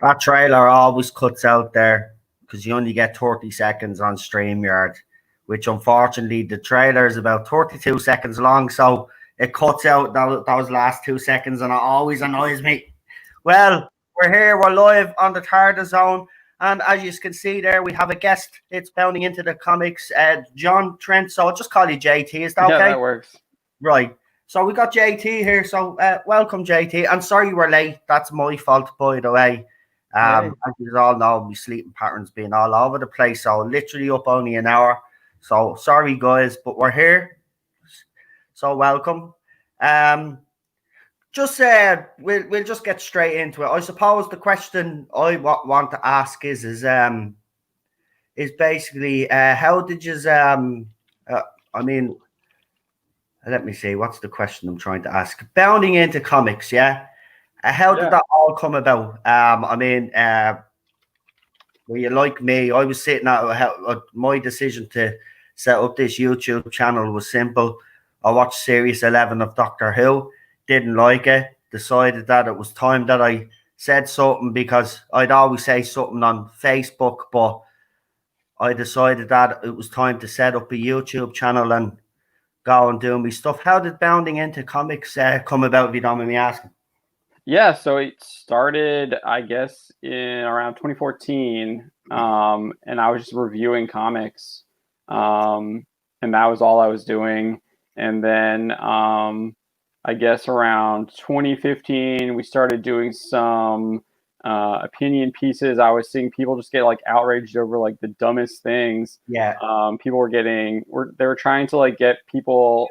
That trailer always cuts out there because you only get 30 seconds on StreamYard, which unfortunately the trailer is about 32 seconds long. So it cuts out those last 2 seconds and it always annoys me. Well, we're here, we're live on the Tardis Zone. And as you can see there, we have a guest. It's bounding into the comics, John Trent. So I'll just call you JT. Is that okay? Yeah, that works. Right. So we got JT here. So welcome, JT. I'm sorry we're late. That's my fault, by the way. As you all know, my sleeping patterns being all over the place. So literally up only an hour. So sorry, guys, but we're here. So welcome. We'll just get straight into it. I suppose the question I want to ask is basically how did you let me see, what's the question I'm trying to ask? Bounding into comics, yeah. How did that all come about? Were you like me? I was sitting at my decision to set up this YouTube channel was simple. I watched Series 11 of Doctor Who, didn't like it, decided that it was time that I said something because I'd always say something on Facebook, but I decided that it was time to set up a YouTube channel and go and do my stuff. How did Bounding into Comics come about, if you don't mind me asking? Yeah, so it started, I guess, in around 2014, and I was just reviewing comics, and that was all I was doing. And then I guess around 2015, we started doing some opinion pieces. I was seeing people just get like outraged over like the dumbest things. Yeah. People they were trying to like get people's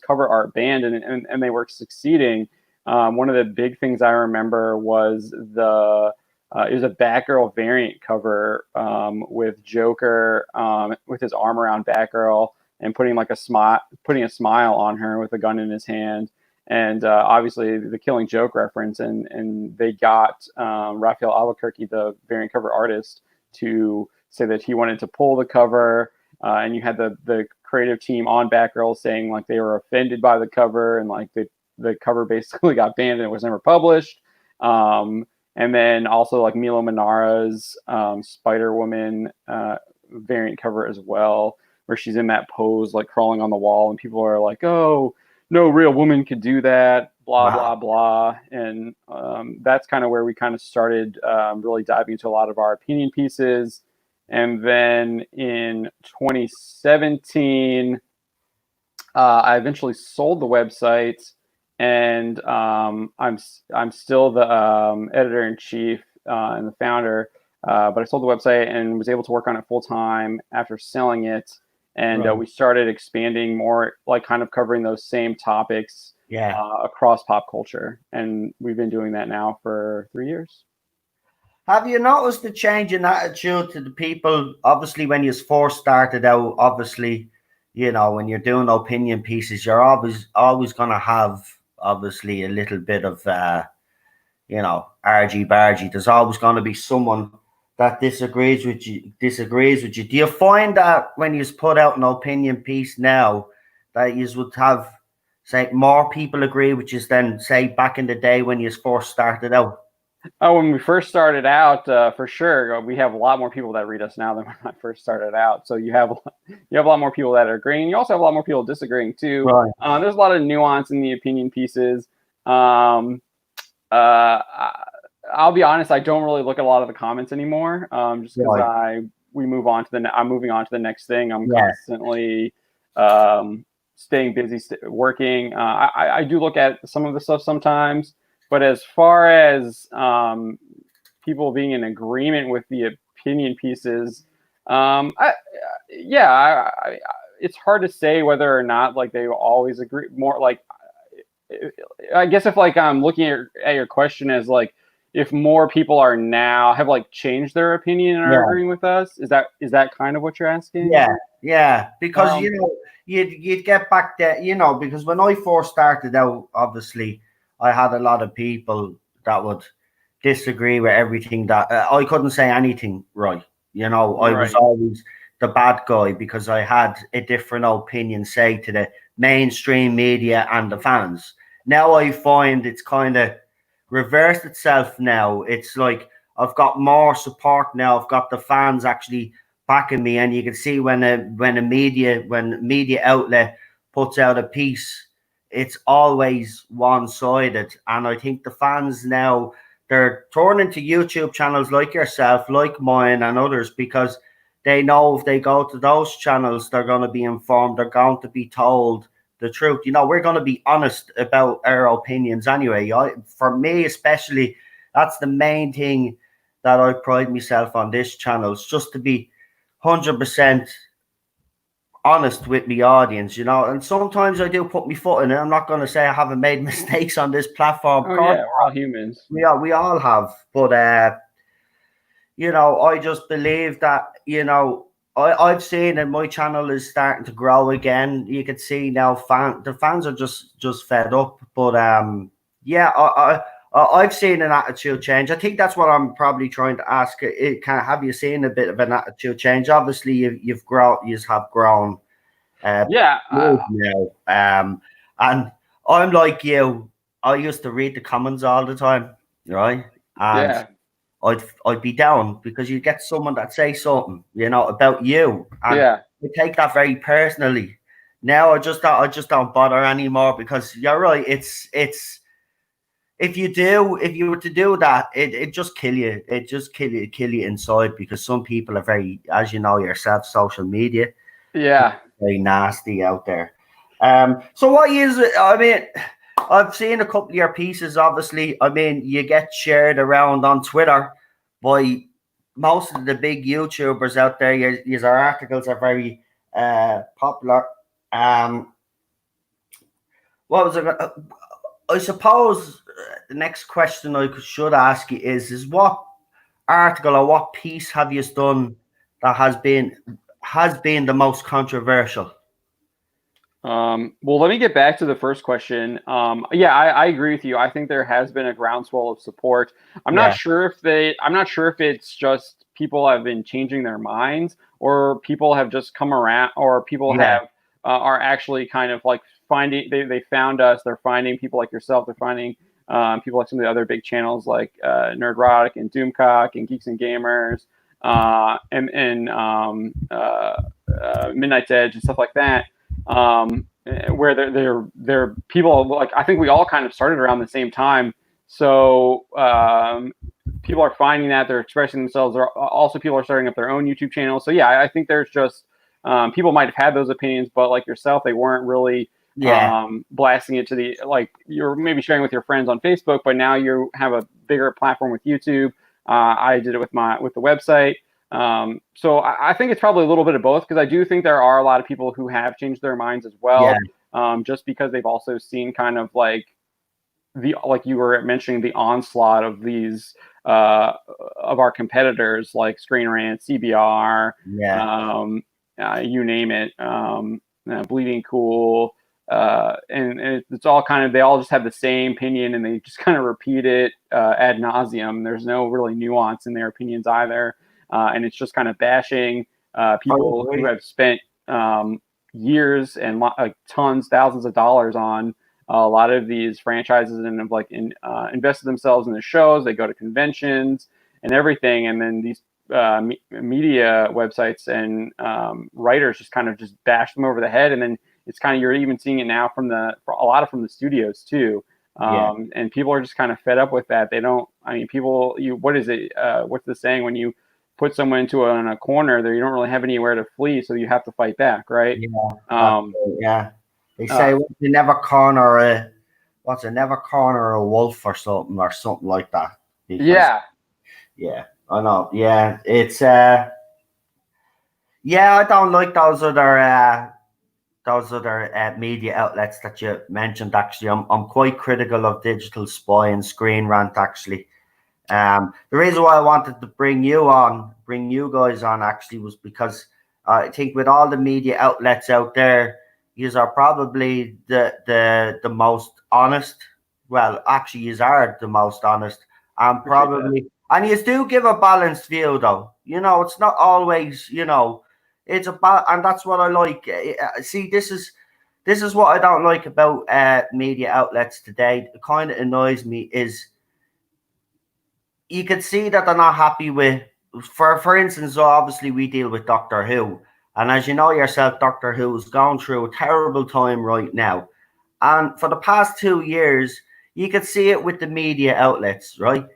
cover art banned, and they were succeeding. One of the big things I remember was it was a Batgirl variant cover with Joker with his arm around Batgirl and putting a smile on her with a gun in his hand, and obviously the Killing Joke reference, and they got Raphael Albuquerque, the variant cover artist, to say that he wanted to pull the cover, and you had the creative team on Batgirl saying like they were offended by the cover, and like the cover basically got banned and it was never published. And then also like Milo Manara's Spider-Woman variant cover as well, where she's in that pose like crawling on the wall, and people are like, oh, no real woman could do that, blah, blah, blah. And that's kind of where we kind of started really diving into a lot of our opinion pieces. And then in 2017, I eventually sold the website, and I'm still the editor-in-chief and the founder, but I sold the website and was able to work on it full-time after selling it. And we started expanding more, like kind of covering those same topics across pop culture. And we've been doing that now for 3 years. Have you noticed the change in attitude to the people? Obviously, when you first started out, obviously, you know, when you're doing opinion pieces, you're always going to have, obviously, a little bit of, argy-bargy. There's always going to be someone that disagrees with you. Do you find that when you put out an opinion piece now, that you would have, say, more people agree with you than, say, back in the day when you first started out? Oh, when we first started out, for sure, we have a lot more people that read us now than when I first started out. So you have a lot more people that are agreeing. You also have a lot more people disagreeing too. Right. There's a lot of nuance in the opinion pieces. I'll be honest, I don't really look at a lot of the comments anymore, just because I'm moving on to the next thing. I'm constantly staying busy, working. I do look at some of the stuff sometimes, but as far as people being in agreement with the opinion pieces, it's hard to say whether or not like they always agree. More like, I guess if like I'm looking at your question as like, if more people have like changed their opinion and are agreeing with us, is that kind of what you're asking? Yeah, because you'd get back there, because when I first started out, obviously I had a lot of people that would disagree with everything that I couldn't say anything right. I was always the bad guy because I had a different opinion, say, to the mainstream media and the fans. Now I find it's kind of reversed itself now. It's like I've got more support now. I've got the fans actually backing me, and you can see when a media outlet puts out a piece, it's always one sided. And I think the fans now, they're turning to YouTube channels like yourself, like mine, and others, because they know if they go to those channels, they're going to be informed. They're going to be told the truth. We're going to be honest about our opinions anyway. For me, especially, that's the main thing that I pride myself on this channel. It's just to be 100% honest with the audience, and sometimes I do put my foot in it. I'm not going to say I haven't made mistakes on this platform. Oh yeah, we're all humans. We all have, but I just believe that, I've seen, and my channel is starting to grow again. You can see now the fans are just fed up. But yeah, I've seen an attitude change. I think that's what I'm probably trying to ask. Have you seen a bit of an attitude change? Obviously, you have grown. Yeah. Now, and I'm like you. I used to read the comments all the time, right? And yeah. I'd be down because you get someone that say something, about you, and Yeah. I take that very personally. Now I just don't bother anymore, because you're right. It's if you were to do that, it just kill you. It just kill you inside, because some people are very, as you know yourself, social media, Yeah. very nasty out there. So what is it? I mean, I've seen a couple of your pieces, obviously. I mean, you get shared around on Twitter by most of the big YouTubers out there. Your articles are very popular. What was it? I suppose the next question I should ask you is what article or what piece have you done that has been the most controversial? Well, let me get back to the first question. Yeah, I agree with you. I think there has been a groundswell of support. I'm not sure if it's just people have been changing their minds, or people have just come around, or people have are actually kind of like finding, they found us. They're finding people like yourself. They're finding people like some of the other big channels like Nerdrotic and Doomcock and Geeks and Gamers, and Midnight's Edge and stuff like that. Where they're people, like, I think we all kind of started around the same time. So people are finding that they're expressing themselves. Also, people are starting up their own YouTube channels. So yeah, I think there's just people might have had those opinions, but like yourself, they weren't really blasting it to the, like, you're maybe sharing with your friends on Facebook, but now you have a bigger platform with YouTube. I did it with the website. So I think it's probably a little bit of both, because I do think there are a lot of people who have changed their minds as well, just because they've also seen kind of like like you were mentioning, the onslaught of these of our competitors like Screen Rant, CBR, you name it, Bleeding Cool, and it's all kind of, they all just have the same opinion, and they just kind of repeat it ad nauseum. There's no really nuance in their opinions either. And it's just kind of bashing people who have spent years and thousands of dollars on a lot of these franchises, and have invested themselves in the shows. They go to conventions and everything, and then these media websites and writers just kind of just bash them over the head. And then it's kind of, you're even seeing it now from a lot of from the studios too. And people are just kind of fed up with that. They don't, I mean, people, what is it? What's the saying? When you put someone into a corner there, you don't really have anywhere to flee, so you have to fight back, right? They say you never corner a wolf or something like that. Because, I know. It's I don't like those other media outlets that you mentioned. Actually, I'm quite critical of Digital Spy and Screen Rant, actually. The reason why I wanted to bring you guys on, actually, was because I think with all the media outlets out there, you are probably the most honest. Well, actually, you are the most honest, and probably, and you do give a balanced view, though. It's not always, it's and that's what I like. See, this is what I don't like about media outlets today. It kind of annoys me is you could see that they're not happy with, for instance, obviously we deal with Doctor Who, and as you know yourself, Doctor Who is going through a terrible time right now. And for the past 2 years, you could see it with the media outlets, right?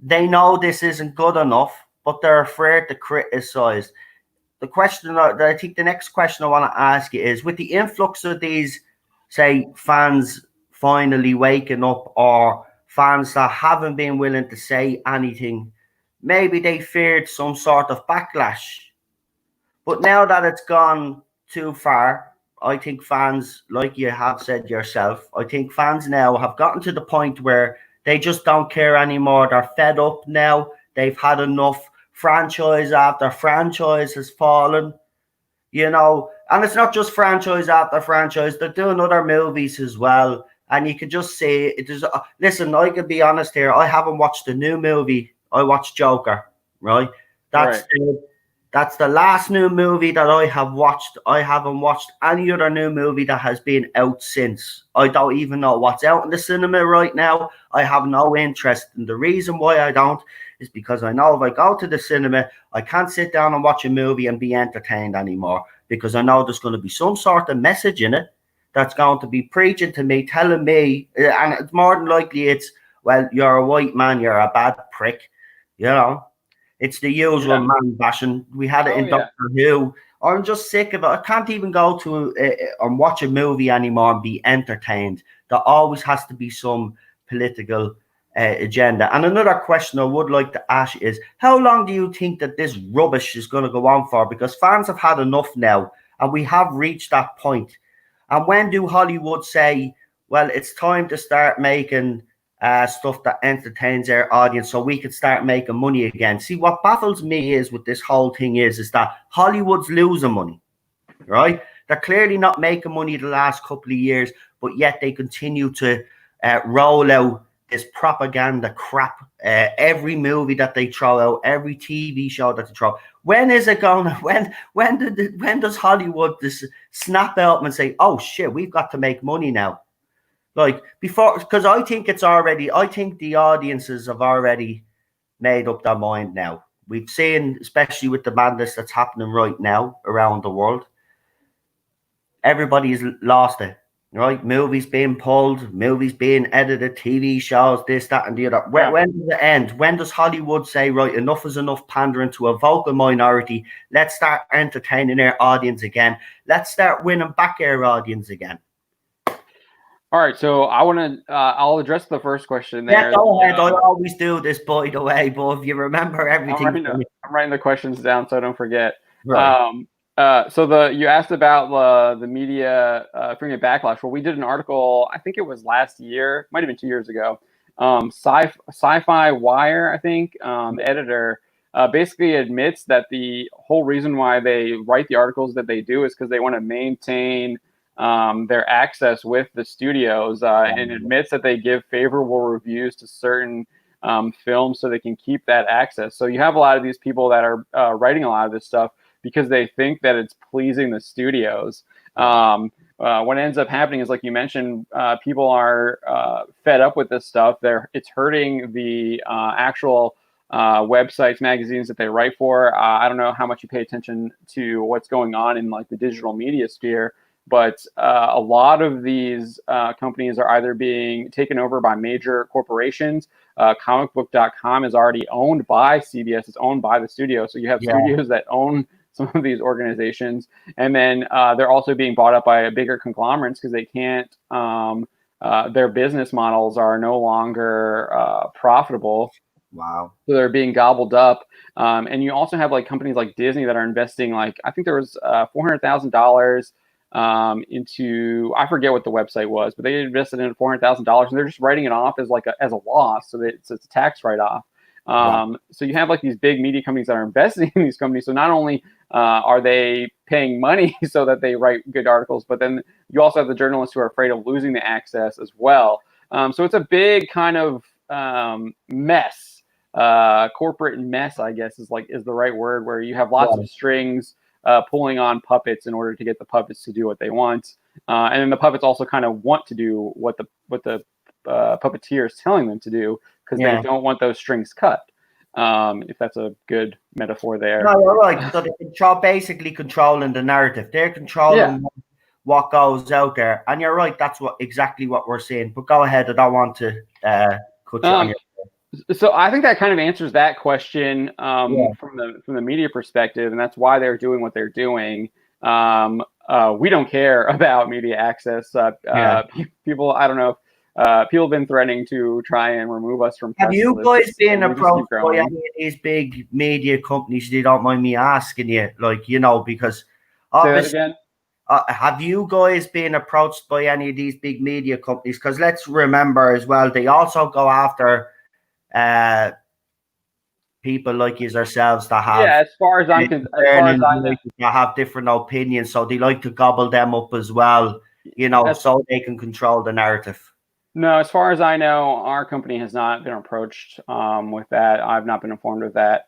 They know this isn't good enough, but they're afraid to criticize. The question, I think the next question I want to ask you is, with the influx of these, say, fans finally waking up, or fans that haven't been willing to say anything, maybe they feared some sort of backlash. But now that it's gone too far, I think fans, like you have said yourself, I think fans now have gotten to the point where they just don't care anymore. They're fed up now. They've had enough. Franchise after franchise has fallen, and it's not just franchise after franchise. They're doing other movies as well. And you can just say it is. Listen, I can be honest here. I haven't watched the new movie. I watched Joker, right? That's Right. that's the last new movie that I have watched. I haven't watched any other new movie that has been out since. I don't even know what's out in the cinema right now. I have no interest. And the reason why I don't is because I know if I go to the cinema, I can't sit down and watch a movie and be entertained anymore, because I know there's going to be some sort of message in it that's going to be preaching to me, telling me, and it's more than likely it's, well, you're a white man, you're a bad prick, you know. It's the usual Yeah. man bashing. We had it Oh, in yeah. Doctor Who. I'm just sick of it. I can't even go to and watch a movie anymore and be entertained. There always has to be some political agenda. And another question I would like to ask is, how long do you think that this rubbish is going to go on for? Because fans have had enough now, and we have reached that point. And when do Hollywood say, well, it's time to start making stuff that entertains their audience so we could start making money again? See, what baffles me is with this whole thing is that Hollywood's losing money, right? They're clearly not making money the last couple of years, but yet they continue to roll out this propaganda crap. Every movie that they throw out, every TV show that they throw. When is it going? When does Hollywood just snap out and say, "Oh shit, we've got to make money now"? Like before, because I think the audiences have already made up their mind now. We've seen, especially with the madness that's happening right now around the world, everybody's lost it, right? Movies being pulled, movies being edited, TV shows, this, that, and the other. When does it end? When does Hollywood say, right, enough is enough pandering to a vocal minority? Let's start entertaining our audience again. Let's start winning back our audience again. All right, so I'll address the first question there. Yeah, go ahead. I always do this, by the way, but if you remember everything. I'm writing the questions down so I don't forget. Right. So you asked about the media bringing a backlash. Well, we did an article, I think it was last year, might have been 2 years ago. Sci-Fi Wire, I think, the editor basically admits that the whole reason why they write the articles that they do is because they want to maintain their access with the studios, and admits that they give favorable reviews to certain films so they can keep that access. So you have a lot of these people that are writing a lot of this stuff because they think that it's pleasing the studios. What ends up happening is, like you mentioned, people are fed up with this stuff. It's hurting the actual websites, magazines that they write for. I don't know how much you pay attention to what's going on in like the digital media sphere, but a lot of these companies are either being taken over by major corporations. Comicbook.com is already owned by CBS. It's owned by the studio. So you have studios that own some of these organizations. And then they're also being bought up by bigger conglomerates because they can't, their business models are no longer profitable. Wow. So they're being gobbled up. And you also have like companies like Disney that are investing, like, I think there was $400,000 into, I forget what the website was, but they invested in $400,000 and they're just writing it off as as a loss. So it's a tax write-off. So you have like these big media companies that are investing in these companies. So not only are they paying money so that they write good articles, but then you also have the journalists who are afraid of losing the access as well. So it's a big kind of mess, corporate mess, I guess is the right word, where you have lots of strings pulling on puppets in order to get the puppets to do what they want. And then the puppets also kind of want to do what the puppeteer is telling them to do, because they don't want those strings cut. if that's a good metaphor there. No, you're right. So they're basically controlling the narrative. They're controlling what goes out there, and you're right. That's exactly what we're seeing. But go ahead. I don't want to cut you on your. So I think that kind of answers that question from the media perspective, and that's why they're doing what they're doing. We don't care about media access. People, I don't know. People have been threatening to try and remove us from. Have you guys been approached by any of these big media companies? You don't mind me asking you, like, you know, because obviously. Say that again. Have you guys been approached by any of these big media companies? Because let's remember as well, they also go after people like yourselves that have as far as I know, that have different opinions, so they like to gobble them up as well, you know, so they can control the narrative. No, as far as I know, our company has not been approached with that. I've not been informed of that.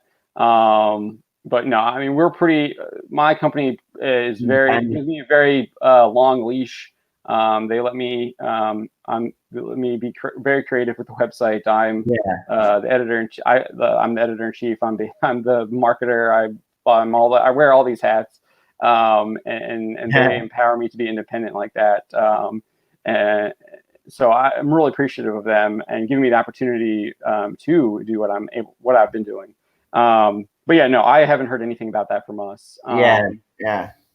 But no, I mean, we're pretty. My company is gives me a very long leash. They let me let me be very creative with the website. I'm the editor. I'm the editor in chief. I'm the marketer. I wear all these hats, and they empower me to be independent like that. And so I'm really appreciative of them and giving me the opportunity to do what I've been doing. But yeah, no, I haven't heard anything about that from us. On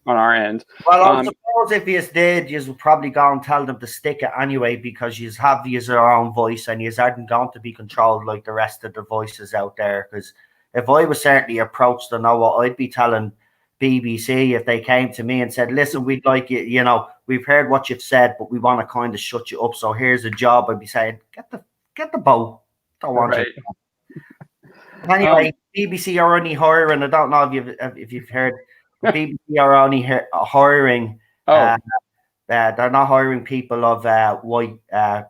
our end. Well, I suppose if you did, you would probably go and tell them to stick it anyway, because you have your own voice and you aren't going to be controlled like the rest of the voices out there. Because if I was certainly approached, I know what I'd be telling BBC if they came to me and said, listen, we'd like you, you know, we've heard what you've said, but we want to kind of shut you up. So here's a job. I'd be saying, get the boat. Don't want you. Anyway, BBC are only hiring. I don't know if you've heard. BBC are only hiring. They're not hiring people of white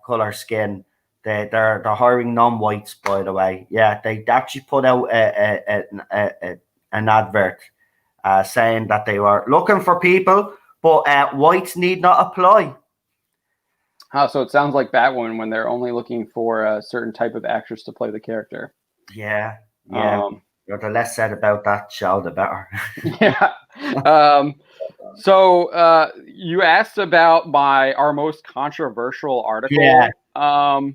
color skin. They're hiring non-whites, by the way. Yeah, they actually put out an advert saying that they were looking for people, but whites need not apply. So it sounds like that one when they're only looking for a certain type of actress to play the character. Yeah. The less said about that show, the better. So you asked about our most controversial article. I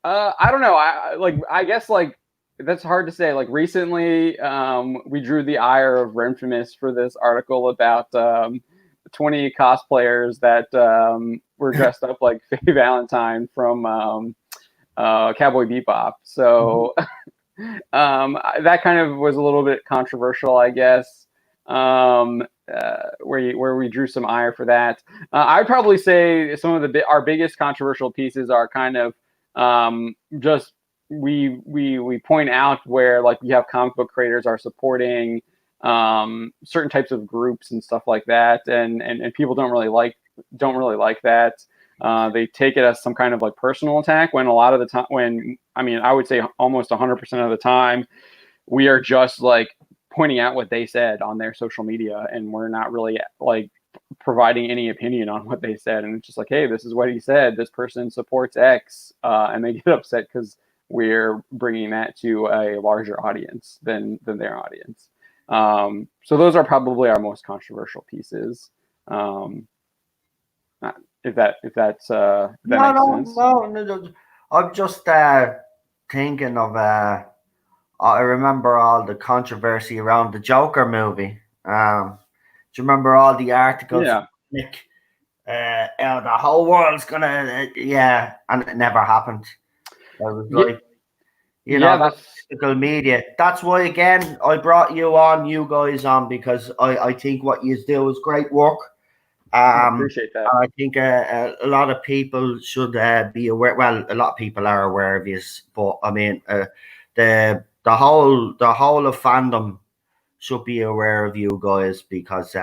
don't know. I guess that's hard to say. Like recently, we drew the ire of Renfamous for this article about 20 cosplayers that were dressed up like Faye Valentine from Cowboy Bebop. So that kind of was a little bit controversial, I guess. Where we drew some ire for that. I'd probably say some of our biggest controversial pieces are kind of just we point out where like you have comic book creators are supporting certain types of groups and stuff like that, and people don't really like that. They take it as some kind of like personal attack, when a lot of the time, I would say almost 100% of the time, we are just like pointing out what they said on their social media, and we're not really like providing any opinion on what they said. And it's just like, hey, this is what he said. This person supports X, and they get upset because we're bringing that to a larger audience than their audience. So those are probably our most controversial pieces. If that makes sense. No. I'm just thinking of. I remember all the controversy around the Joker movie. Do you remember all the articles? Yeah. The whole world's gonna, and it never happened. It was like, that's typical media. That's why, again, I brought you guys on, because I think what you do is great work. I appreciate that. I think a lot of people should be aware. Well, a lot of people are aware of this, but I mean, the whole of fandom should be aware of you guys, because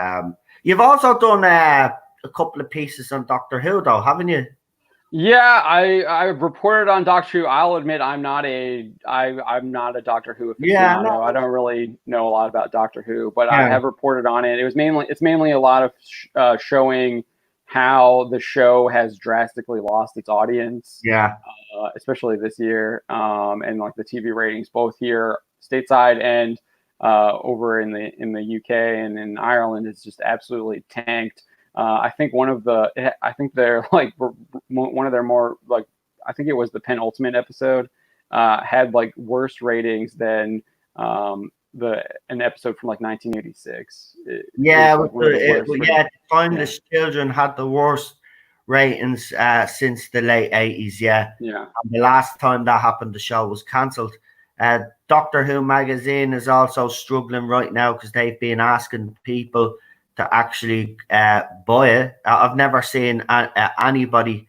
you've also done a couple of pieces on Doctor Who, though, haven't you? Yeah, I reported on Doctor Who. I'll admit I'm not a Doctor Who aficionado. I don't really know a lot about Doctor Who, but I have reported on it. It's mainly a lot of showing how the show has drastically lost its audience. Yeah. Especially this year, and like the TV ratings both here stateside and over in the UK and in Ireland is just absolutely tanked. I think they're like one of their more like, I think it was the penultimate episode had like worse ratings than an episode from like 1986. Timeless Children had the worst ratings since the late 80s. Yeah. And the last time that happened, the show was cancelled. Doctor Who magazine is also struggling right now because they've been asking people to actually buy it. I've never seen anybody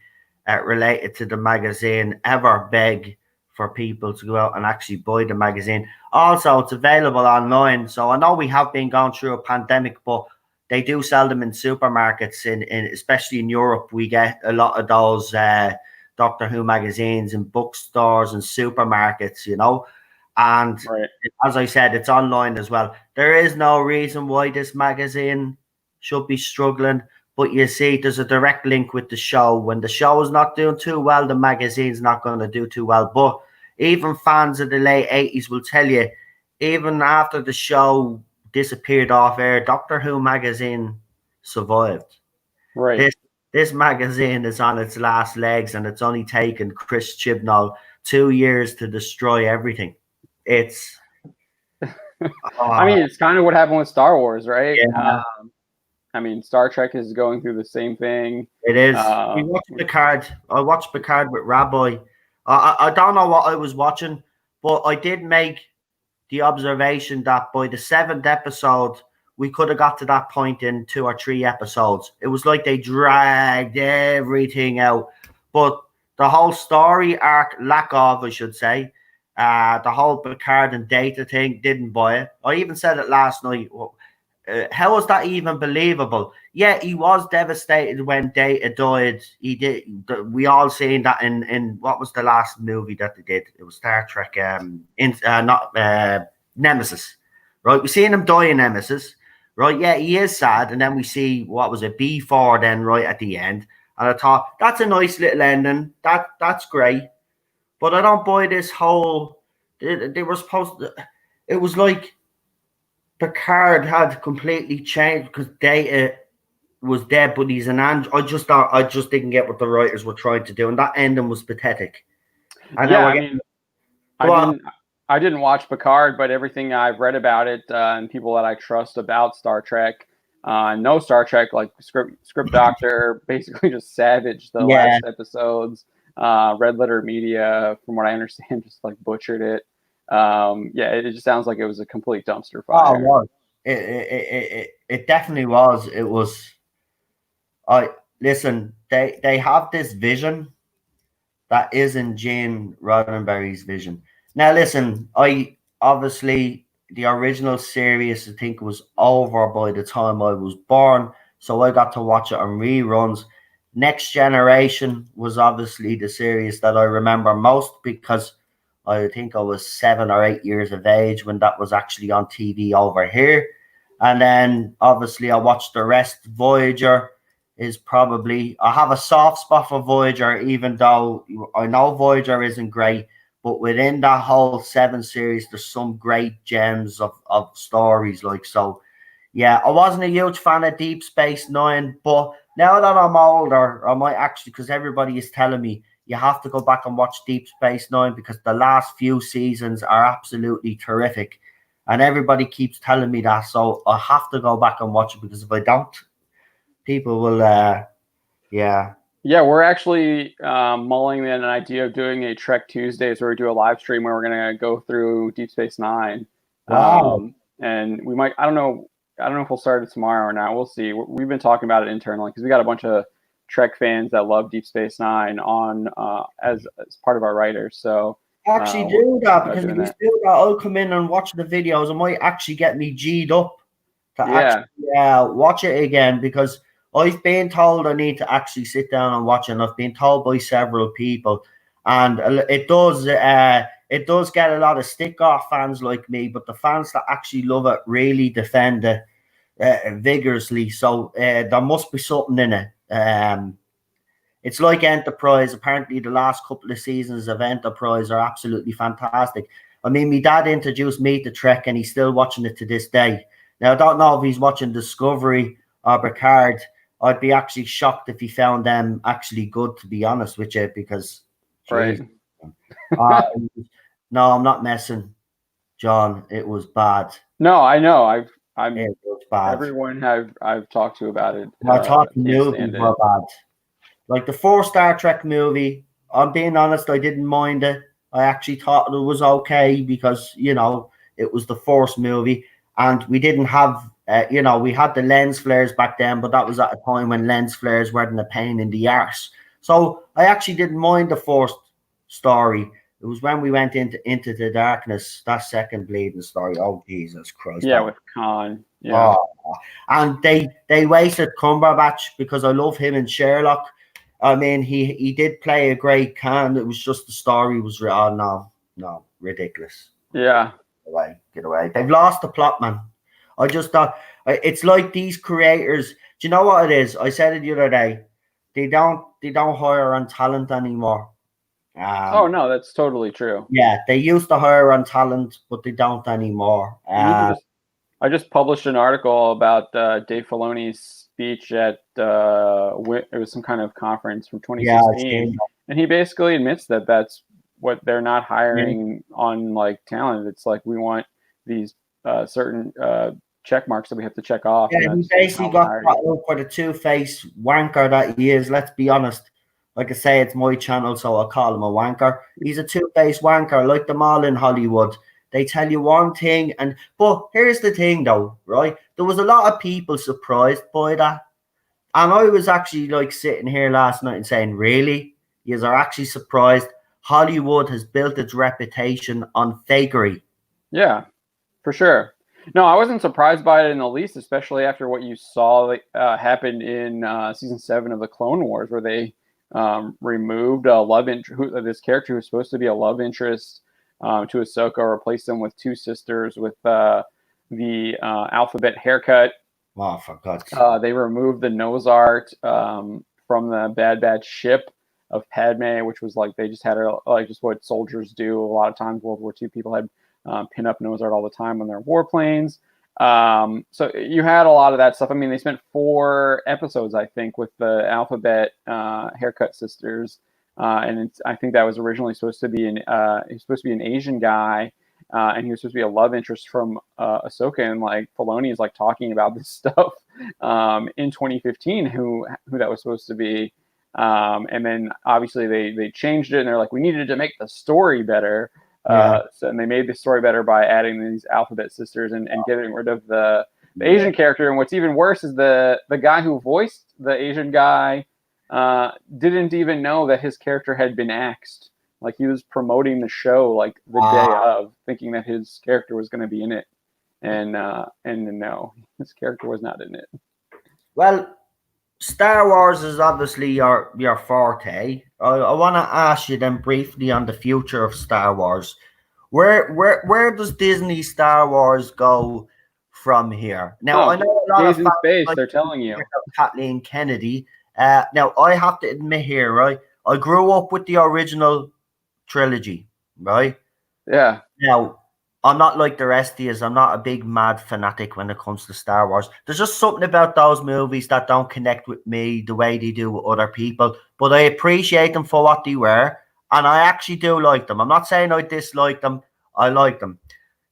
related to the magazine ever beg for people to go out and actually buy the magazine. Also, it's available online. So I know we have been going through a pandemic, but they do sell them in supermarkets, in especially in Europe. We get a lot of those Doctor Who magazines in bookstores and supermarkets, you know. And as I said, it's online as well. There is no reason why this magazine should be struggling. But you see, there's a direct link with the show. When the show is not doing too well, the magazine's not going to do too well. But even fans of the late 80s will tell you, even after the show disappeared off air, Doctor Who magazine survived. Right. This magazine is on its last legs, and it's only taken Chris Chibnall 2 years to destroy everything. It's I mean, it's kind of what happened with Star Wars, right? Yeah. I mean, Star Trek is going through the same thing. It is. We watched Picard. I watched Picard with Rabbi. I don't know what I was watching, but I did make the observation that by the 7th episode, we could have got to that point in 2 or 3 episodes. It was like they dragged everything out. But the whole story arc, lack of, I should say, the whole Picard and Data thing, didn't buy it. I even said it last night. How is that even believable? Yeah, he was devastated when Data died. He did. We all seen that in what was the last movie that they did? It was Star Trek. Nemesis. Right, we seen him die in Nemesis. Right, yeah, he is sad, and then we see what was it, B4 then right at the end. And I thought that's a nice little ending. That's great, but I don't buy this whole. They were supposed to. It was like Picard had completely changed because Data was dead, but he's an android. I just didn't get what the writers were trying to do, and that ending was pathetic. I didn't watch Picard, but everything I've read about it and people that I trust about Star Trek know Star Trek, like Script Doctor, basically just savaged the last episodes. Red Letter Media, from what I understand, just like butchered it. It just sounds like it was a complete dumpster fire. Oh, it was. It definitely was. It was. Listen, they have this vision that isn't Gene Roddenberry's vision. Now, listen, obviously the original series, I think, was over by the time I was born, so I got to watch it on reruns. Next Generation was obviously the series that I remember most because I think I was 7 or 8 years of age when that was actually on TV over here. And then obviously I watched the rest. Voyager is probably, I have a soft spot for Voyager, even though I know Voyager isn't great, but within that whole 7 series, there's some great gems of stories. So, yeah, I wasn't a huge fan of Deep Space Nine, but now that I'm older, I might actually, because everybody is telling me, you have to go back and watch Deep Space Nine because the last few seasons are absolutely terrific. And everybody keeps telling me that. So I have to go back and watch it because if I don't, people will, Yeah, we're actually mulling an idea of doing a Trek Tuesdays where we do a live stream where we're going to go through Deep Space Nine. Wow. And we might, I don't know if we'll start it tomorrow or not. We'll see. We've been talking about it internally because we got a bunch of Trek fans that love Deep Space Nine on as part of our writers. So actually do that because if you do that, I'll come in and watch the videos. It might actually get me G'd up to actually watch it again because I've been told I need to actually sit down and watch it. And I've been told by several people, and it does get a lot of stick off fans like me, but the fans that actually love it really defend it vigorously. So there must be something in it. Um, it's like Enterprise. Apparently, the last couple of seasons of Enterprise are absolutely fantastic. I mean, my dad introduced me to Trek, and he's still watching it to this day. Now, I don't know if he's watching Discovery or Picard. I'd be actually shocked if he found them actually good, to be honest with you, because, Right. geez, uh, no, I'm not messing, John. It was bad. No, I know. I'm It was bad. everyone I've talked to about it. I thought the can't movies stand were it. bad. Like the fourth Star Trek movie, I'm being honest, I didn't mind it. I actually thought it was okay because, it was the first movie and we didn't have, we had the lens flares back then, but that was at a time when lens flares weren't a pain in the arse. So I actually didn't mind the first story. It was when we went into the darkness, that second bleeding story. Oh, Jesus Christ. Yeah, with Khan. Yeah. Oh, and they wasted Cumberbatch because I love him in Sherlock. I mean, he did play a great Khan. It was just the story was no, ridiculous. Yeah. Get away. They've lost the plot, man. I just thought it's like these creators. Do you know what it is? I said it the other day. They don't hire on talent anymore. Oh no, that's totally true. Yeah, they used to hire on talent, but they don't anymore. I just published an article about Dave Filoni's speech at it was some kind of conference from 2016, and he basically admits that that's what they're not hiring on like talent. It's like we want these certain check marks that we have to check off. Yeah, he basically got that for the two-faced wanker that he is. Let's be honest. Like I say, it's my channel, so I'll call him a wanker. He's a two-faced wanker, like them all in Hollywood. They tell you one thing, but here's the thing, though, right? There was a lot of people surprised by that, and I was actually like sitting here last night and saying, "Really, you are actually surprised?" Hollywood has built its reputation on fakery. Yeah, for sure. No, I wasn't surprised by it in the least, especially after what you saw happened in season 7 of the Clone Wars, where they removed a love interest. This character who was supposed to be a love interest to Ahsoka, replaced them with two sisters with the alphabet haircut. Oh, for God's sake. They removed the nose art from the Bad Batch ship of Padme, which was like they just had her like just what soldiers do a lot of times. World War II people had pin up nose art all the time on their warplanes. So you had a lot of that stuff. I mean, they spent 4 episodes, I think, with the alphabet haircut sisters, and I think that was originally supposed to be an Asian guy, and he was supposed to be a love interest from Ahsoka, and like Filoni is like talking about this stuff in 2015, who that was supposed to be, and then obviously they changed it, and they're like, we needed to make the story better. And they made the story better by adding these alphabet sisters and getting rid of the Asian character. And what's even worse is the guy who voiced the Asian guy didn't even know that his character had been axed. Like he was promoting the show like the day of, thinking that his character was going to be in it, and no, his character was not in it. Well, Star Wars is obviously your forte. I want to ask you then briefly on the future of Star Wars. Where does Disney Star Wars go from here? Now I know a lot of in space. They're telling you Kathleen Kennedy. Now I have to admit here, right? I grew up with the original trilogy, right? Yeah. Now I'm not like the rest of you. I'm not a big mad fanatic when it comes to Star Wars. There's just something about those movies that don't connect with me the way they do with other people. But I appreciate them for what they were, and I actually do like them. I'm not saying I dislike them. I like them.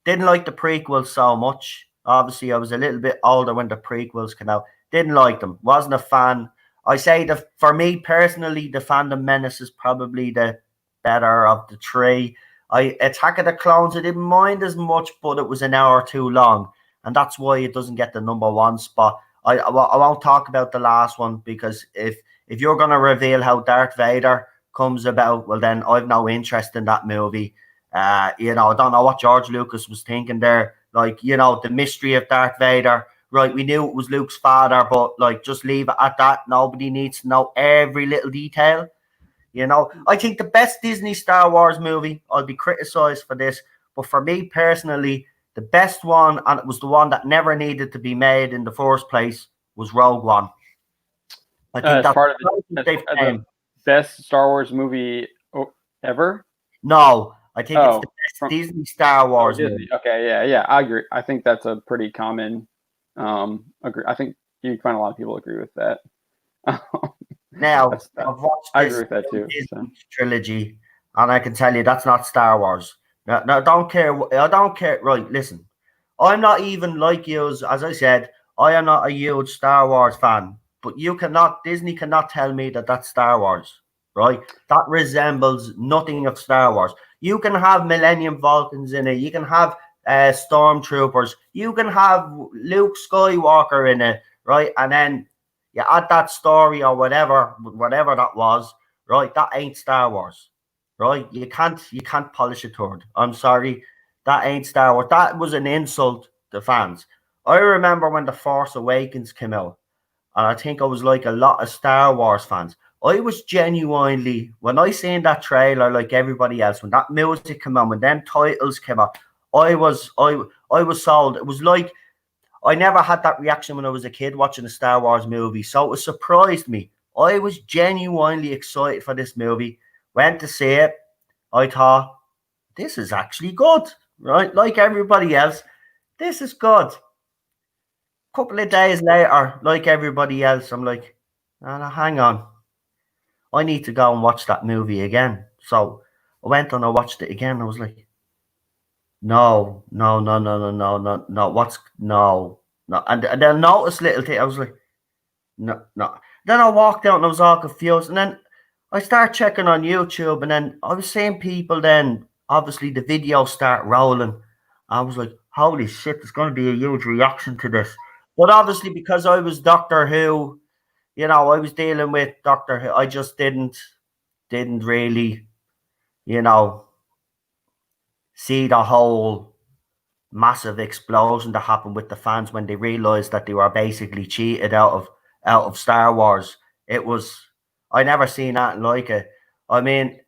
Didn't like the prequels so much. Obviously, I was a little bit older when the prequels came out. Didn't like them. Wasn't a fan. I say that for me personally, the Phantom Menace is probably the better of the 3. Attack of the Clones, I didn't mind as much, but it was an hour too long, and that's why it doesn't get the #1 spot. I won't talk about the last one, because if you're going to reveal how Darth Vader comes about, well, then I've no interest in that movie. I don't know what George Lucas was thinking there. Like, the mystery of Darth Vader. Right, we knew it was Luke's father, but like, just leave it at that. Nobody needs to know every little detail. I think the best Disney Star Wars movie, I'll be criticized for this, but for me personally, the best one, and it was the one that never needed to be made in the first place, was Rogue One. I think As that's part of the closest they've the came. best Star Wars movie ever. No, I think it's the Oh, best from Disney Star Wars Disney. movie. Okay, yeah, I agree. I think that's a pretty common agree. I think you find a lot of people agree with that. Now, That's that. I've watched I agree this with that new too. So Disney trilogy, and I can tell you that's not Star Wars. No, don't care. I don't care. Right, listen. I'm not even like you. As I said, I am not a huge Star Wars fan. But Disney cannot tell me that that's Star Wars, right? That resembles nothing of Star Wars. You can have Millennium Falcons in it. You can have Stormtroopers. You can have Luke Skywalker in it, right? And then you add that story or whatever that was, right? That ain't Star Wars, right? You can't polish a turd. I'm sorry, that ain't Star Wars. That was an insult to fans. I remember when The Force Awakens came out, and I think I was like a lot of Star Wars fans. I was genuinely, when I seen that trailer, like everybody else, when that music came on, when them titles came out, I was sold. It was like I never had that reaction when I was a kid watching a Star Wars movie, so it surprised me. I was genuinely excited for this movie. Went to see it. I thought, this is actually good, right? Like everybody else, this is good. Couple of days later, like everybody else, I'm like, "No, hang on. I need to go and watch that movie again." So I went and I watched it again. I was like, no, no, no, no, no, no, no, no. No. And then I noticed little thing. I was like, no, no. Then I walked out and I was all confused. And then I started checking on YouTube, and then I was seeing people. Then obviously the videos start rolling. I was like, holy shit, there's going to be a huge reaction to this. But obviously, because I was Doctor Who, I was dealing with Doctor Who. I just didn't really, you know, see the whole massive explosion that happened with the fans when they realized that they were basically cheated out of Star Wars. It was I never seen that like it. I mean,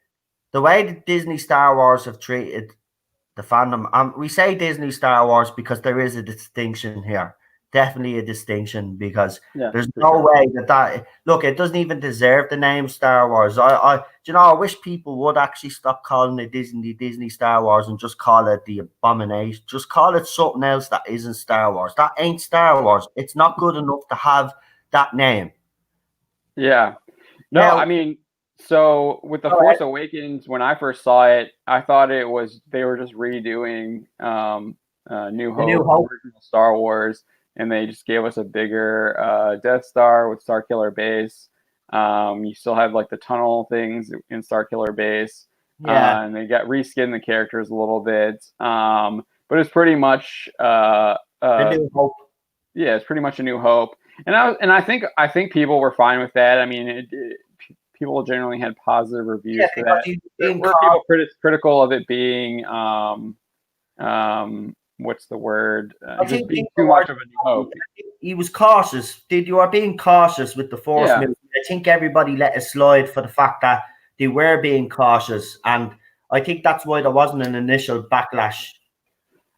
the way that Disney Star Wars have treated the fandom. We say Disney Star Wars because there is a distinction here. Definitely a distinction because yeah, there's for no sure. way that look. It doesn't even deserve the name Star Wars. I wish people would actually stop calling it Disney Star Wars and just call it the Abomination. Just call it something else that isn't Star Wars. That ain't Star Wars. It's not good enough to have that name. Yeah. No, Now, I mean, so with The all Force right, Awakens, when I first saw it, I thought they were just redoing New the New Hope, the Hope. original Star Wars, and they just gave us a bigger Death Star with Starkiller Base. You still have like the tunnel things in Starkiller Base, Yeah, and they got reskinned the characters a little bit. But it's pretty much the New Hope. yeah, it's pretty much a New Hope, and I think people were fine with that. I mean, people generally had positive Yeah, reviews for because that. he's There being were people called. critical of it being what's the word? I Just think being people too were. much of a New Hope. He was cautious. You are being cautious with the Force Yeah, movie. I think everybody let it slide for the fact that they were being cautious, and I think that's why there wasn't an initial backlash.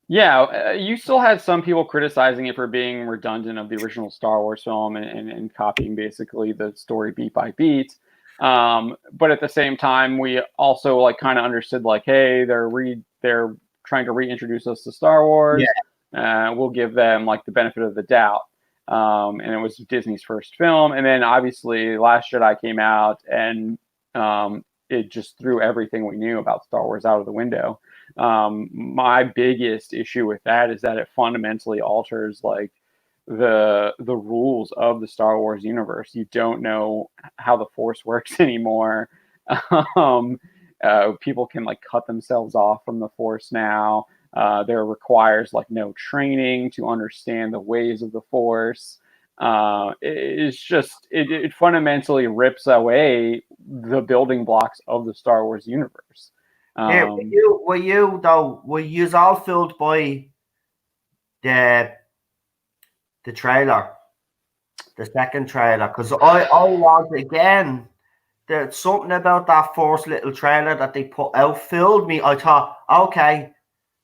yeah. You still had some people criticizing it for being redundant of the original Star Wars film and copying basically the story beat by beat. But at the same time, we also like kind of understood like, hey, they're trying to reintroduce us to Star Yeah, Wars. We'll give them like the benefit of the doubt. And it was Disney's first film, and then obviously Last Jedi came out, and it just threw everything we knew about Star Wars out of the window. My biggest issue with that is that it fundamentally alters like the rules of the Star Wars universe. You don't know how the Force works anymore. People can like cut themselves off from the Force now. There requires like no training to understand the ways of the Force. It fundamentally rips away the building blocks of the Star Wars universe. yeah. Um, Were you all filled by the the trailer, the second trailer? Because I was again. There's something about that Force little trailer that they put out filled me. I thought, okay,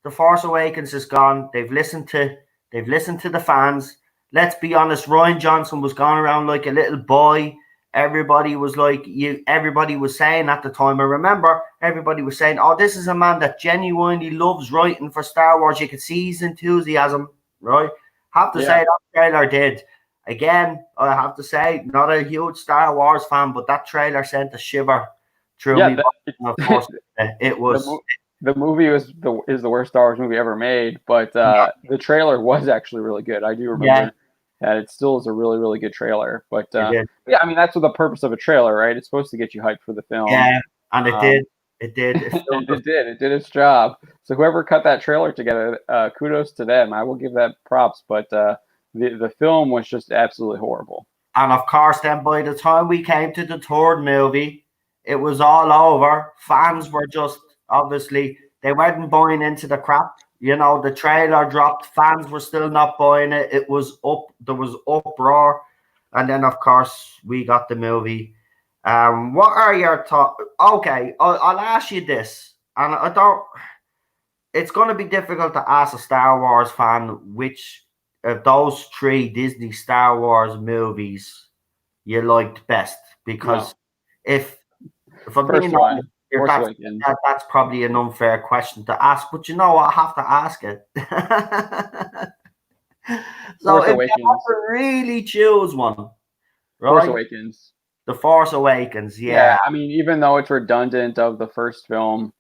the Force Awakens is gone. They've listened to the fans. Let's be honest, Ryan Johnson was going around like a little boy everybody was like, everybody was saying at the time, I remember everybody was saying, oh, this is a man that genuinely loves writing for Star Wars. You could see his enthusiasm, right? Have to say that trailer did. Again, I have to say, not a huge Star Wars fan, but that trailer sent a shiver through me. Of course, it was. The movie is the worst Star Wars movie ever made, but the trailer was actually really good. I do remember that it still is a really, really good trailer. But yeah, I mean, that's what the purpose of a trailer, right? It's supposed to get you hyped for the film. Yeah, and it did. It did. It did its job. So whoever cut that trailer together, kudos to them. I will give that props. But the film was just absolutely horrible. And of course, then by the time we came to the third movie, it was all over. Fans were just obviously they weren't buying into the crap. You know, the trailer dropped. Fans were still not buying it. It was up. There was uproar, and then of course we got the movie. What are your thoughts? Okay, I'll ask you this, and I don't. It's going to be difficult to ask a Star Wars fan which of those three Disney Star Wars movies you liked best, because if I'm being honest, that's probably an unfair question to ask, but you know what? I have to ask it. So if you have to really choose one, right? Force Awakens. The Force Awakens, yeah. I mean, even though it's redundant of the first film,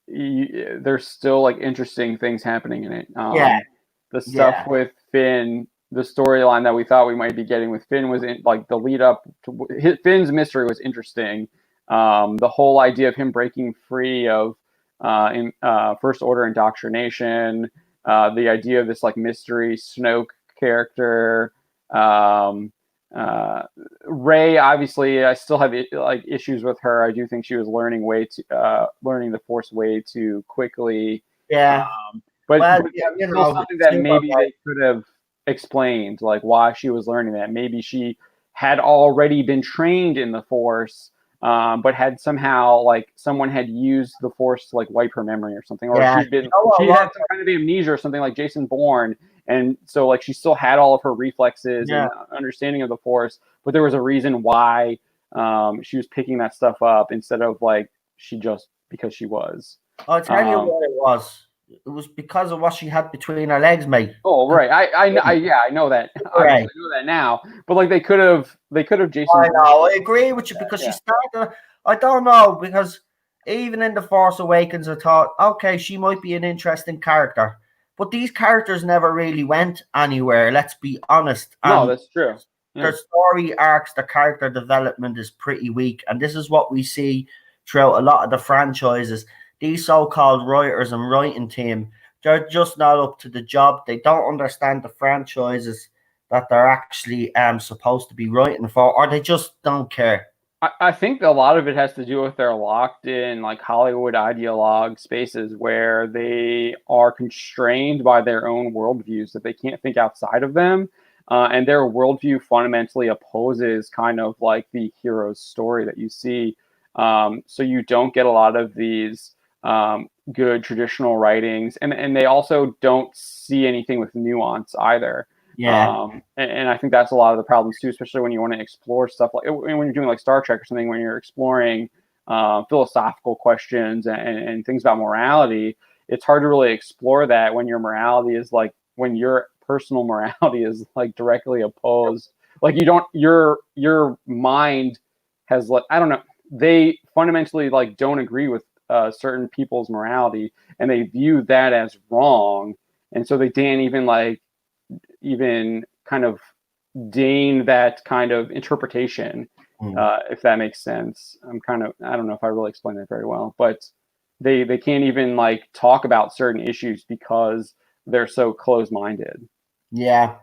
there's still like interesting things happening in it. The stuff with Finn, the storyline that we thought we might be getting with Finn was like the lead up to Finn's mystery was interesting. The whole idea of him breaking free of First Order indoctrination, the idea of this like mystery Snoke character, Rey, obviously, I still have like issues with her. I do think she was learning the Force way too quickly. Yeah, but you know, something that maybe they could have explained, like why she was learning that. Maybe she had already been trained in the Force, but had somehow like someone had used the Force to like wipe her memory or something, or she had some kind of amnesia or something like Jason Bourne. And so, like, she still had all of her reflexes and understanding of the Force, but there was a reason why she was picking that stuff up instead of, like, because she was. I'll tell you what it was. It was because of what she had between her legs, mate. Oh, right. I know that. Right. I know that now. But, like, they could have Jason. I know. I agree with you because she started. I don't know, because even in The Force Awakens, I thought, okay, she might be an interesting character. But these characters never really went anywhere, let's be honest. No, that's true. Their story arcs, their character development is pretty weak. And this is what we see throughout a lot of the franchises. These so-called writers and writing team, they're just not up to the job. They don't understand the franchises that they're actually supposed to be writing for, or they just don't care. I think a lot of it has to do with their locked in like Hollywood ideologue spaces where they are constrained by their own worldviews, that they can't think outside of them. And their worldview fundamentally opposes kind of like the hero's story that you see. So you don't get a lot of these good traditional writings. And they also don't see anything with nuance either. Yeah. And I think that's a lot of the problems too, especially when you want to explore stuff like when you're doing like Star Trek or something, when you're exploring philosophical questions and things about morality. It's hard to really explore that when your morality is like, when your personal morality is like directly opposed. Like your mind has like, I don't know, they fundamentally like don't agree with certain people's morality, and they view that as wrong, and so they didn't even kind of deign that kind of interpretation, if that makes sense. I don't know if I really explained it very well, but they can't even like talk about certain issues because they're so closed-minded. Yeah.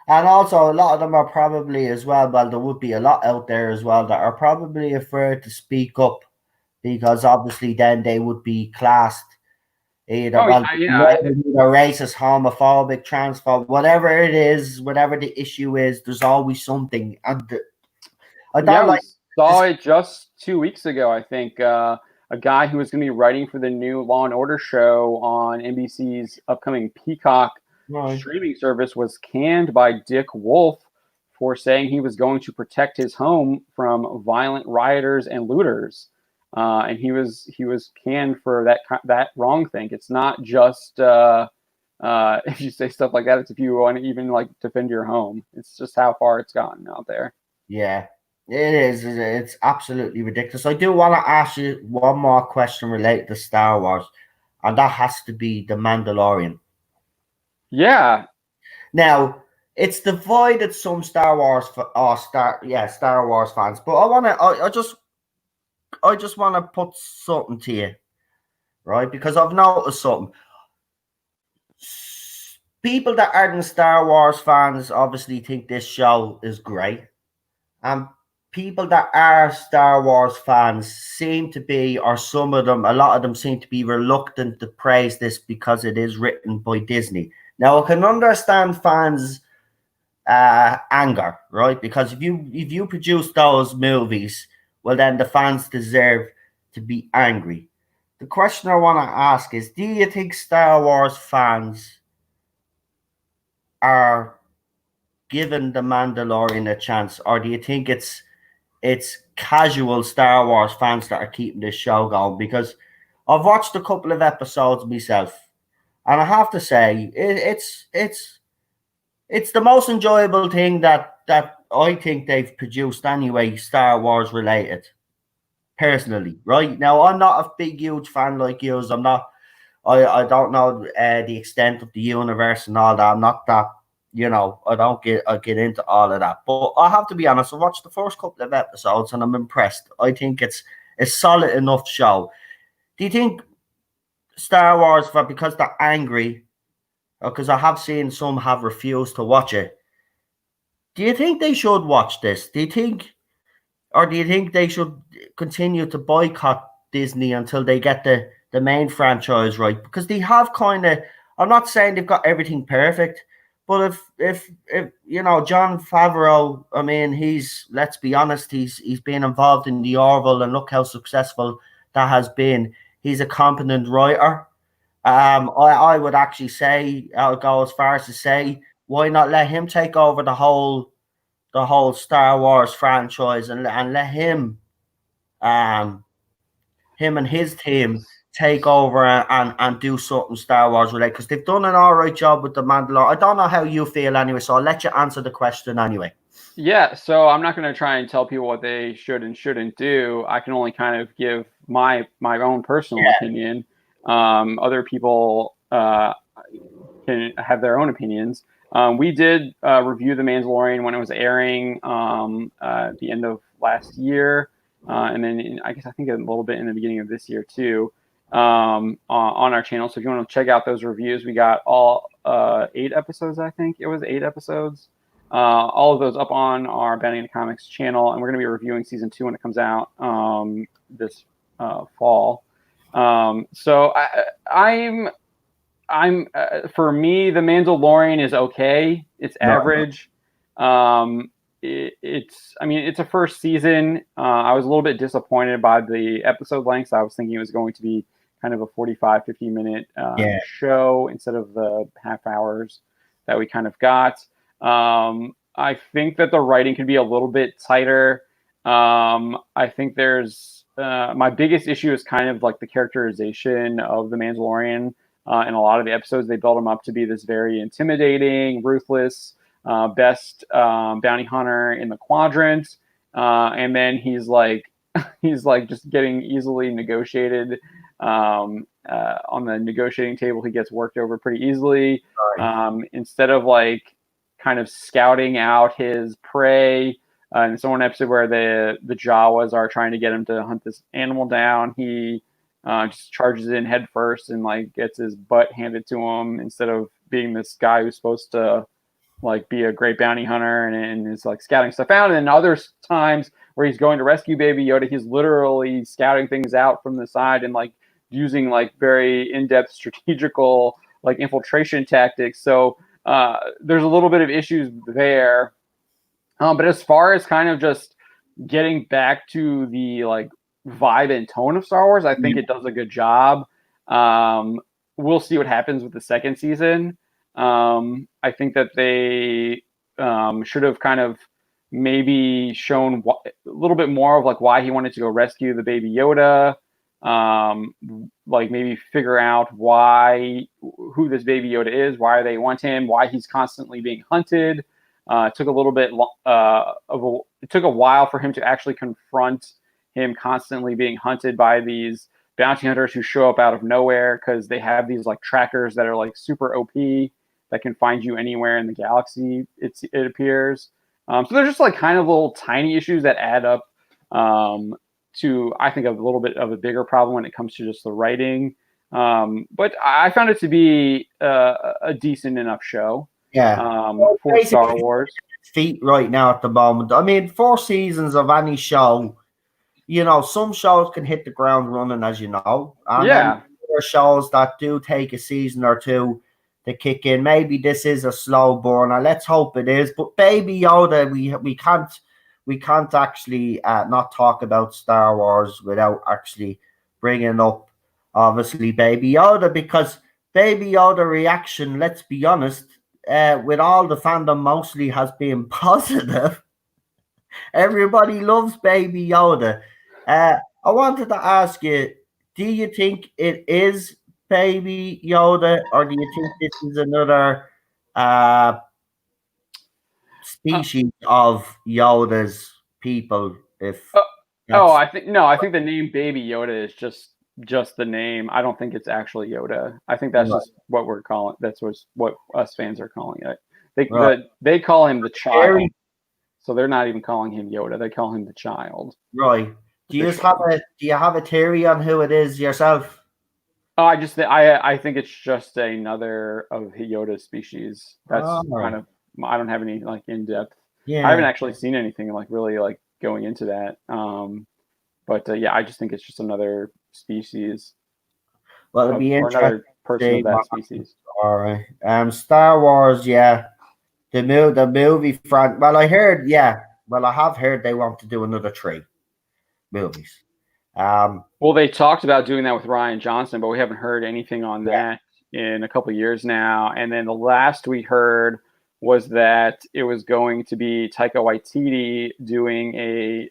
And also a lot of them are probably as well, there would be a lot out there as well that are probably afraid to speak up, because obviously then they would be classed either racist, homophobic, transphobic, whatever it is, whatever the issue is, there's always something. And we saw it just 2 weeks ago, I think. A guy who was going to be writing for the new Law and Order show on NBC's upcoming Peacock streaming service was canned by Dick Wolf for saying he was going to protect his home from violent rioters and looters, and he was canned for that wrong thing. It's not just if you say stuff like that. It's if you want to even like defend your home. It's just how far it's gotten out there. Yeah, it is. It's absolutely ridiculous. I do want to ask you one more question related to Star Wars, and that has to be the Mandalorian. Yeah. Now, it's divided some Star Wars Star Wars fans, but I just want to put something to you, right? Because I've noticed something. People that aren't Star Wars fans obviously think this show is great. And people that are Star Wars fans seem to be, or some of them, a lot of them seem to be reluctant to praise this because it is written by Disney. Now, I can understand fans' anger, right? Because if you produce those movies, well, then the fans deserve to be angry. The question I want to ask is, do you think Star Wars fans are giving The Mandalorian a chance, or do you think it's casual Star Wars fans that are keeping this show going? Because I've watched a couple of episodes myself, and I have to say it's the most enjoyable thing that I think they've produced anyway, Star Wars related. Personally, right now, I'm not a big huge fan like you. I'm not. I don't know the extent of the universe and all that. I'm not that. I don't get into all of that. But I have to be honest. I watched the first couple of episodes and I'm impressed. I think it's a solid enough show. Do you think Star Wars, because they're angry, because I have seen some have refused to watch it? Do you think they should watch this? Do you think they should continue to boycott Disney until they get the main franchise right? Because they have kind of, I'm not saying they've got everything perfect, but if John Favreau, I mean, let's be honest, he's been involved in the Orville, and look how successful that has been. He's a competent writer. I would actually say, I'll go as far as to say, why not let him take over the whole Star Wars franchise, and let him and his team take over and do something Star Wars related, because they've done an all right job with the Mandalorian. I don't know how you feel anyway, so I'll let you answer the question anyway. Yeah, so I'm not going to try and tell people what they should and shouldn't do. I can only kind of give my own personal opinion. Other people can have their own opinions. We did review The Mandalorian when it was airing at the end of last year, and then I think a little bit in the beginning of this year too, on our channel. So if you want to check out those reviews, we got all 8 episodes. I think it was 8 episodes. All of those up on our Bounty and Comics channel, and we're going to be reviewing season 2 when it comes out this fall. So I'm for me, The Mandalorian is okay. It's average. It's a first season. I was a little bit disappointed by the episode lengths. I was thinking it was going to be kind of a 45-50 minute show instead of the half hours that we kind of got. I think that the writing could be a little bit tighter. I think there's my biggest issue is kind of like the characterization of the Mandalorian. In a lot of the episodes, they build him up to be this very intimidating, ruthless, best bounty hunter in the quadrant, and then he's like just getting easily negotiated on the negotiating table. He gets worked over pretty easily. Instead of like kind of scouting out his prey. And so one episode where the Jawas are trying to get him to hunt this animal down, he just charges in head first and like gets his butt handed to him instead of being this guy who's supposed to like be a great bounty hunter and is like scouting stuff out. And then other times where he's going to rescue Baby Yoda, he's literally scouting things out from the side and like using like very in-depth strategical like infiltration tactics. So there's a little bit of issues there. But as far as kind of just getting back to the like vibe and tone of Star Wars, I think it does a good job. We'll see what happens with the second season. I think that they should have kind of maybe shown a little bit more of like why he wanted to go rescue the baby Yoda. Like maybe figure out who this baby Yoda is, why they want him, why he's constantly being hunted. It took a little bit it took a while for him to actually confront him constantly being hunted by these bounty hunters who show up out of nowhere because they have these like trackers that are like super OP that can find you anywhere in the galaxy. It appears. So they're just like kind of little tiny issues that add up to, I think, a little bit of a bigger problem when it comes to just the writing. But I found it to be a decent enough show. Yeah. For Star Wars. Feet right now at the moment. I mean, 4 seasons of any show, some shows can hit the ground running, as you know. And then there are shows that do take a season or two to kick in. Maybe this is a slow burner. Let's hope it is. But Baby Yoda, we can't actually not talk about Star Wars without actually bringing up, obviously, Baby Yoda, because Baby Yoda reaction, let's be honest, with all the fandom mostly has been positive. Everybody loves Baby Yoda. I wanted to ask you, do you think it is Baby Yoda, or do you think this is another species of Yoda's people? I think the name Baby Yoda is just the name. I don't think it's actually Yoda. I think that's just what we're calling. That's what us fans are calling it. They call him the child, so they're not even calling him Yoda. They call him the child. Right. Do you have a theory on who it is yourself? Oh, I think it's just another of Yoda's species. That's kind of, I don't have any like in depth. Yeah. I haven't actually seen anything like really like going into that. But yeah, I just think it's just another species. Well, it'd be interesting. Another person of that species. All right. Star Wars, yeah. The movie front. Well, I have heard they want to do another 3 movies. Well, they talked about doing that with Rian Johnson, but we haven't heard anything on that in a couple of years now. And then the last we heard was that it was going to be Taika Waititi doing a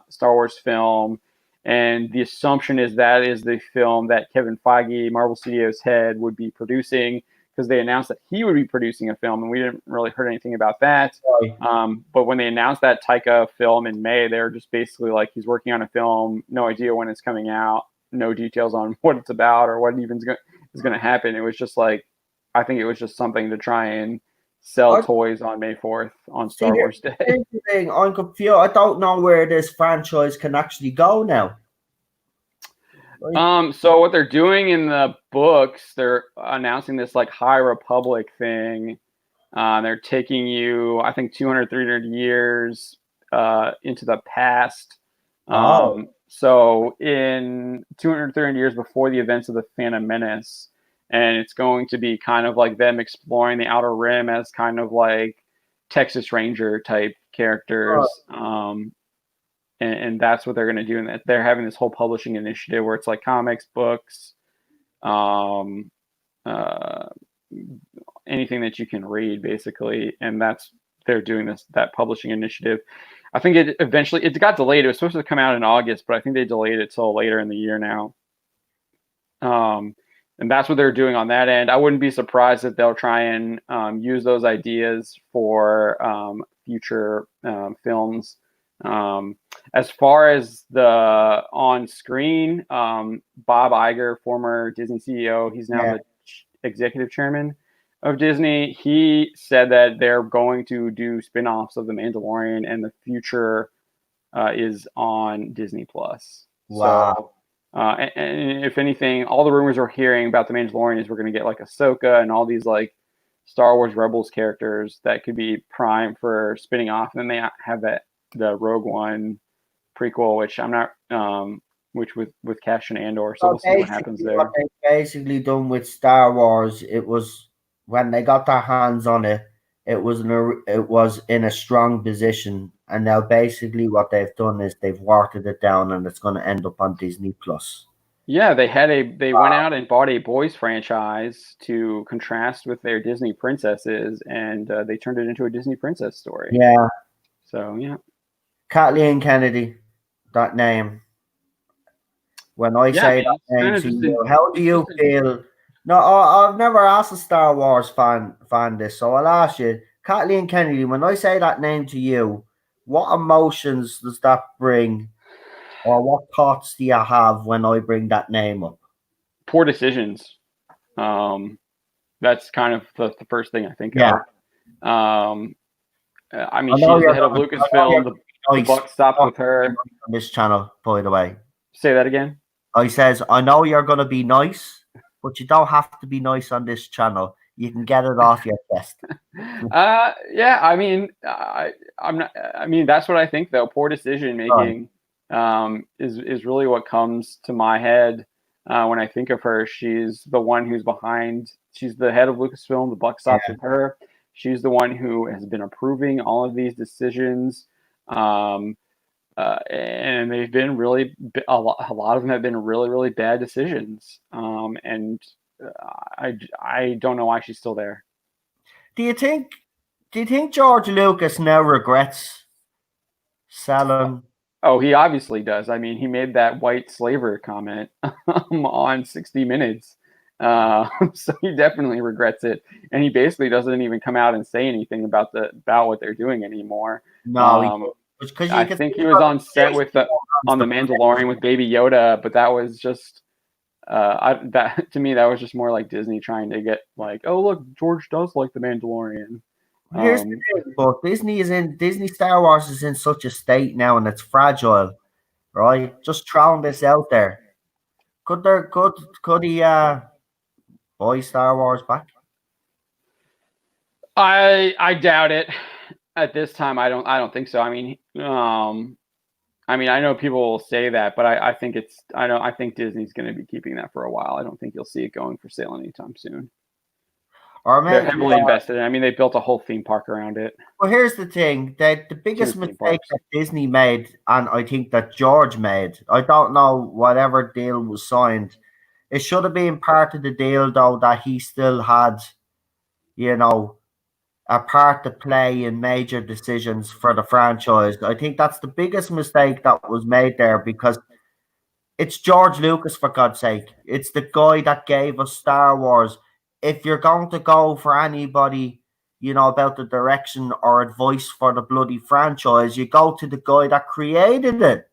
Star Wars film. And the assumption is that is the film that Kevin Feige, Marvel Studios head, would be producing, because they announced that he would be producing a film, and we didn't really heard anything about that. But when they announced that Taika film in May, they were just basically like, he's working on a film, no idea when it's coming out, no details on what it's about or what even is going to happen. It was just like, I think it was just something to try and sell toys on May 4th on Star Wars Day. I'm confused. I don't know where this franchise can actually go now. So what they're doing in the books, they're announcing this like High Republic thing. They're taking you, I think, 200, 300 years into the past. So in 200, 300 years before the events of the Phantom Menace, and it's going to be kind of like them exploring the Outer Rim as kind of like Texas Ranger type characters. And that's what they're going to do. And they're having this whole publishing initiative where it's like comics, books, anything that you can read, basically. And they're doing that publishing initiative. I think it got delayed. It was supposed to come out in August, but I think they delayed it till later in the year now. And that's what they're doing on that end. I wouldn't be surprised if they'll try and use those ideas for future films. As far as the on-screen, Bob Iger, former Disney CEO, he's now the executive chairman of Disney. He said that they're going to do spin-offs of The Mandalorian, and the future is on Disney Plus. Wow. So, and if anything, all the rumors we're hearing about The Mandalorian is we're going to get like Ahsoka and all these like Star Wars Rebels characters that could be prime for spinning off. And then they have the Rogue One prequel, which I'm not, which with Cassian Andor. So we'll see what happens there. What they basically done with Star Wars, it was when they got their hands on it, it was in a strong position. And now basically what they've done is they've watered it down, and it's going to end up on Disney Plus. Yeah, they went out and bought a boys franchise to contrast with their Disney princesses, and they turned it into a Disney princess story. Yeah. So yeah. Kathleen Kennedy, that name. When I Yeah, I say mean, that it's name kind of to just you, how do it's you just feel? No, I've never asked a Star Wars fan this, so I'll ask you, Kathleen Kennedy. When I say that name to you, what emotions does that bring, or what thoughts do you have when I bring that name up? poor decisions. That's kind of the first thing I think Yeah, of. Um, I mean, I know she's the you're head of gonna, I know you're Lucasfilm. gonna The be nice. buck stops Not with her. on this channel, by the way. Say that again. I says, I know you're gonna be nice, but you don't have to be nice on this channel. You can get it off your chest. Yeah. I mean, I'm not. I mean, that's what I think though. Poor decision Right. making is really what comes to my head when I think of her. She's the one who's behind. She's the head of Lucasfilm. The buck stops Yeah. with her. She's the one who has been approving all of these decisions. Um, and they've been really a lot of them have been really really bad decisions. And I don't know why she's still there. Do you think? Do you think George Lucas now regrets selling? Oh, he obviously does. I mean, he made that white slaver comment on 60 Minutes. So he definitely regrets it, and he basically doesn't even come out and say anything about what they're doing anymore. No, Um, because I you can think see he was from on the set face with the on the Mandalorian with Baby Yoda, but that was just that to me that was just more like Disney trying to get like, oh look, George does like the Mandalorian. here's the thing, but Disney Star Wars is in such a state now, and it's fragile, right? Just throwing this out there. Could he buy Star Wars back? I doubt it. At this time, I don't think so. I mean, I know people will say that, but I think it's I don't I think Disney's going to be keeping that for a while. I don't think you'll see it going for sale anytime soon. Or They're maybe heavily invested in it. I mean, they built a whole theme park around it. well, here's the thing that the Two biggest theme mistake parks. that Disney made, and I think that George made, I don't know whatever deal was signed. It should have been part of the deal, though, that he still had, you know, a part to play in major decisions for the franchise. I think that's the biggest mistake that was made there because it's George Lucas, for God's sake. It's the guy that gave us Star Wars. If you're going to go for anybody, about the direction or advice for the bloody franchise, you go to the guy that created it.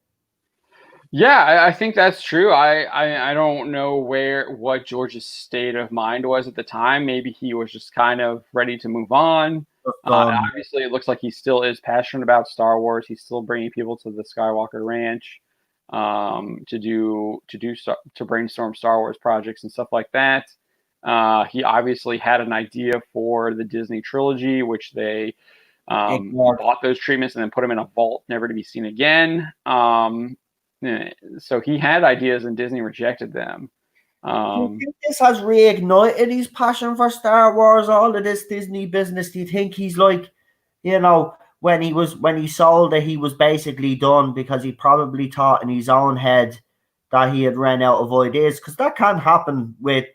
Yeah, I think that's true. I don't know what George's state of mind was at the time. Maybe he was just kind of ready to move on. Obviously, it looks like he still is passionate about Star Wars. He's still bringing people to the Skywalker Ranch to brainstorm Star Wars projects and stuff like that. He obviously had an idea for the Disney trilogy, which they bought those treatments and then put them in a vault, never to be seen again. So he had ideas and Disney rejected them. Do you think this has reignited his passion for Star Wars, all of this Disney business? Do you think he's like, when he sold it, he was basically done because he probably thought in his own head that he had ran out of ideas? Because that can happen with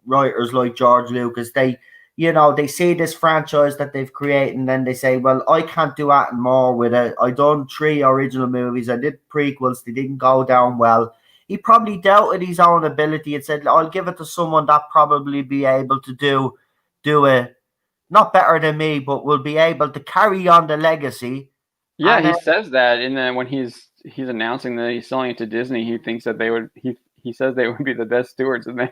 writers like George Lucas. They see this franchise that they've created and then they say, well, I can't do that more with it. I done 3 original movies. I did prequels. They didn't go down well. He probably doubted his own ability and said, I'll give it to someone that probably be able to do it not better than me, but will be able to carry on the legacy. Yeah, he says that, and then when he's announcing that he's selling it to Disney, he thinks that he says they would be the best stewards, and then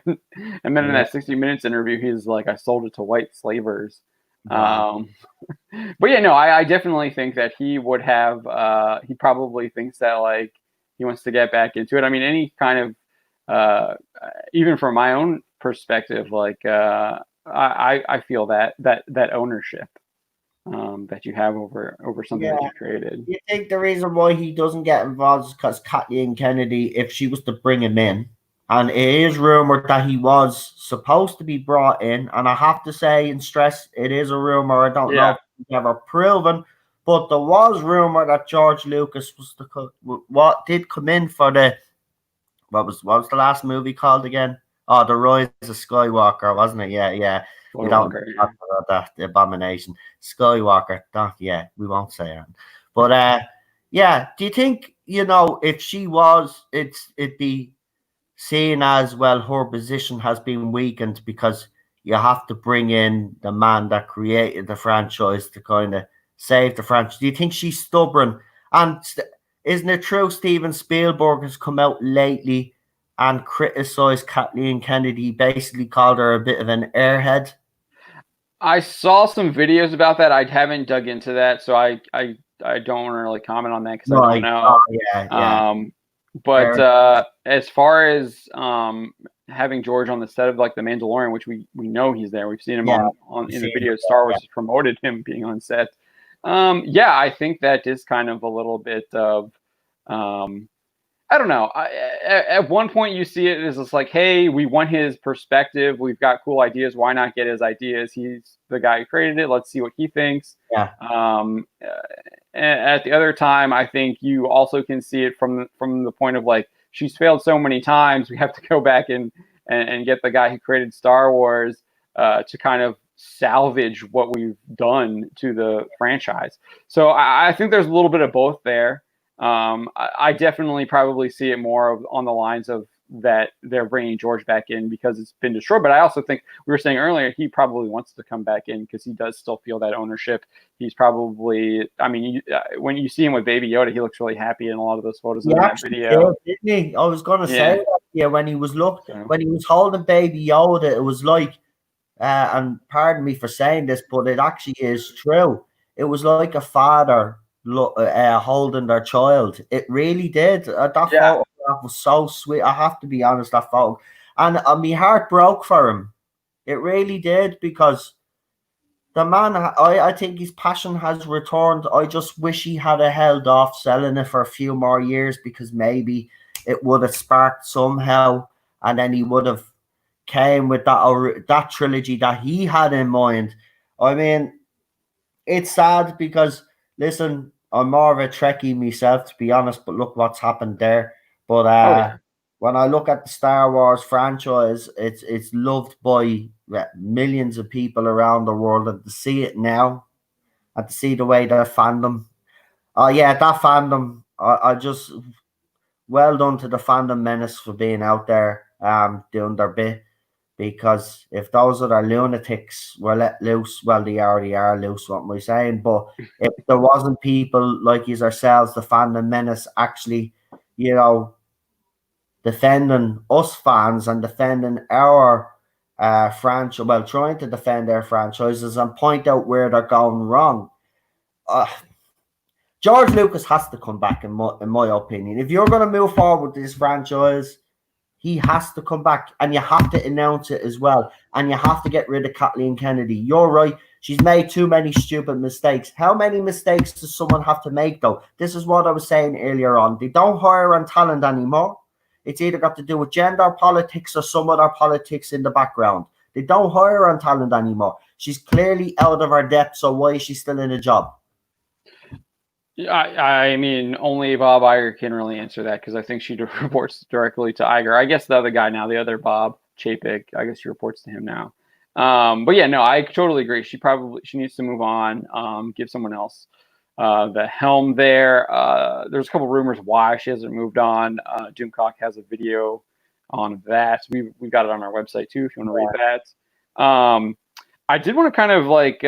in that 60 Minutes interview, he's like, I sold it to white slavers. Wow. But yeah, no, I definitely think that he would have. He probably thinks that like he wants to get back into it. I mean, any kind of even from my own perspective, like I feel that ownership that you have over something that you created. You think the reason why he doesn't get involved is because Kathleen Kennedy, if she was to bring him in, and it is rumored that he was supposed to be brought in, and I have to say and stress it is a rumor. I don't know if it's ever proven, but there was rumor that George Lucas did come in for the what was the last movie called again? Oh, The Rise of Skywalker, wasn't it? Yeah. We don't talk about that, the abomination. Skywalker. We won't say it. But yeah, do you think, if she was, it'd be seen as, well, her position has been weakened because you have to bring in the man that created the franchise to kind of save the franchise? Do you think she's stubborn? And isn't it true Steven Spielberg has come out lately and criticized Kathleen Kennedy, basically called her a bit of an airhead? I saw some videos about that. I haven't dug into that, so I don't want to really comment on that because I don't know. Yeah. But as far as having George on the set of like The Mandalorian, which we know he's there. We've seen him on in the video. Star Wars has promoted him being on set. Yeah, I think that is kind of a little bit of I don't know. At one point, you see it as just like, hey, we want his perspective. We've got cool ideas. Why not get his ideas? He's the guy who created it. Let's see what he thinks. Yeah. At the other time, I think you also can see it from the point of like, she's failed so many times. We have to go back and get the guy who created Star Wars to kind of salvage what we've done to the franchise. So I think there's a little bit of both there. I definitely probably see it more on the lines of that they're bringing George back in because it's been destroyed. But I also think we were saying earlier, he probably wants to come back in because he does still feel that ownership. He's probably, I mean, when you see him with Baby Yoda, he looks really happy in a lot of those photos in that video. Did, didn't he? I was going to say that. Yeah, when he was when he was holding Baby Yoda, it was like, and pardon me for saying this, but it actually is true. It was like a father holding their child. It really did. That photograph was so sweet. I have to be honest, that photo, and my heart broke for him. It really did, because the man, I think his passion has returned. I just wish he had held off selling it for a few more years, because maybe it would have sparked somehow, and then he would have came with that trilogy that he had in mind. I mean, it's sad because, listen, I'm more of a Trekkie myself, to be honest, but look what's happened there. But when I look at the Star Wars franchise, it's loved by millions of people around the world, and to see it now, and to see the way that fandom, that fandom, I just, well done to the fandom menace for being out there, doing their bit. Because if those other lunatics were let loose, well, they already are loose, what am I saying? But if there wasn't people like ourselves, the fandom menace, actually, defending us fans and defending our franchise, well, trying to defend their franchises and point out where they're going wrong. George Lucas has to come back, in my opinion. If you're going to move forward with this franchise, he has to come back, and you have to announce it as well. And you have to get rid of Kathleen Kennedy. You're right. She's made too many stupid mistakes. How many mistakes does someone have to make, though? This is what I was saying earlier on. They don't hire on talent anymore. It's either got to do with gender politics or some other politics in the background. They don't hire on talent anymore. She's clearly out of her depth, so why is she still in a job? I mean, only Bob Iger can really answer that, because I think she reports directly to Iger. I guess the other guy now, the other Bob Chapek, I guess she reports to him now. But yeah, no, I totally agree. She needs to move on, give someone else the helm there. There's a couple rumors why she hasn't moved on. Doomcock has a video on that. We've got it on our website too, if you want to read that. I did want to kind of like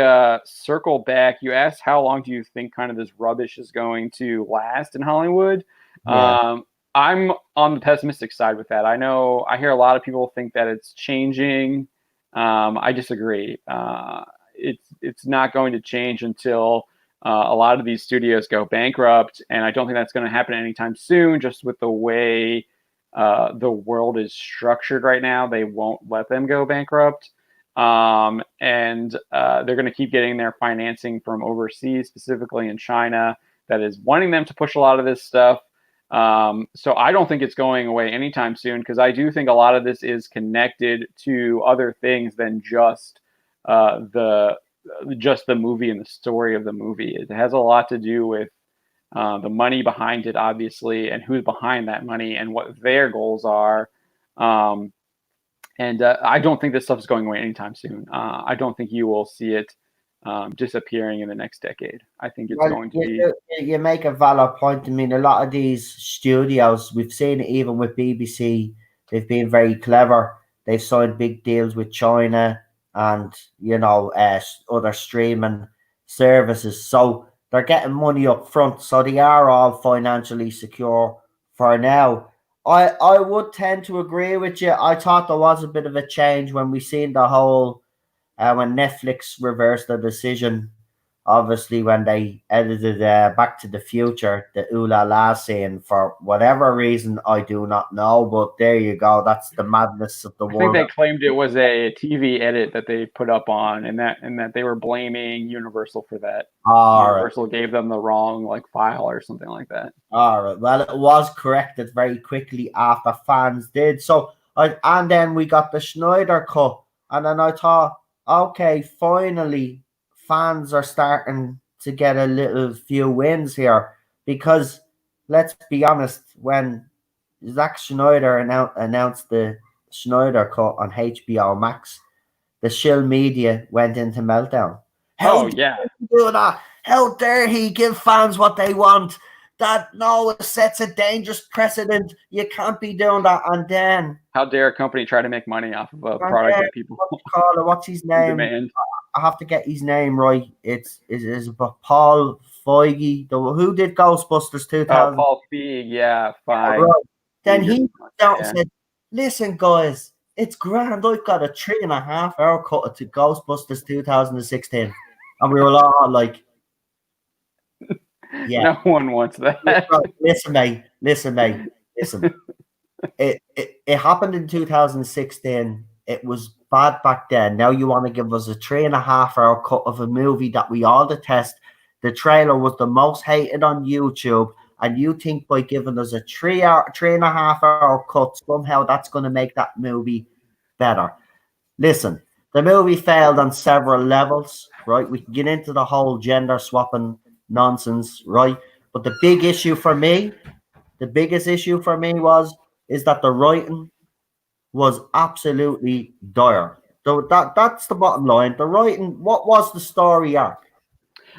circle back. You asked how long do you think kind of this rubbish is going to last in Hollywood? Yeah. I'm on the pessimistic side with that. I hear a lot of people think that it's changing. I disagree. It's not going to change until a lot of these studios go bankrupt, and I don't think that's going to happen anytime soon. Just with the way the world is structured right now, they won't let them go bankrupt. And they're going to keep getting their financing from overseas, specifically in China, that is wanting them to push a lot of this stuff. So I don't think it's going away anytime soon, because I do think a lot of this is connected to other things than just the movie and the story of the movie. It has a lot to do with the money behind it, obviously, and who's behind that money and what their goals are. And I don't think this stuff is going away anytime soon. I don't think you will see it disappearing in the next decade. I think it's Well, going to be. you make a valid point. I mean, a lot of these studios, we've seen it even with BBC, they've been very clever. They've signed big deals with China and, other streaming services. So they're getting money up front. So they are all financially secure for now. I would tend to agree with you. I thought there was a bit of a change when we seen the whole, when Netflix reversed the decision. Obviously, when they edited Back to the Future, the ooh la la scene, for whatever reason, I do not know. But there you go. That's the madness of the I think world. they claimed it was a TV edit that they put up on, and that they were blaming Universal for that. Universal gave them the wrong file or something like that. All right. Well, it was corrected very quickly after fans did. So, and then we got the Schneider cut, and then I thought, okay, finally, fans are starting to get a little few wins here, because let's be honest, when Zack Schneider announced the Schneider cut on HBO Max, the shill media went into meltdown. How dare he do that? How dare he give fans what they want? It sets a dangerous precedent. You can't be doing that. And then, how dare a company try to make money off of a product that people what's his name? Demand. I have to get his name right. It's Paul Feige, who did Ghostbusters 2000. Paul Feig, yeah, fine. Right. Then he out and said, "Listen, guys, it's grand. I've got a 3.5 hour cut to Ghostbusters 2016," and we were all like, "Yeah, no one wants that." Listen, mate. Listen. It happened in 2016. It was bad back then. Now you want to give us a 3.5 hour cut of a movie that we all detest. The trailer was the most hated on YouTube, and you think by giving us a 3.5 hour cut, somehow that's going to make that movie better. Listen, the movie failed on several levels, right? We can get into the whole gender swapping nonsense, right? But the biggest issue for me is that the writing was absolutely dire. So that's the bottom line. The writing, what was the story arc?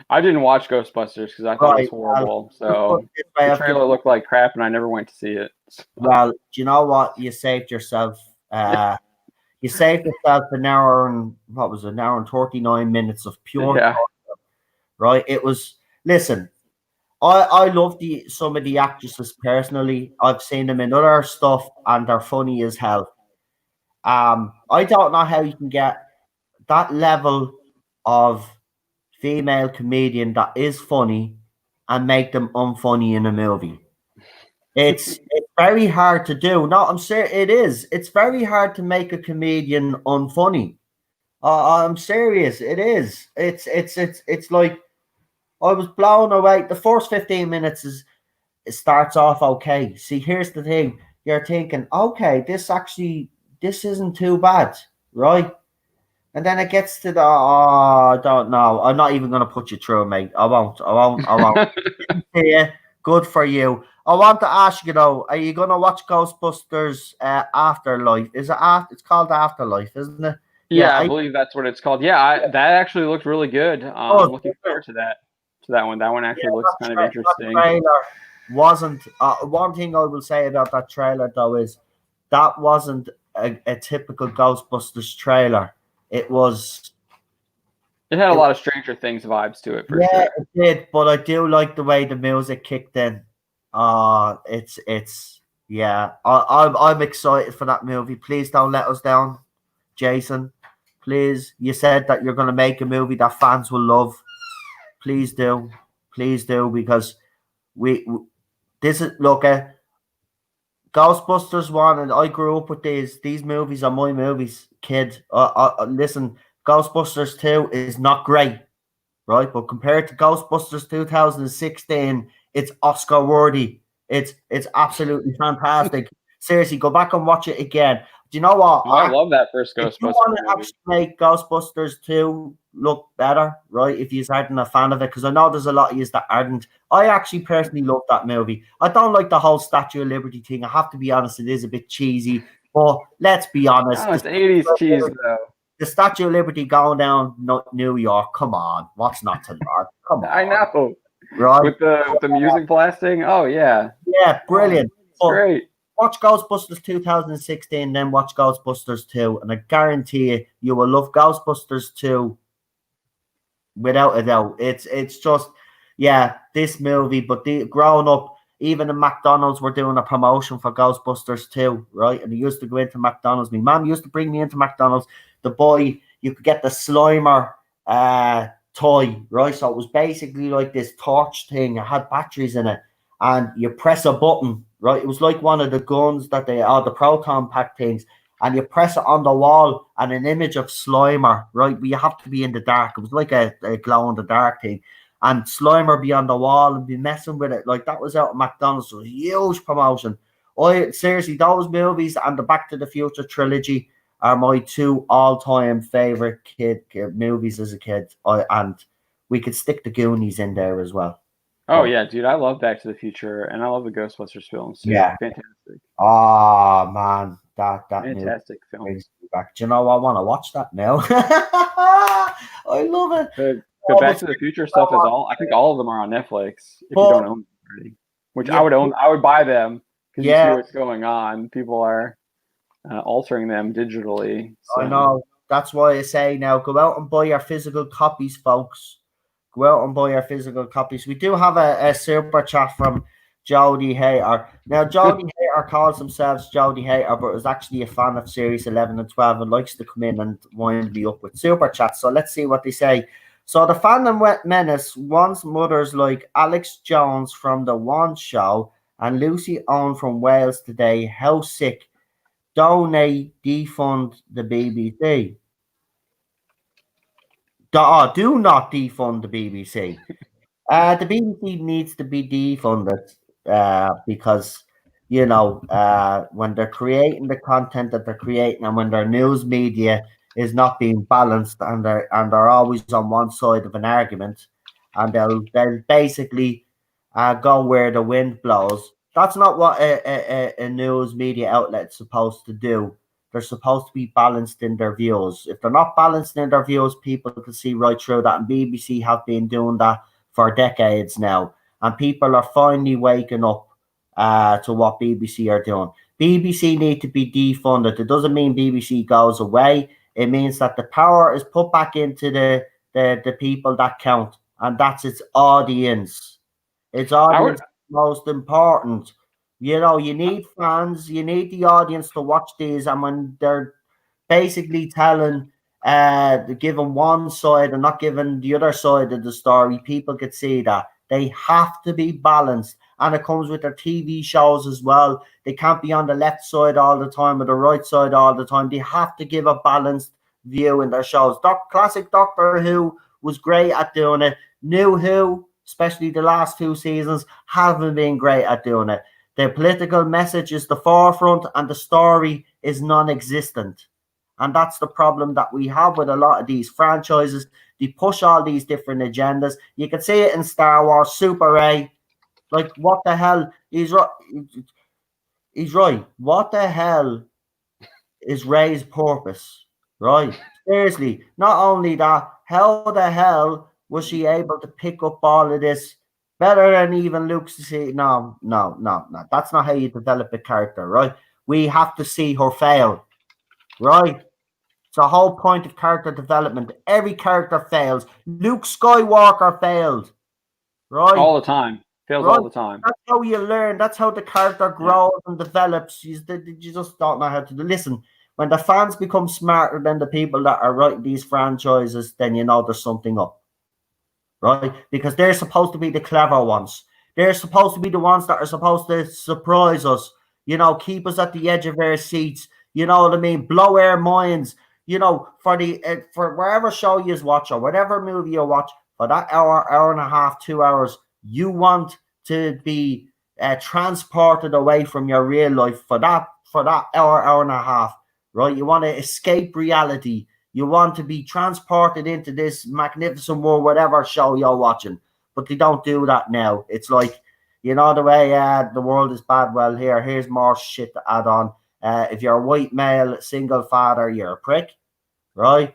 I didn't watch Ghostbusters because I thought it was horrible. So the trailer looked like crap, and I never went to see it. So. Well, do you know what? You saved yourself. You saved yourself an hour and 39 minutes of pure torture, right? It was. Listen, I love some of the actresses personally. I've seen them in other stuff, and they're funny as hell. I don't know how you can get that level of female comedian that is funny and make them unfunny in a movie. It's very hard to do. No, I'm serious. It is. It's very hard to make a comedian unfunny. I'm serious. It is. It's like I was blown away. The first 15 minutes it starts off okay. See, here's the thing. You're thinking, okay, this isn't too bad, right? And then it gets to I don't know. I'm not even going to put you through, mate. I won't. Yeah, good for you. I want to ask you though, are you going to watch Ghostbusters Afterlife? Is it It's called Afterlife, isn't it? Yeah, I believe that's what it's called. Yeah, that actually looked really good. I'm looking forward to that one. That one actually looks kind of interesting. That trailer wasn't one thing I will say about that trailer though is that wasn't a typical Ghostbusters trailer. It had a lot of Stranger Things vibes to it, for sure. Yeah, it did, but I do like the way the music kicked in. I'm excited for that movie. Please don't let us down, Jason. Please, you said that you're going to make a movie that fans will love. Please do, because Ghostbusters 1, and I grew up with these movies are my movies, kid. Listen, Ghostbusters 2 is not great, right? But compared to Ghostbusters 2016, it's Oscar worthy. It's absolutely fantastic. Seriously, go back and watch it again. Do you know what? I love that first Ghostbusters. If you want to actually make Ghostbusters 2 look better, right? If you aren't a fan of it, because I know there's a lot of you that aren't. I actually personally love that movie. I don't like the whole Statue of Liberty thing. I have to be honest, it is a bit cheesy. But let's be honest. Oh, it's 80s cheese, though. the Statue of Liberty going down New York. Come on, what's not to like? Come I on, know. right? With the music blasting. Oh yeah. Yeah, brilliant. It's great. Watch Ghostbusters 2016, then watch Ghostbusters 2, and I guarantee you will love Ghostbusters 2 without a doubt. It's just, yeah, this movie, but growing up, even the McDonald's were doing a promotion for Ghostbusters 2, right? And they used to go into McDonald's. My mom used to bring me into McDonald's. The boy, you could get the Slimer toy, right? So it was basically like this torch thing. It had batteries in it, and you press a button, right? It was like one of the guns that they are, the proton pack things, and you press it on the wall, and an image of Slimer, right? But you have to be in the dark. It was like a glow in the dark thing, and Slimer be on the wall and be messing with it. Like that was out of McDonald's. It was a huge promotion. I seriously, those movies and the Back to the Future trilogy are my two all-time favorite kid movies as a kid. And we could stick the Goonies in there as well. Oh yeah, dude, I love Back to the Future, and I love the Ghostbusters films too. Yeah, fantastic. Oh man, that fantastic film. Brings me back. Do you know I want to watch that now? I love it. The Back to the Future stuff is all. I think all of them are on Netflix. If you don't own them already, which I would own. I would buy them because you see what's going on. People are altering them digitally. So. I know. That's why I say now, go out and buy your physical copies, folks. Go out and buy your physical copies. We do have a super chat from Jody Hater. Now, Jody Hater calls themselves Jody Hater, but is actually a fan of Series 11 and 12 and likes to come in and wind me up with super chats. So let's see what they say. So the fandom wet menace wants mothers like Alex Jones from The One Show and Lucy Owen from Wales today. How sick. Donate, defund the BBC. Do not defund the BBC. The BBC needs to be defunded because, you know, when they're creating the content that they're creating and when their news media is not being balanced and they're always on one side of an argument and they'll basically go where the wind blows. That's not what a news media outlet's supposed to do. They're supposed to be balanced in their views. If they're not balanced in their views, people can see right through that. And BBC have been doing that for decades now. And people are finally waking up to what BBC are doing. BBC need to be defunded. It doesn't mean BBC goes away. It means that the power is put back into the people that count. And that's its audience. Its audience is most important. You know, you need fans, you need the audience to watch these, and when they're basically giving one side and not giving the other side of the story, people could see that. They have to be balanced, and it comes with their TV shows as well. They can't be on the left side all the time or the right side all the time. They have to give a balanced view in their shows. Classic Doctor Who was great at doing it. New Who, especially the last 2 seasons, haven't been great at doing it. The political message is the forefront and the story is non-existent. And that's the problem that we have with a lot of these franchises. They push all these different agendas. You can see it in Star Wars, Super Ray. Like, what the hell? He's right. He's right. What the hell is Ray's purpose? Right? Seriously. Not only that, how the hell was she able to pick up all of this better than even Luke's to see? No. That's not how you develop a character, right? We have to see her fail, right? It's the whole point of character development. Every character fails. Luke Skywalker failed, right? All the time. Fails all the time. That's how you learn. That's how the character grows and develops. You just don't know how to do. Listen, when the fans become smarter than the people that are writing these franchises, then you know there's something up. Right? Because they're supposed to be the clever ones. They're supposed to be the ones that are supposed to surprise us, you know, keep us at the edge of our seats, you know what I mean? Blow our minds, you know, for wherever show you watch or whatever movie you watch, for that hour and a half, 2 hours, you want to be transported away from your real life for that hour and a half, right? You want to escape reality. You want to be transported into this magnificent world, whatever show you're watching. But they don't do that now. It's like, you know, the way the world is bad. Well, here's more shit to add on. If you're a white male, single father, you're a prick. right?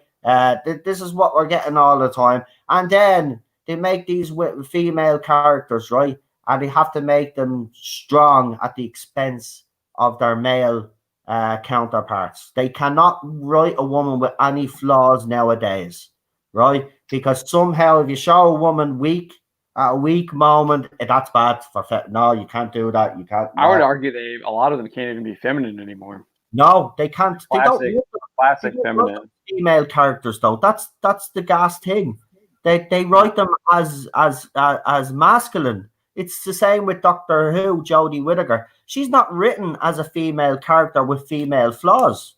This is what we're getting all the time. And then they make these female characters, right? And they have to make them strong at the expense of their male counterparts. They cannot write a woman with any flaws nowadays, right? Because somehow if you show a woman weak at a weak moment, that's bad for no, you can't do that. You can't. I would No, argue a lot of them can't even be feminine anymore. no, they can't. They don't. Classic They don't write feminine. female characters though. That's the gas thing. They write them as masculine. It's the same with Doctor Who, Jodie Whittaker. She's not written as a female character with female flaws.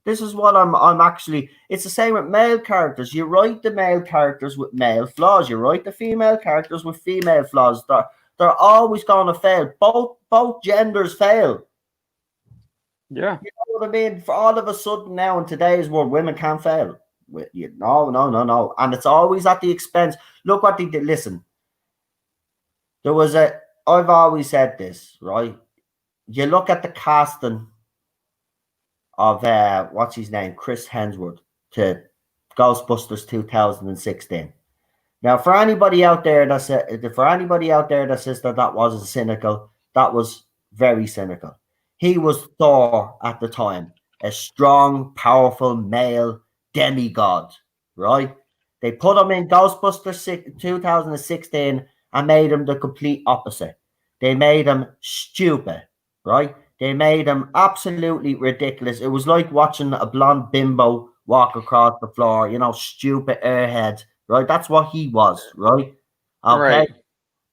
This is what I'm actually. It's the same with male characters. You write the male characters with male flaws. You write the female characters with female flaws. They're always going to fail. Both genders fail. Yeah. You know what I mean? For all of a sudden now in today's world, women can't fail. No. And it's always at the expense. Look what they did. Listen, I've always said this, right? You look at the casting of, what's his name? Chris Hemsworth to Ghostbusters 2016. Now, for anybody out there that says that wasn't cynical, that was very cynical. He was Thor at the time, a strong, powerful male demigod, right? They put him in Ghostbusters 2016 and made him the complete opposite. They made him stupid, right? They made him absolutely ridiculous. It was like watching a blonde bimbo walk across the floor, stupid airhead, right? That's what he was, right? Okay. Right.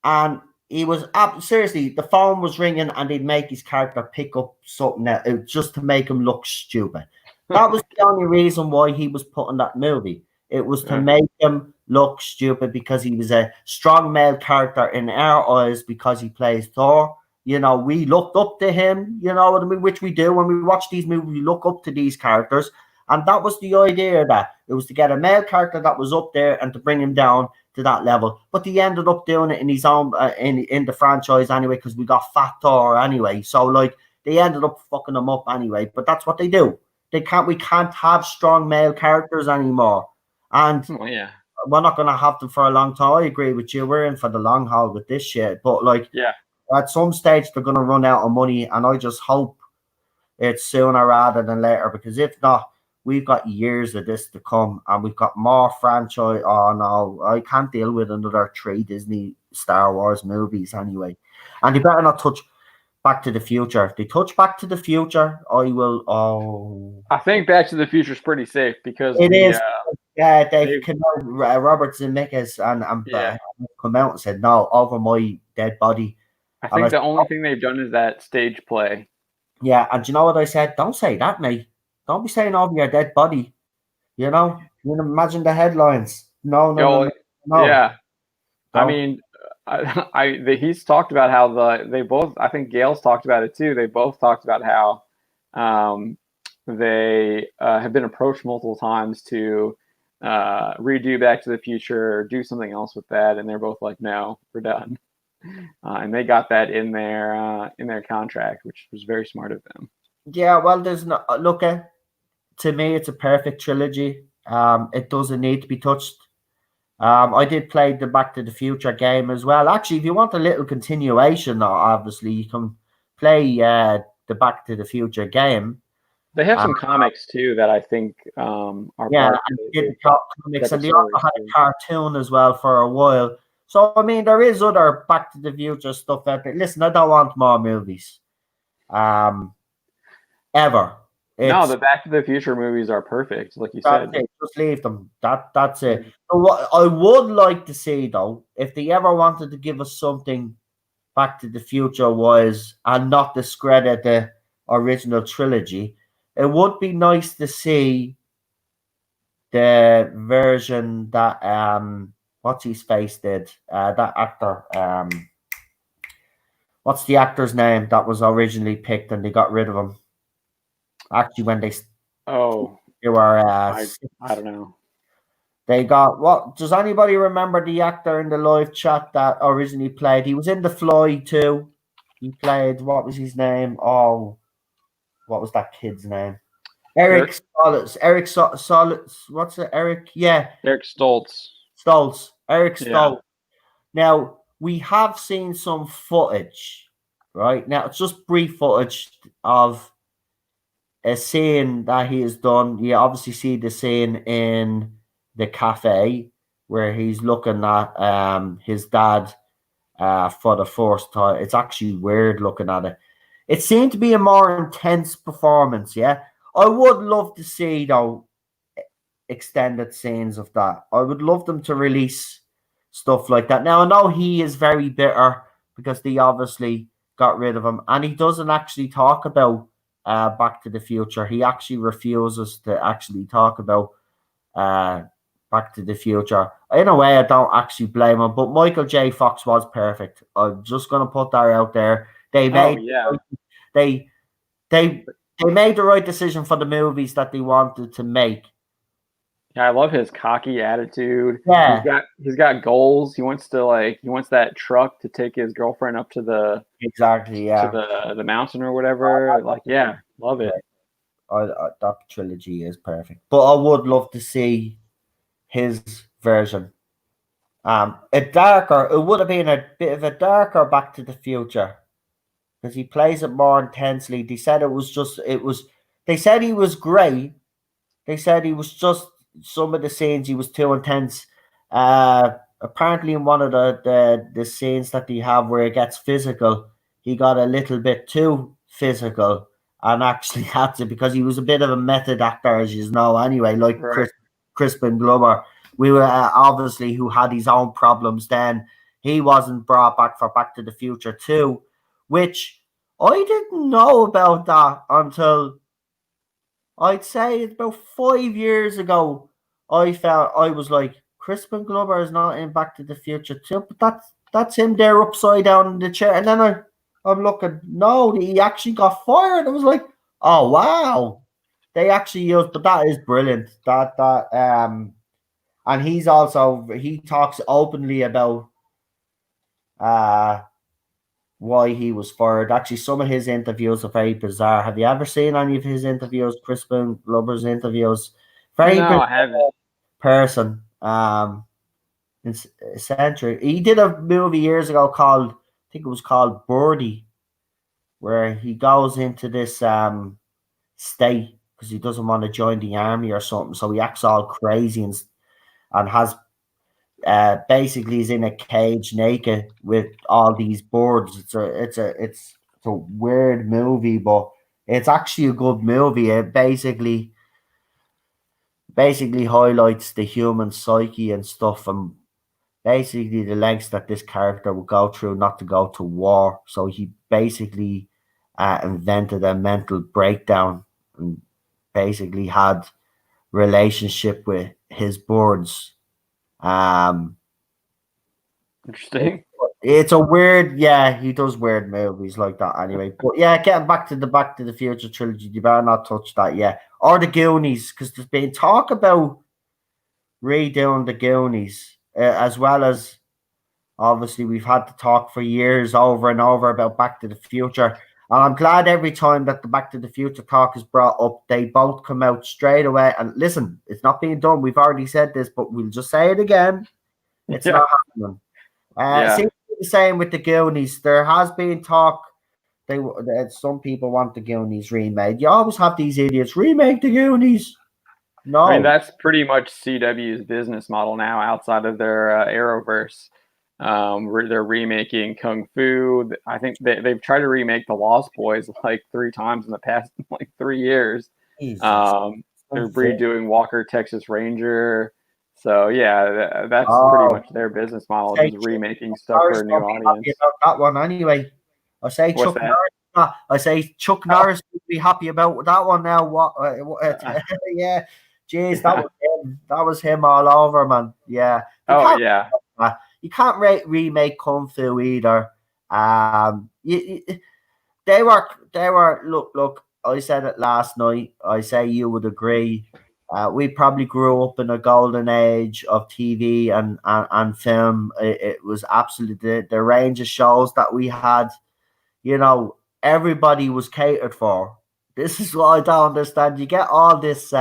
And he was seriously, the phone was ringing and they'd make his character pick up something just to make him look stupid. That was the only reason why he was put in that movie. It was to make him look stupid because he was a strong male character in our eyes because he plays Thor. We looked up to him, what I mean, which we do when we watch these movies, we look up to these characters. And that was the idea, that it was to get a male character that was up there and to bring him down to that level. But he ended up doing it in his own, in the franchise anyway, because we got Fat Thor anyway. So they ended up fucking him up anyway. But that's what they do. We can't have strong male characters anymore. And we're not going to have them for a long time. I agree with you. We're in for the long haul with this shit. But at some stage, they're going to run out of money. And I just hope it's sooner rather than later, because if not, we've got years of this to come, and we've got more franchise. Oh no, I can't deal with another 3 Disney Star Wars movies anyway. And they better not touch Back to the Future. If they touch Back to the Future, I will. Oh, I think Back to the Future is pretty safe because it is. They've Robert Zemeckis and come out and said no over my dead body. I think the only thing they've done is that stage play. Yeah, and do you know what I said? Don't say that, mate. Don't be saying over your dead body. You imagine the headlines. No. Yeah. I mean, he's talked about how they both, I think Gail's talked about it too. They both talked about how they have been approached multiple times to redo Back to the Future or do something else with that. And they're both like, no, we're done. And they got that in their contract, which was very smart of them. Yeah, well, there's no look at. To me, it's a perfect trilogy. It doesn't need to be touched. I did play the Back to the Future game as well. Actually, if you want a little continuation, obviously you can play the Back to the Future game. They have some comics too that I think are comics, and they also had a cartoon as well for a while. So I mean, there is other Back to the Future stuff out there. Listen, I don't want more movies. Ever. No, the Back to the Future movies are perfect, like you said. Just leave them. That's it. So what I would like to see, though, if they ever wanted to give us something Back to the Future wise and not discredit the original trilogy, it would be nice to see the version that what's his face did. That actor. What's the actor's name that was originally picked and they got rid of him? Actually, when they were I don't know. They got what? Does anybody remember the actor in the live chat that originally played? He was in The Fly too. He played, what was his name? Oh, what was that kid's name? Eric Stoltz. Eric Stoltz. What's it? Eric? Yeah, Eric Stoltz. Stoltz. Eric Yeah. Stoltz. Now we have seen some footage, right? Now it's just brief footage of a scene that he has done. You obviously see the scene in the cafe where he's looking at his dad for the first time. It's actually weird looking at it. It seemed to be a more intense performance, yeah. I would love to see though extended scenes of that. I would love them to release stuff like that. Now I know he is very bitter because they obviously got rid of him, and he doesn't actually talk about Back to the Future. He actually refuses to actually talk about uh, Back to the Future. In a way, I don't actually blame him, but Michael J. Fox was perfect. I'm just gonna put that out there. They made they they they made the right decision for the movies that they wanted to make. Yeah, I love his cocky attitude. Yeah, He's got goals. He wants that truck to take his girlfriend up to the exactly. Yeah, the mountain or whatever. Like, yeah, love it. that trilogy is perfect. But I would love to see his version. It would have been a bit of a darker Back to the Future because he plays it more intensely. They said they said he was great. They said he was just some of the scenes he was too intense. Apparently in one of the scenes that they have where it gets physical, he got a little bit too physical and actually had to because he was a bit of a method actor, as you know, anyway, like Right. Crispin Glover. We were obviously who had his own problems then. He wasn't brought back for Back to the Future 2, which I didn't know about that until I'd say about 5 years ago. I was like, Crispin Glover is not in Back to the Future 2, but that's him there upside down in the chair. And then I'm looking, no, he actually got fired. I was like, oh wow. They actually used, but that is brilliant. And he talks openly about uh why he was fired. Actually, some of his interviews are very bizarre. Have you ever seen any of his interviews, Crispin Glover's interviews? Very No, bizarre I haven't. person. Eccentric. He did a movie years ago called, I think it was called Birdie, where he goes into this state because he doesn't want to join the army or something. So he acts all crazy and has basically is in a cage naked with all these birds. It's a weird movie, but it's actually a good movie. It basically highlights the human psyche and stuff, and basically the lengths that this character would go through not to go to war. So he basically invented a mental breakdown and basically had relationship with his birds. Um, Interesting. It's a weird, yeah, he does weird movies like that anyway. But yeah, getting back to the Back to the Future trilogy, you better not touch that yet. Or the Goonies, because there's been talk about redoing the Goonies, as well as obviously we've had to talk for years over and over about Back to the Future. And I'm glad every time that the Back to the Future talk is brought up, they both come out straight away. And listen, it's not being done. We've already said this, but we'll just say it again. It's Yeah. not happening. Yeah. Seems to be the same with the Goonies. There has been talk. Some people want the Goonies remade. You always have these idiots remake the Goonies. No, I mean, that's pretty much CW's business model now outside of their Arrowverse. They're remaking Kung Fu. I think they've tried to remake The Lost Boys like 3 times in the past like 3 years. Jesus. They're redoing Walker Texas Ranger. So yeah, that's pretty much their business model, just remaking stuff for a new audience. That one anyway. I say What's Chuck that? Norris. I say Chuck Norris would be happy about that one now. Yeah, jeez, that was him. That was him all over, man. Yeah. Yeah. You can't remake Kung Fu either. They were. Look. I said it last night. I say you would agree. We probably grew up in a golden age of TV and film. It was absolutely the range of shows that we had. You know, everybody was catered for. This is what I don't understand. You get all this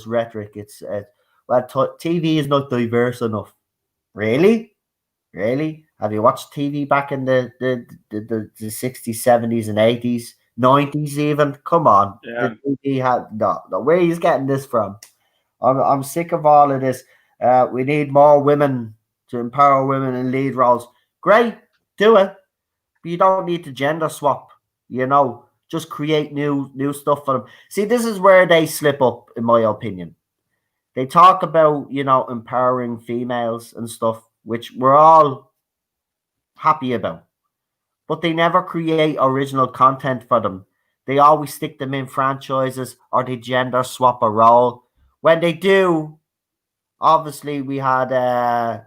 rhetoric. It's well, TV is not diverse enough. Really? Really? Have you watched TV back in the 60s, 70s, and 80s, 90s even? Come on. Yeah. The TV had no. Where are you getting this from? I'm sick of all of this. We need more women to empower women in lead roles. Great, do it. But you don't need to gender swap. Just create new stuff for them. See, this is where they slip up, in my opinion. They talk about empowering females and stuff, which we're all happy about, but they never create original content for them. They always stick them in franchises or they gender swap a role. When they do, obviously we had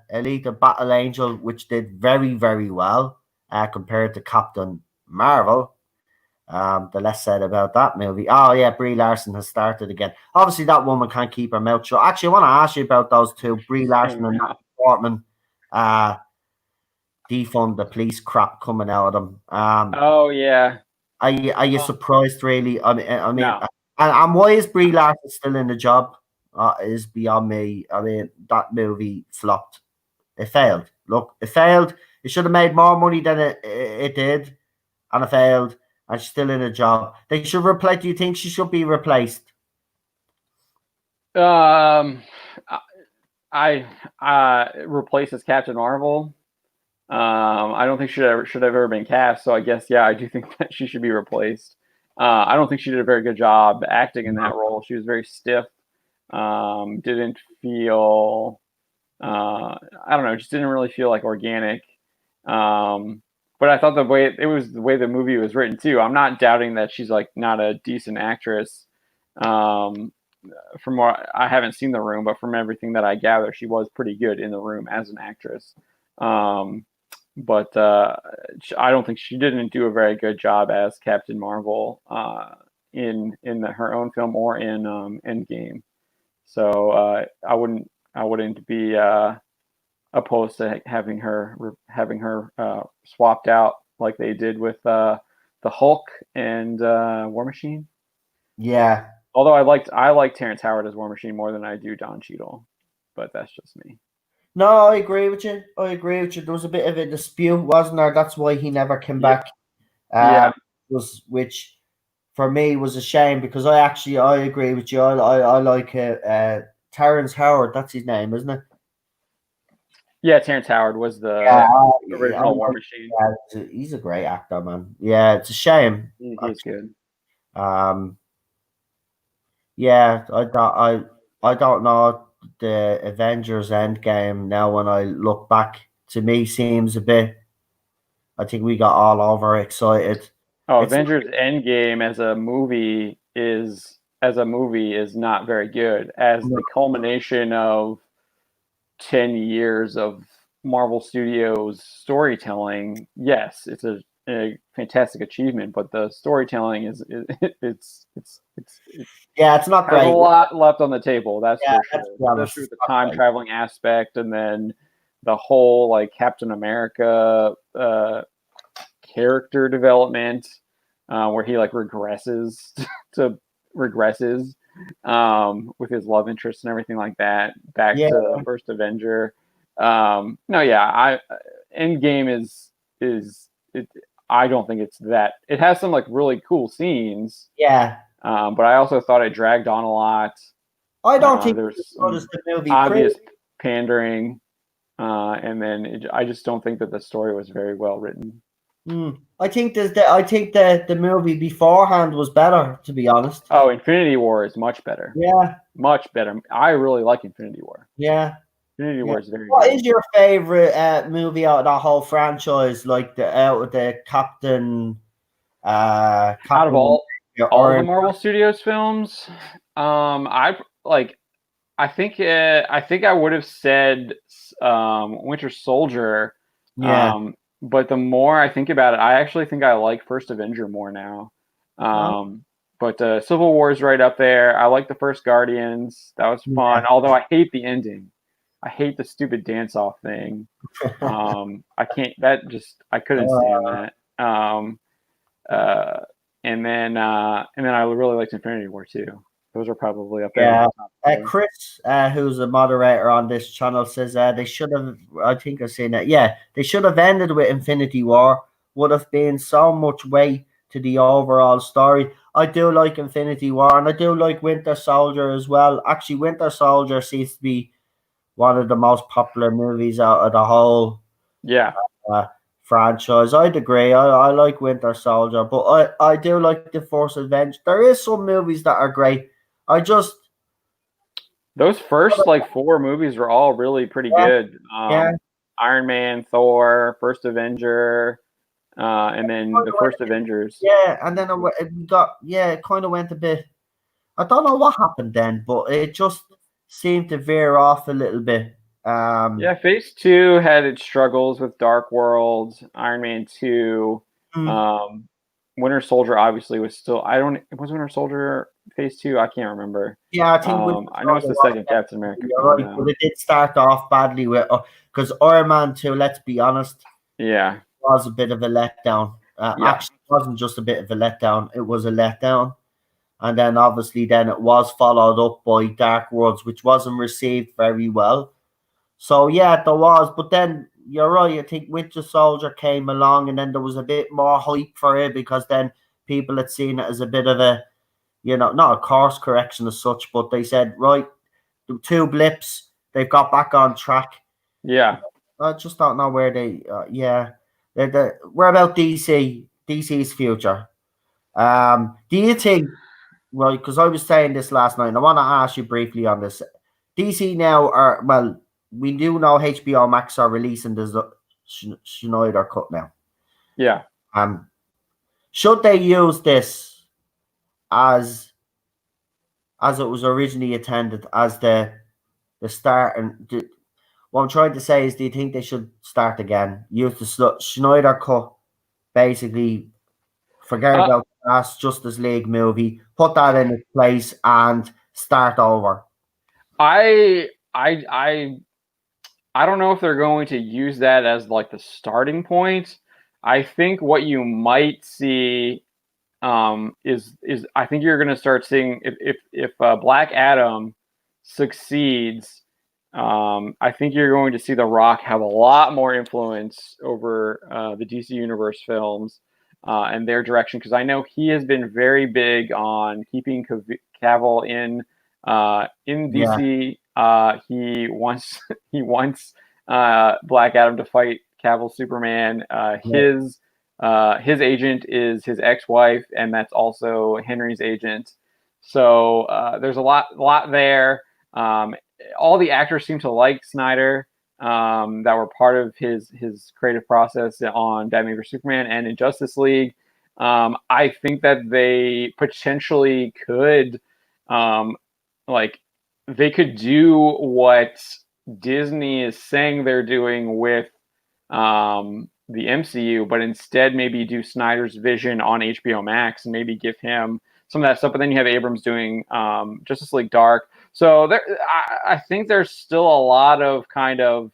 Elite of Battle Angel, which did very, very well compared to Captain Marvel. The less said about that movie. Oh yeah, Brie Larson has started again. Obviously, that woman can't keep her mouth shut. Actually, I want to ask you about those two, Brie Larson and Natalie Portman. Defund the police crap coming out of them. Oh yeah. Are you surprised? Really? I mean, No. and why is Brie Larson still in the job? Is beyond me. I mean, that movie flopped. It failed. Look, it failed. It should have made more money than it did, and it failed. And she's still in a job. They should replace. Do you think she should be replaced? I replace as Captain Marvel. I don't think she should have ever been cast. So I guess I do think that she should be replaced. I don't think she did a very good job acting in that role. She was very stiff. Didn't feel. I don't know. Just didn't really feel like organic. But I thought the way the movie was written too. I'm not doubting that she's like not a decent actress. From what I haven't seen The Room, but from everything that I gather, she was pretty good in The Room as an actress. But I don't think she didn't do a very good job as Captain Marvel in her own film or in Endgame. So I wouldn't be opposed to having her swapped out like they did with the Hulk and War Machine. Yeah. Although I like Terrence Howard as War Machine more than I do Don Cheadle, but that's just me. No, I agree with you. There was a bit of a dispute, wasn't there? That's why he never came back. Which for me was a shame because I agree with you. I like Terrence Howard. That's his name, isn't it? Yeah, Terrence Howard was the original War Machine. Yeah, he's a great actor, man. Yeah, it's a shame. He's good. Yeah, I don't know. The Avengers Endgame now, when I look back, to me seems a bit. I think we got all overexcited. Avengers Endgame as a movie is not very good. As the culmination of 10 years of Marvel Studios storytelling, yes, it's a fantastic achievement, but the storytelling is it's not great. There's a lot left on the table, that's for sure. Especially with the time traveling aspect, and then the whole like Captain America character development, where he like regresses with his love interest and everything like that back to the first Avenger. Endgame is I don't think it's that. It has some like really cool scenes. Yeah. But I also thought it dragged on a lot. I don't think there's the movie obvious pandering, and then I just don't think that the story was very well written. I think the movie beforehand was better, to be honest. Oh, Infinity War is much better. Yeah, much better. I really like Infinity War. Yeah, Infinity War is very. What good. is your favorite movie out of that whole franchise? Like the Captain. Out of all the Marvel Studios films, I think I would have said Winter Soldier. Yeah. But the more I think about it, I actually think I like First Avenger more now. But Civil War is right up there. I like the first Guardians. That was fun. Although I hate the ending. I hate the stupid dance off thing. I couldn't stand that. and then I really liked Infinity War too. Those are probably up there. Yeah. Top three. Chris, who's a moderator on this channel, says they should have. I think I've seen it. Yeah, they should have ended with Infinity War. Would have been so much weight to the overall story. I do like Infinity War, and I do like Winter Soldier as well. Actually, Winter Soldier seems to be one of the most popular movies out of the whole Yeah. franchise. I'd agree. I like Winter Soldier, but I do like the Force Avengers. There is some movies that are great. I just those first like 4 movies were all really pretty good. Yeah. Iron Man, Thor, First Avenger, and then the first Avengers. Yeah, and then it kind of went a bit. I don't know what happened then, but it just seemed to veer off a little bit. Yeah, Phase 2 had its struggles with Dark World, Iron Man 2. Winter Soldier obviously was still. Was Winter Soldier Phase 2? I can't remember. Yeah, I think I know it's the second Captain America film. Right, but it did start off badly with because Iron Man 2. Let's be honest. Yeah, was a bit of a letdown. Actually, it wasn't just a bit of a letdown; it was a letdown. And then obviously, then it was followed up by Dark Worlds, which wasn't received very well. So yeah, there was. But then you're right. I think Winter Soldier came along, and then there was a bit more hype for it because then people had seen it as a bit of a, not a course correction as such, but they said, right, the 2 blips, they've got back on track. Yeah. I just don't know where they. Where about DC? DC's future. Do you think? Right, because I was saying this last night, and I want to ask you briefly on this. DC now we do know HBO Max are releasing the Schneider cut now. Yeah. Should they use this as it was originally intended as the start? And what I'm trying to say is, do you think they should start again? Use the Schneider cut, basically. Forget about the last Justice League movie. Put that in its place and start over. I don't know if they're going to use that as like the starting point. I think what you might see is I think you're going to start seeing if Black Adam succeeds. I think you're going to see The Rock have a lot more influence over the DC Universe films. And their direction, because I know he has been very big on keeping Cavill in DC. He wants Black Adam to fight Cavill Superman. His agent is his ex-wife, and that's also Henry's agent. So there's a lot there. All the actors seem to like Snyder. That were part of his creative process on Batman vs Superman and in Justice League. I think that they potentially could, they could do what Disney is saying they're doing with the MCU, but instead maybe do Snyder's vision on HBO Max and maybe give him some of that stuff. But then you have Abrams doing Justice League Dark. So I think there's still a lot of kind of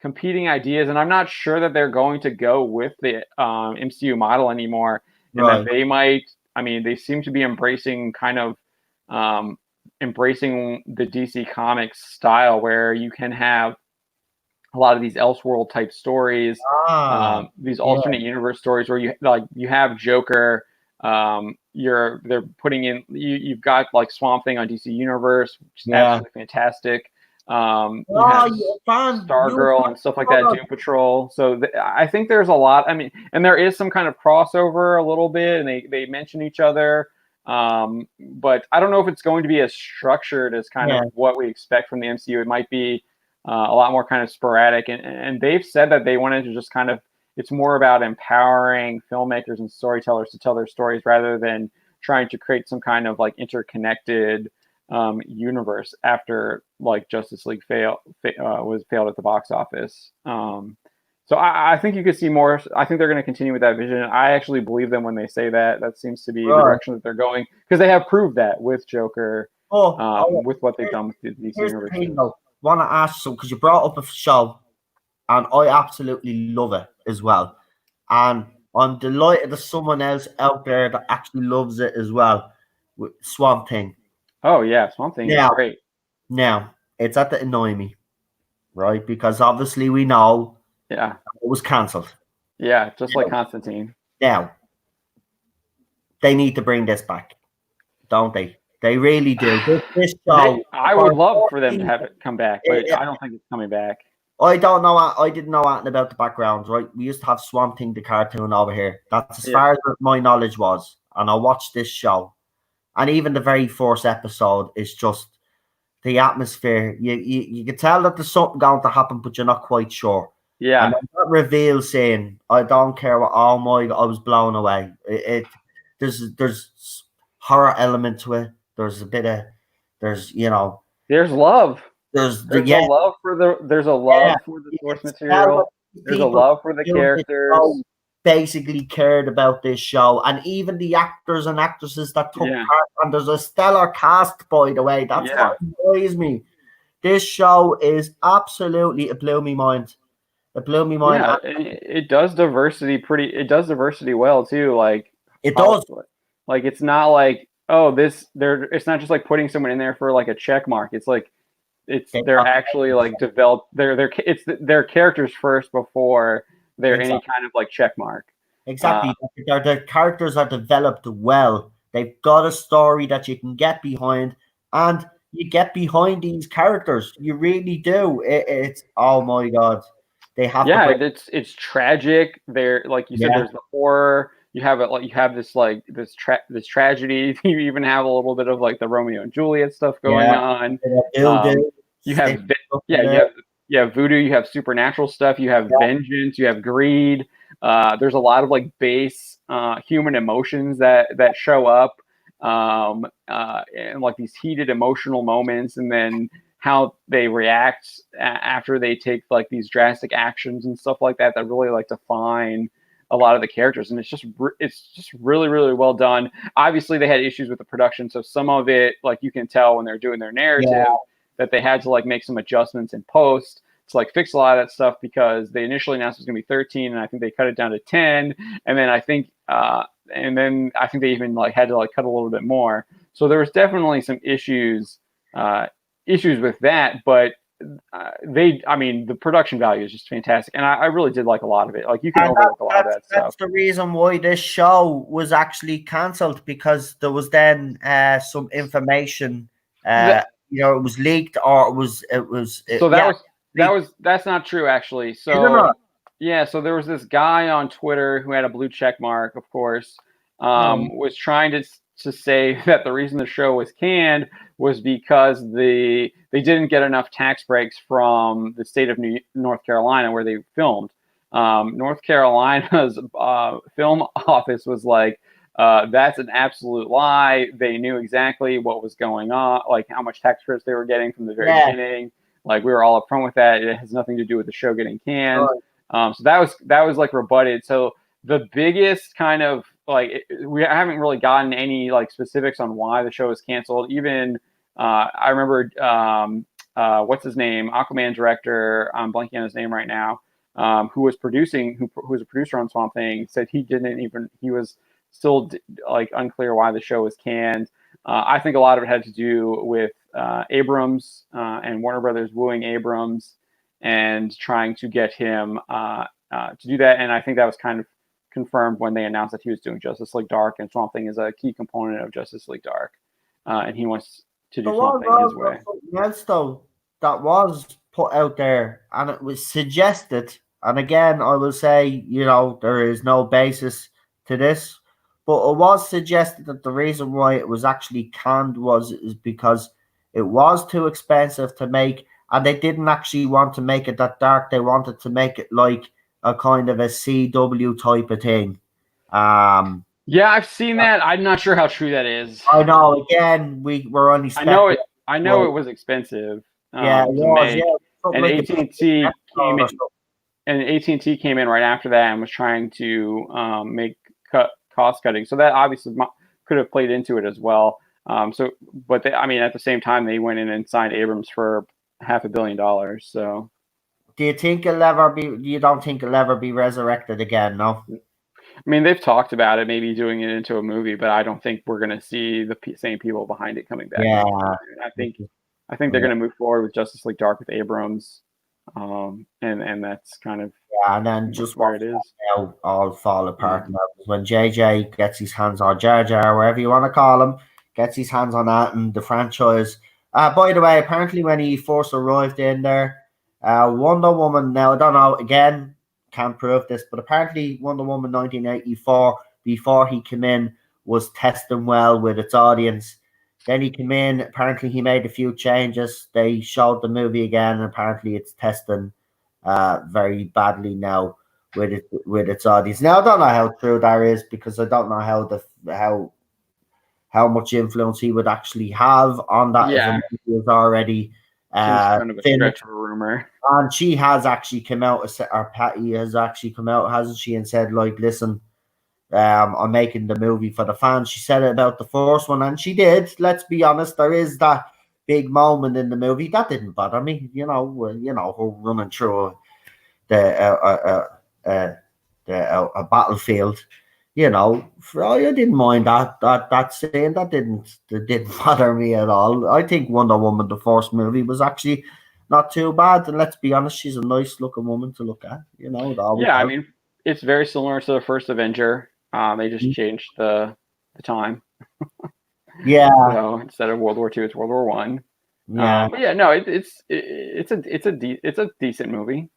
competing ideas, and I'm not sure that they're going to go with the MCU model anymore. And that they might. I mean, they seem to be embracing embracing the DC Comics style, where you can have a lot of these Elseworld type stories, these alternate universe stories, where you have Joker. They're putting in you've got like Swamp Thing on DC Universe, which is absolutely fantastic. You have Stargirl and stuff like that, Doom Patrol. So I think there's a lot. I mean, and there is some kind of crossover a little bit, and they mention each other. But I don't know if it's going to be as structured as kind of what we expect from the MCU. It might be a lot more kind of sporadic, and they've said that they wanted to just kind of. It's more about empowering filmmakers and storytellers to tell their stories rather than trying to create some kind of like interconnected universe after like Justice League failed at the box office. So I think you could see more. I think they're going to continue with that vision. I actually believe them when they say that. That seems to be the direction that they're going, because they have proved that with Joker, with what they've done with the DC universe. I want to ask you, because you brought up a show, and I absolutely love it as well. And I'm delighted there's someone else out there that actually loves it as well. With Swamp Thing. Oh yeah, Swamp Thing is Now, great. now it's at the annoy me, right? Because obviously we know Yeah, it was cancelled. yeah, just like Constantine. Now they need to bring this back, don't they? They really do. This show. I would love for them to have it come back, but I don't think it's coming back. I don't know. I didn't know anything about the backgrounds, right? We used to have Swamp Thing, the cartoon over here. That's as Yeah. far as my knowledge was. And I watched this show, and even the very first episode is just the atmosphere. You can tell that there's something going to happen, but you're not quite sure. Yeah, And that reveal scene, I don't care what. Oh my! I was blown away. There's horror element to it. There's a bit of there's there's love. there's There's yeah a love for the source material. There's a love for the characters. basically cared about this show, and even the actors and actresses that took Yeah. part. And there's a stellar cast, by the way. That's Yeah. what annoys me. This show is absolutely, it blew me mind. It blew me mind. Yeah, and it does diversity it does diversity well too. Like It does. Like it's not like, oh, it's not just like putting someone in there for like a check mark. It's like they're actually like developed it's their characters first before they're any kind of like check mark. Exactly. The characters are developed well. They've got a story that you can get behind, and you get behind these characters. You really do. It's oh my god. They have it's tragic. There, like you said, there's the horror. You have it like you have this like this tragedy. You even have a little bit of like the Romeo and Juliet stuff going on. You have you have voodoo. You have supernatural stuff. You have vengeance. You have greed. There's a lot of like base human emotions that show up, and like these heated emotional moments, and then how they react after they take like these drastic actions and stuff like that really like define a lot of the characters. And it's just really, really well done. Obviously they had issues with the production, so some of it, like you can tell when they're doing their narrative that they had to like make some adjustments in post to like fix a lot of that stuff, because they initially announced it was going to be 13 and I think they cut it down to 10, and then I think they even like had to like cut a little bit more. So there was definitely some issues with that, but the production value is just fantastic, and I really did like a lot of it. Like you can overlook a lot of that stuff. That's the reason why this show was actually cancelled, because there was then some information, it was leaked, or that's not true actually. So yeah, so there was this guy on Twitter who had a blue check mark, of course, was trying to say that the reason the show was canned was because they didn't get enough tax breaks from the state of North Carolina where they filmed. North Carolina's film office was like, that's an absolute lie. They knew exactly what was going on, like how much tax credits they were getting from the very beginning. Like we were all upfront with that. It has nothing to do with the show getting canned. So that was like rebutted. So the biggest kind of like we haven't really gotten any like specifics on why the show was canceled. Even I remember what's his name, Aquaman director, I'm blanking on his name right now, who was a producer on Swamp Thing, said he was still like unclear why the show was canned. I think a lot of it had to do with Abrams and Warner Brothers wooing Abrams and trying to get him to do that. And I think that was kind of confirmed when they announced that he was doing Justice League Dark, and Swamp Thing is a key component of Justice League Dark, and he wants to do Swamp Thing his way. Something else though that was put out there, and it was suggested, and again I will say, there is no basis to this, but it was suggested that the reason why it was actually canned is because it was too expensive to make, and they didn't actually want to make it that dark. They wanted to make it like a kind of a CW type of thing. Yeah, I've seen that. I'm not sure how true that is. I know. Again, we're only. I know it was expensive. And AT&T came in right after that and was trying to make cost cutting. So that obviously could have played into it as well. At the same time, they went in and signed Abrams for $500 million. So. Do you think you don't think it'll ever be resurrected again? No. I mean, they've talked about it, maybe doing it into a movie, but I don't think we're going to see the same people behind it coming back Yeah, anytime soon. I think they're yeah, going to move forward with Justice League Dark with Abrams, and that's kind of yeah. And then just where watch it is. that now all fall Yeah. apart now. When JJ gets his hands on Jar Jar, wherever you want to call him, gets his hands on that and the franchise. By the way, apparently when he first arrived in there, Wonder Woman. Now I don't know. Again, can't prove this, but apparently Wonder Woman 1984, before he came in, was testing well with its audience. Then he came in. Apparently, he made a few changes. They showed the movie again, and apparently, it's testing very badly now with its audience. Now, I don't know how true that is because I don't know how much influence he would actually have on that if a Yeah. movie is already Seems kind of a finished. stretch of a rumor. And she has actually come out, or Patty has actually come out, hasn't she, and said, like, listen, I'm making the movie for the fans. She said it about the first one, and she did. Let's be honest, there is that big moment in the movie that didn't bother me. Her running through the a battlefield. I didn't mind that scene. That didn't bother me at all. I think Wonder Woman, the first movie, was actually not too bad. And let's be honest, she's a nice looking woman to look at. It always Yeah, I helps. mean, it's very similar to the first Avenger. They just changed the time. Yeah, So instead of World War II, it's World War One. yeah, But yeah, no, it's a decent movie.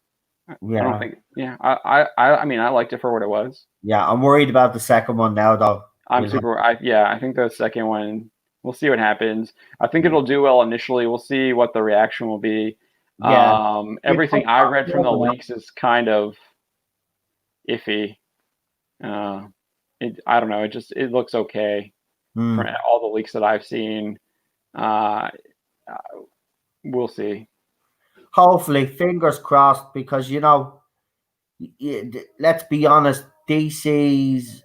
I don't yeah. think. Yeah, I mean, I liked it for what it was. Yeah, I'm worried about the second one now, though. I'm We'll have, super. I think the second one. We'll see what happens. I think yeah, it'll do well initially. We'll see what the reaction will be. yeah. We Everything talked I about read from the it. leaks is kind of iffy. Uh, I don't know. It looks okay from Hmm. all the leaks that I've seen. Uh, we'll see. Hopefully, fingers crossed, because let's be honest, DC's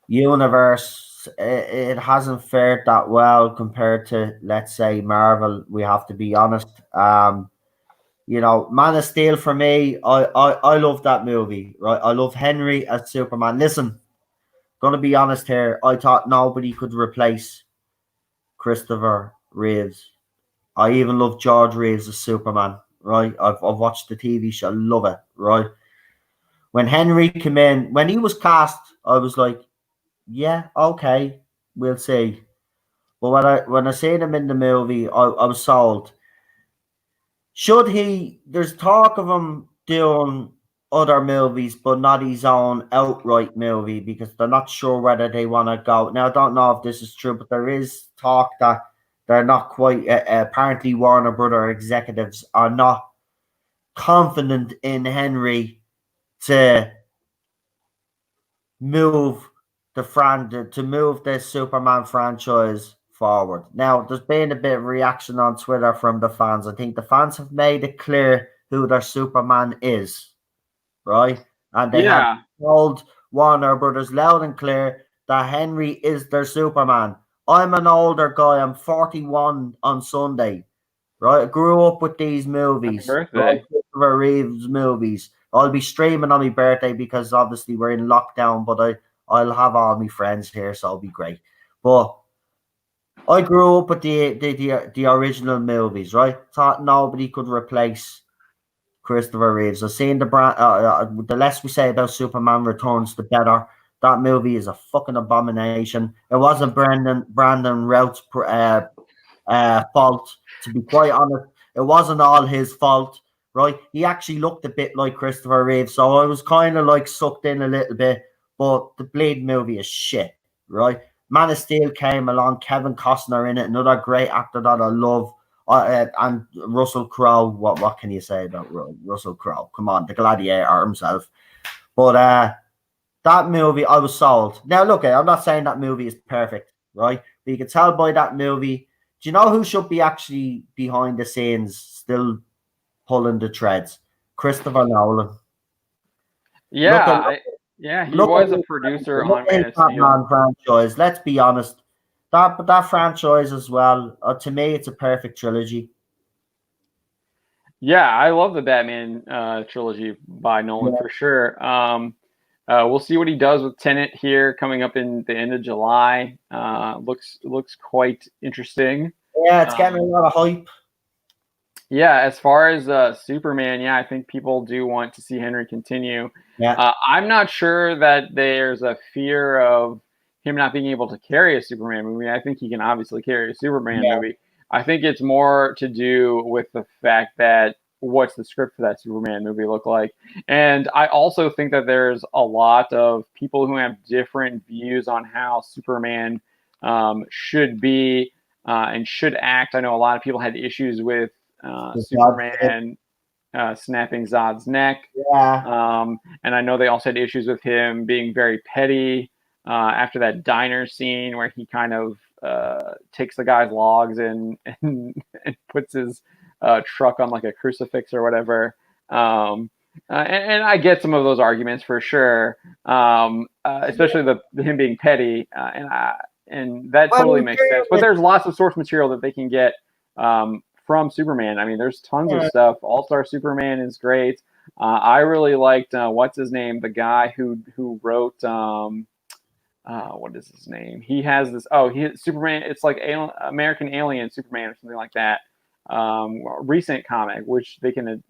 universe, it hasn't fared that well compared to, let's say, Marvel. We have to be honest. Man of Steel for me, I love that movie, right? I love Henry as Superman. Listen, gonna be honest here. I thought nobody could replace Christopher Reeves. I even love George Reeves as Superman, right? I've watched the TV show, love it, right? When Henry came in, when he was cast, I was like, yeah, okay, we'll see. But when I seen him in the movie, I was sold. Should he? There's talk of him doing other movies, but not his own outright movie because they're not sure whether they want to go. Now, I don't know if this is true, but there is talk that they're not quite. Apparently, Warner Brother executives are not confident in Henry to move to move the Superman franchise forward. Now, there's been a bit of reaction on Twitter from the fans. I think the fans have made it clear who their Superman is, right? And they have Yeah, told Warner Brothers loud and clear that Henry is their Superman. I'm an older guy. I'm 41 on Sunday, right? I grew up with these happy movies, right? birthday. Christopher Reeves movies. I'll be streaming on my birthday because obviously we're in lockdown, but I'll have all my friends here, so it'll be great. But I grew up with the original movies, right? Thought nobody could replace Christopher Reeves. I've seen the less we say about Superman Returns, the better. That movie is a fucking abomination. It wasn't Brandon Routh's fault. To be quite honest, it wasn't all his fault, right? He actually looked a bit like Christopher Reeve, so I was kind of like sucked in a little bit. But the Blade movie is shit, right? Man of Steel came along, Kevin Costner in it, another great actor that I love. And Russell Crowe, what can you say about Russell Crowe? Come on, the gladiator himself. But that movie, I was sold. Now, look, I'm not saying that movie is perfect, right? But you can tell by that movie. Do you know who should be actually behind the scenes, still pulling the threads? Christopher Nolan. Look at Yeah, yeah. He look at was a his, producer look on at Man his of Steel. Batman franchise. Let's be honest. That franchise as well. To me, it's a perfect trilogy. Yeah, I love the Batman trilogy by Nolan for sure. We'll see what he does with Tenet here coming up in the end of July. Looks quite interesting. Yeah, it's getting a lot of hype. Yeah, as far as Superman, yeah, I think people do want to see Henry continue. Yeah, I'm not sure that there's a fear of him not being able to carry a Superman movie. I think he can obviously carry a Superman yeah. movie. I think it's more to do with the fact that what's the script for that Superman movie look like? And I also think that there's a lot of people who have different views on how Superman should be and should act. I know a lot of people had issues with Superman snapping Zod's neck. Yeah. And I know they also had issues with him being very petty after that diner scene where he kind of takes the guy's logs and puts his truck on like a crucifix or whatever. And I get some of those arguments for sure, especially the him being petty, and that totally makes sense. But there's lots of source material that they can get from Superman. I mean, there's tons of stuff. All-Star Superman is great. I really liked what's his name, the guy who wrote what is his name? He has this. Oh, he Superman. It's like American Alien Superman or something like that. Recent comic, which which would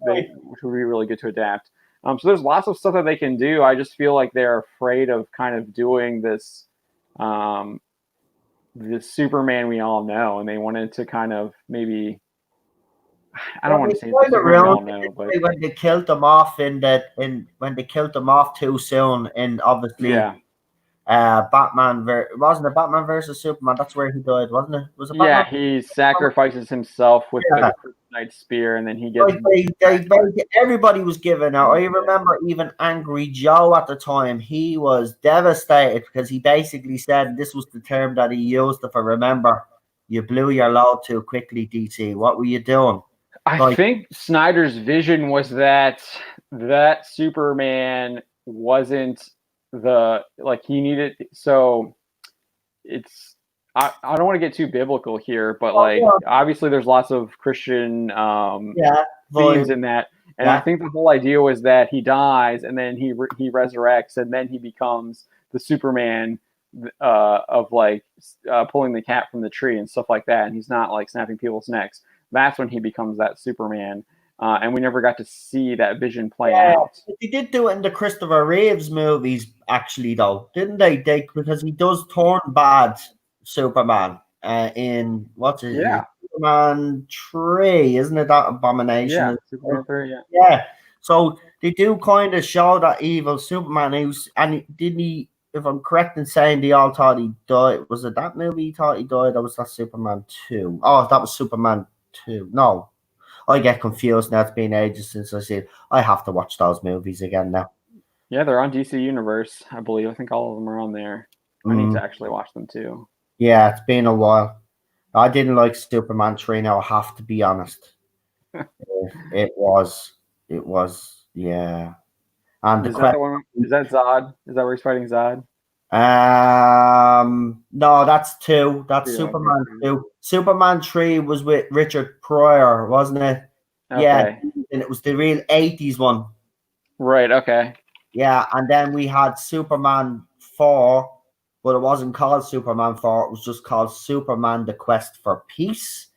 be really good to adapt. So there's lots of stuff that they can do. I just feel like they're afraid of kind of doing this, this Superman we all know, and they wanted to kind of maybe. I don't want to say the Superman we all know, but when they killed them off when they killed them off too soon, and obviously, yeah. Batman wasn't it Batman versus Superman? That's where he died, wasn't it? Was it Yeah, Batman? he sacrifices himself with the kryptonite spear, and then he gets. Everybody was giving out. I remember even Angry Joe at the time. He was devastated because he basically said this was the term that he used. If I remember, you blew your load too quickly, DC. What were you doing? I think Snyder's vision was that Superman wasn't he needed. So it's I don't want to get too biblical here, but obviously there's lots of Christian themes in that, and I think the whole idea was that he dies and then he resurrects and then he becomes the Superman of pulling the cat from the tree and stuff like that, and he's not like snapping people's necks. That's when he becomes that Superman. And we never got to see that vision play out. They did do it in the Christopher Reeves movies, actually, though, didn't they? Because he does turn bad Superman in what's it? Yeah. Superman 3, isn't it? That Abomination. Yeah, Superman 3, yeah. Yeah. So they do kind of show that evil Superman didn't he? If I'm correct in saying they all thought he died. Was it that movie he thought he died? Or was that Superman 2? Oh, that was Superman 2. No. I get confused now. It's been ages since I see it. I have to watch those movies again now. Yeah, they're on DC Universe, I believe. I think all of them are on there. I need to actually watch them too. Yeah, it's been a while. I didn't like Superman 3 now, I have to be honest. it was, yeah. And is that Zod? Is that where he's fighting Zod? No, that's 2. That's Superman 2. Superman 3 was with Richard Pryor, wasn't it? Okay. Yeah, and it was the real 80s one. Right, okay. Yeah, and then we had Superman 4, but it wasn't called Superman 4. It was just called Superman: The Quest for Peace,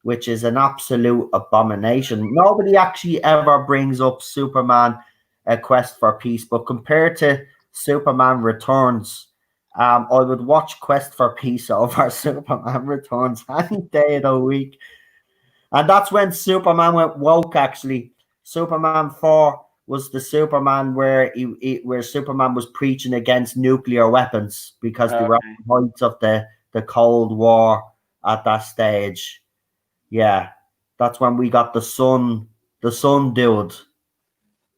which is an absolute abomination. Nobody actually ever brings up Superman: A Quest for Peace, but compared to Superman Returns, I would watch Quest for Peace over Superman Returns any day of the week. And that's when Superman went woke, actually. Superman 4 was the Superman where Superman was preaching against nuclear weapons because they were at the height of the Cold War at that stage. Yeah, that's when we got the sun dude.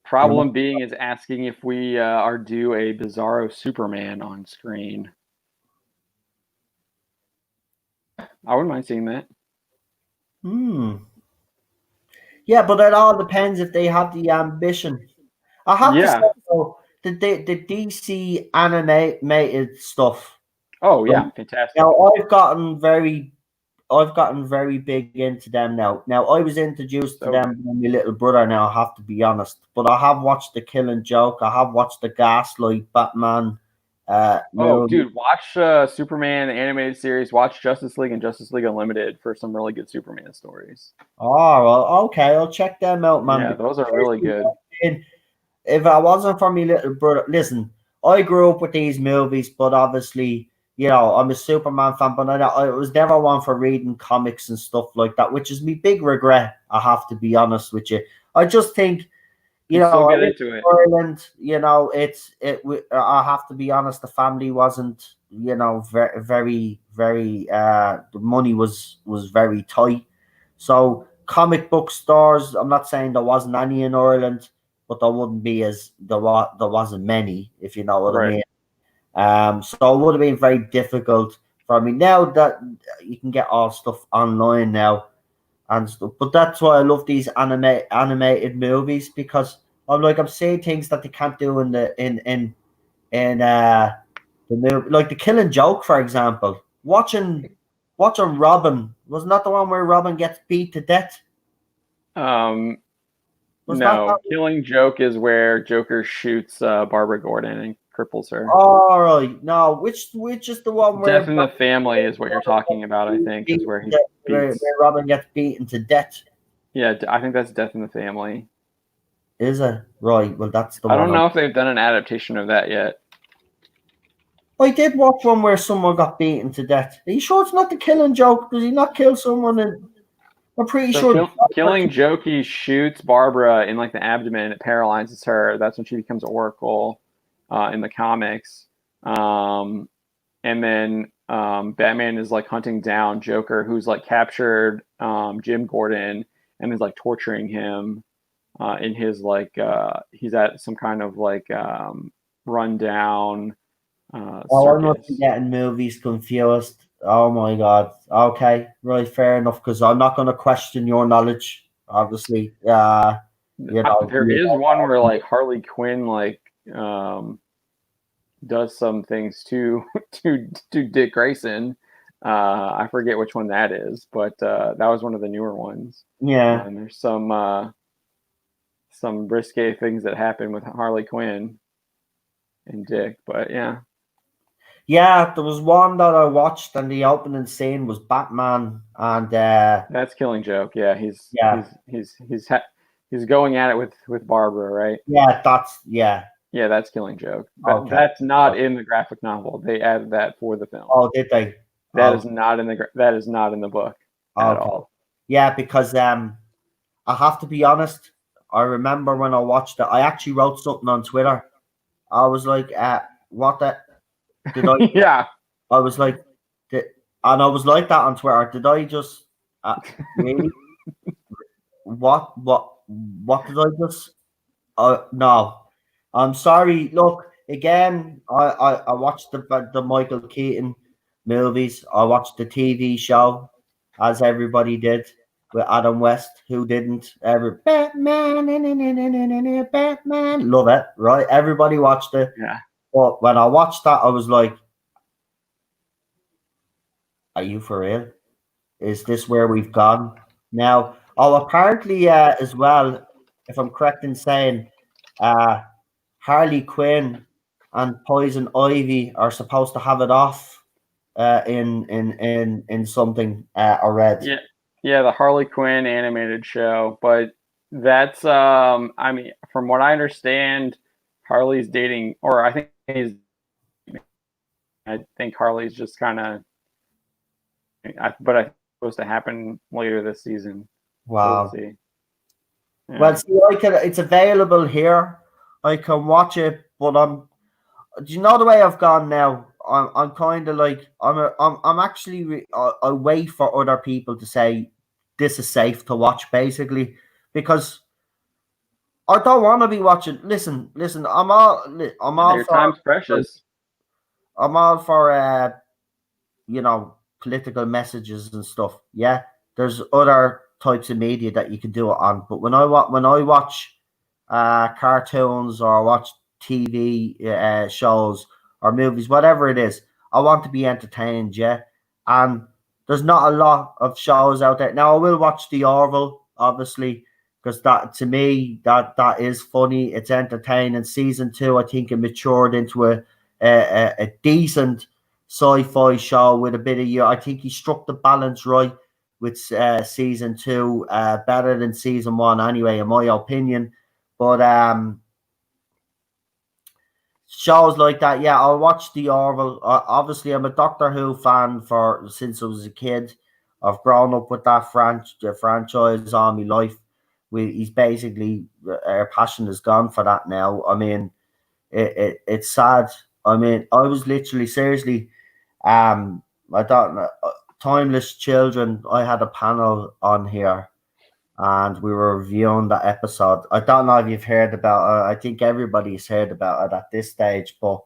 Problem being is asking if we are due a Bizarro Superman on screen. I wouldn't mind seeing that. Yeah, but it all depends if they have the ambition. I have to say, though, the DC animated stuff. Oh, yeah, fantastic. Now, I've gotten very I've gotten very big into them now. Now I was introduced to So them good. by my little brother. Now I have to be honest, but I have watched the Killing Joke. I have watched the Gaslight Batman. Oh, Movie. dude, watch Superman the animated series. Watch Justice League and Justice League Unlimited for some really good Superman stories. Oh, well, okay, I'll check them out, man. Yeah, those are really good. If I wasn't for me little brother, listen, I grew up with these movies, but obviously, I'm a Superman fan, but I was never one for reading comics and stuff like that, which is my big regret. I have to be honest with you. I just think, You still I get live into it. in Ireland, I have to be honest, the family wasn't, very, very, very, the money was very tight. So comic book stores, I'm not saying there wasn't any in Ireland, but there wouldn't be there wasn't many, if you know what I Right. mean. So it would have been very difficult for me. Now that you can get all stuff online now and stuff, but that's why I love these animated movies, because I'm seeing things that they can't do in the movie, like the Killing Joke, for example. Watching Robin, wasn't that the one where Robin gets beat to death? Um, Was that no, Killing Joke is where Joker shoots Barbara Gordon and cripples her. all right? No, which is the one where Death in the Family is what you're talking about, I think, is where he where beats. Robin gets beaten to death? Yeah, I think that's Death in the Family. Is it right? Well, that's the I one. don't know if they've done an adaptation of that yet. I did watch one where someone got beaten to death. Are you sure it's not the Killing Joke? Does he not kill someone? I'm pretty So sure. Killing Joke, he shoots Barbara in like the abdomen. It paralyzes her. That's when she becomes Oracle in the comics. And then Batman is like hunting down Joker, who's like captured Jim Gordon and is like torturing him in his like he's at some kind of like rundown Oh, I must be circus. getting movies confused. Oh my god. Okay, right, fair enough. Because I'm not going to question your knowledge. Obviously, There is one where like Harley Quinn like um, does some things to to Dick Grayson. I forget which one that is, but that was one of the newer ones. Yeah. And there's some risque things that happen with Harley Quinn and Dick, but yeah. Yeah, there was one that I watched, and the opening scene was Batman, and That's Killing Joke. Yeah, yeah, he's going at it with Barbara, right? yeah. Yeah, that's Killing Joke. Okay. That's not in the graphic novel. They added that for the film. Oh, did they? That Oh, is not in the book at okay. all. Yeah, because I have to be honest. I remember when I watched it, I actually wrote something on Twitter. I was like, what the did I? Yeah. I was like, and I was like that on Twitter. Did I just really? What did I just? No, I'm sorry. Look, again, I watched the Michael Keaton movies. I watched the TV show, as everybody did, with Adam West. Who didn't? Batman, Batman. Love it, right? Everybody watched it. Yeah. But when I watched that, I was like, "Are you for real? Is this where we've gone now?" Oh, apparently, as well, if I'm correct in saying, uh, Harley Quinn and Poison Ivy are supposed to have it off in something I read. Yeah. Yeah, the Harley Quinn animated show, but that's I mean, from what I understand, Harley's dating, or I think Harley's just kind of but I think it's supposed to happen later this season. So we'll Wow. see. Yeah. Well, see, it's available here. I can watch it, but do you know the way I've gone now? I'm kind of like I'm actually I wait for other people to say this is safe to watch, basically, because I don't want to be watching. Listen. I'm all Your for time's precious. I'm all for political messages and stuff. Yeah, there's other types of media that you can do it on. But when I watch cartoons or watch TV shows or movies, whatever it is, I want to be entertained. Yeah, and there's not a lot of shows out there. Now I will watch The Orville, obviously, because that to me that is funny. It's entertaining. Season 2, I think it matured into a decent sci-fi show with a bit of I think he struck the balance right with season 2, better than season 1 anyway, in my opinion. But shows like that, yeah, I'll watch The Orville. Obviously, I'm a Doctor Who fan since I was a kid. I've grown up with that franchise all my life. He's basically, our passion is gone for that now. I mean, it's sad. I mean, I was literally, seriously, I don't know, Timeless Children. I had a panel on here and we were reviewing that episode. I don't know if you've heard about it. I think everybody's heard about it at this stage, but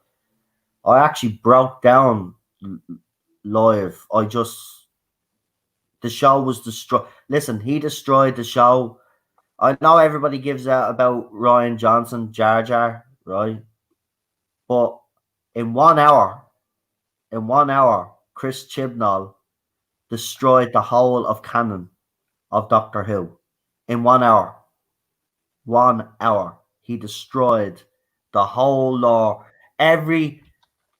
I actually broke down live. The show was destroyed. Listen, he destroyed the show. I know everybody gives out about Ryan Johnson, Jar Jar, right? But in 1 hour, Chris Chibnall destroyed the whole of canon of Doctor Who. In 1 hour. 1 hour. He destroyed the whole lore. Every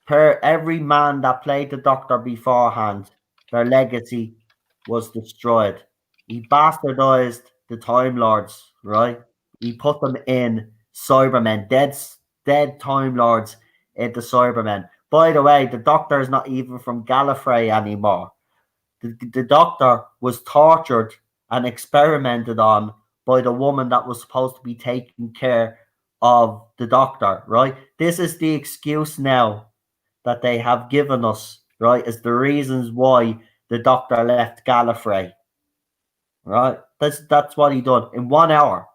man that played the Doctor beforehand, their legacy was destroyed. He bastardized the Time Lords, right? He put them in Cybermen, dead Time Lords into Cybermen. By the way, the Doctor is not even from Gallifrey anymore. The Doctor was tortured and experimented on by the woman that was supposed to be taking care of the Doctor, right? This is the excuse now that they have given us, right, is the reasons why the Doctor left Gallifrey, right? That's what he done in 1 hour,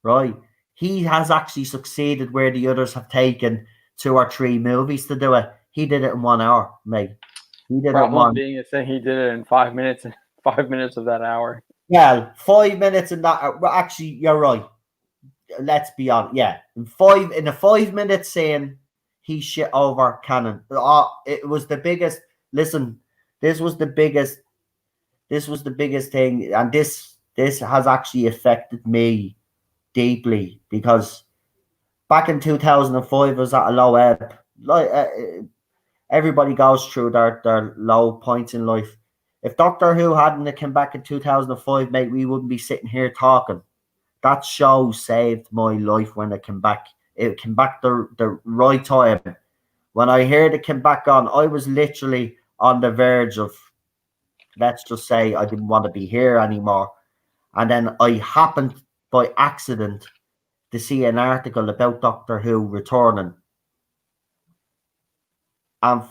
right? He has actually succeeded where the others have taken 2 or 3 movies to do it. He did it in 1 hour, mate. He did Problem being is saying he did it in 5 minutes, 5 minutes of that hour. Yeah, 5 minutes in that. Well, actually, you're right. Let's be honest. Yeah, in a 5 minute scene, he shit over Cannon. It was the biggest. Listen, this was the biggest. This was the biggest thing, and this has actually affected me deeply because back in 2005, I was at a low ebb. Like everybody goes through their low points in life. If Doctor Who hadn't come back in 2005, mate, we wouldn't be sitting here talking. That show saved my life when it came back. It came back the right time. When I heard it came back on, I was literally on the verge of, let's just say, I didn't want to be here anymore. And then I happened by accident to see an article about Doctor Who returning. And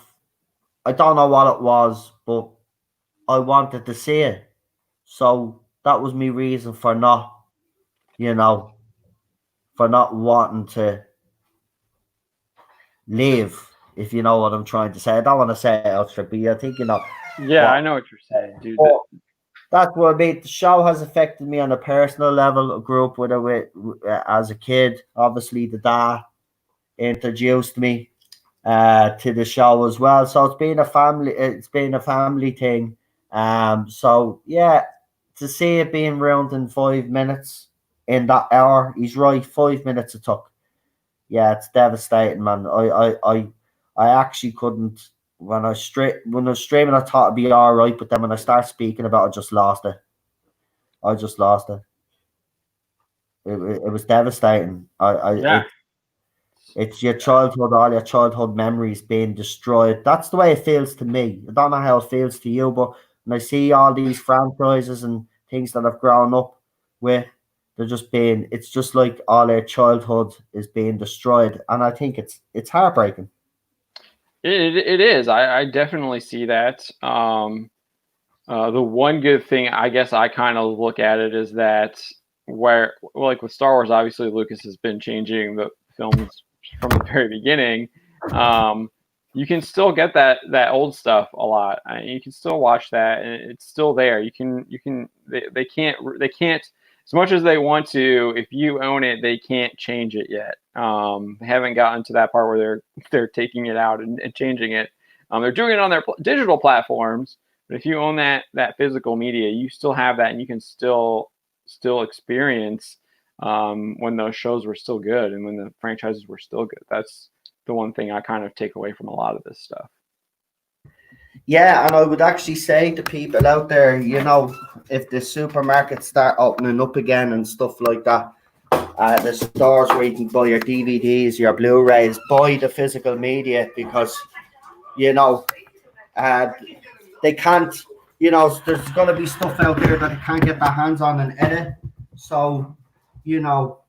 I don't know what it was, but I wanted to see it. So that was my reason for not wanting to leave, if you know what I'm trying to say. I don't want to say it extra, but I think Yeah, I know what you're saying, dude. That's what I mean. The show has affected me on a personal level. I grew up with it as a kid. Obviously, the dad introduced me to the show as well. So it's been a family thing. So yeah, to see it being ruined in 5 minutes in that hour, he's right. 5 minutes it took. Yeah, it's devastating, man. I actually couldn't when I was streaming. I thought it'd be all right, but then when I start speaking about it, I just lost it. It was devastating. Yeah. It's your childhood, all your childhood memories being destroyed. That's the way it feels to me. I don't know how it feels to you, but when I see all these franchises and things that I've grown up with, it's just like all our childhood is being destroyed. And I think it's heartbreaking. It is. I definitely see that. The one good thing, I guess, I kind of look at it is that like with Star Wars, obviously Lucas has been changing the films from the very beginning. You can still get that old stuff a lot. You can still watch that, and it's still there. They can't as much as they want to. If you own it, they can't change it yet. They haven't gotten to that part where they're taking it out and changing it. They're doing it on their digital platforms, But if you own that physical media, you still have that, and you can still experience when those shows were still good and when the franchises were still good. That's the one thing I kind of take away from a lot of this stuff. Yeah, and I would actually say to people out there, you know, if the supermarkets start opening up again and stuff like that, the stores where you can buy your DVDs, your Blu-rays, buy the physical media, because, you know, they can't, you know, there's going to be stuff out there that they can't get their hands on and edit. So, you know,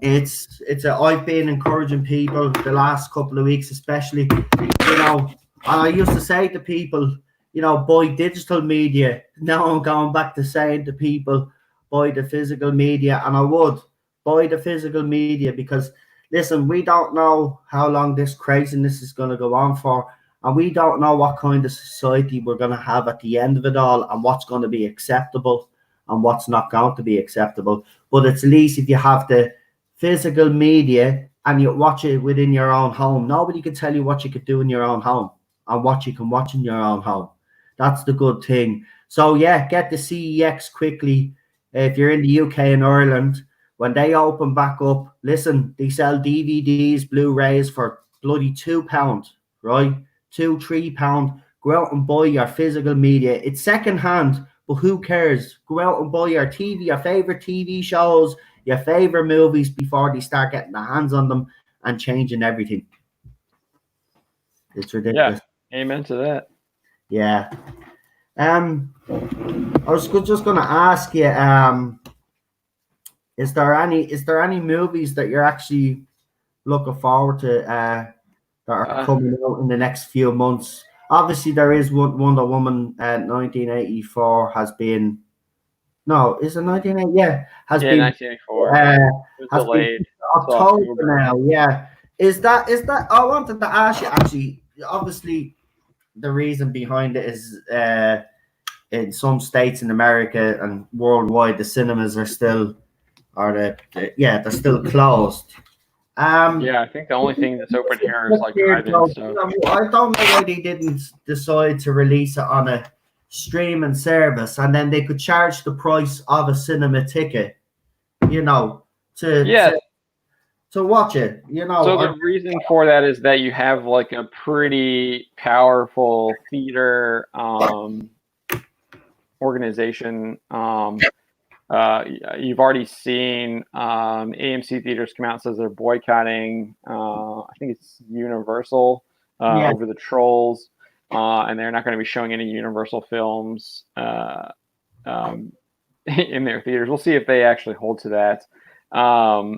I've been encouraging people the last couple of weeks, especially, you know, I used to say to people, you know, buy digital media. Now I'm going back to saying to people, buy the physical media, and I would buy the physical media, because listen, we don't know how long this craziness is going to go on for, and we don't know what kind of society we're going to have at the end of it all, and what's going to be acceptable and what's not going to be acceptable. But at least if you have the physical media and you watch it within your own home, nobody can tell you what you could do in your own home and what you can watch in your own home. That's the good thing. So yeah, get the CEX quickly. If you're in the UK and Ireland, when they open back up, listen, they sell DVDs, Blu-rays for bloody £2, right? £2-3. Go out and buy your physical media. It's secondhand, but who cares? Go out and buy your TV, your favorite TV shows, your favorite movies before they start getting their hands on them and changing everything. It's ridiculous. Yeah, amen to that. Yeah. I was just going to ask you, is there any movies that you're actually looking forward to that are coming out in the next few months? Obviously, there is Wonder Woman 1984 has been. No, is it 1980? Yeah, has been 1984. Has delayed been October now. Yeah, is that? I wanted to ask you actually. Obviously, the reason behind it is in some states in America and worldwide, the cinemas are still, they're still closed. Yeah, I think the only thing that's open here is like drive-in stuff. I don't know why they didn't decide to release it on a streaming service, and then they could charge the price of a cinema ticket, you know, to watch it, you know. So the reason for that is that you have like a pretty powerful theater organization. You've already seen AMC theaters come out and says they're boycotting. I think it's Universal over the Trolls, and they're not going to be showing any Universal films in their theaters. We'll see if they actually hold to that. So,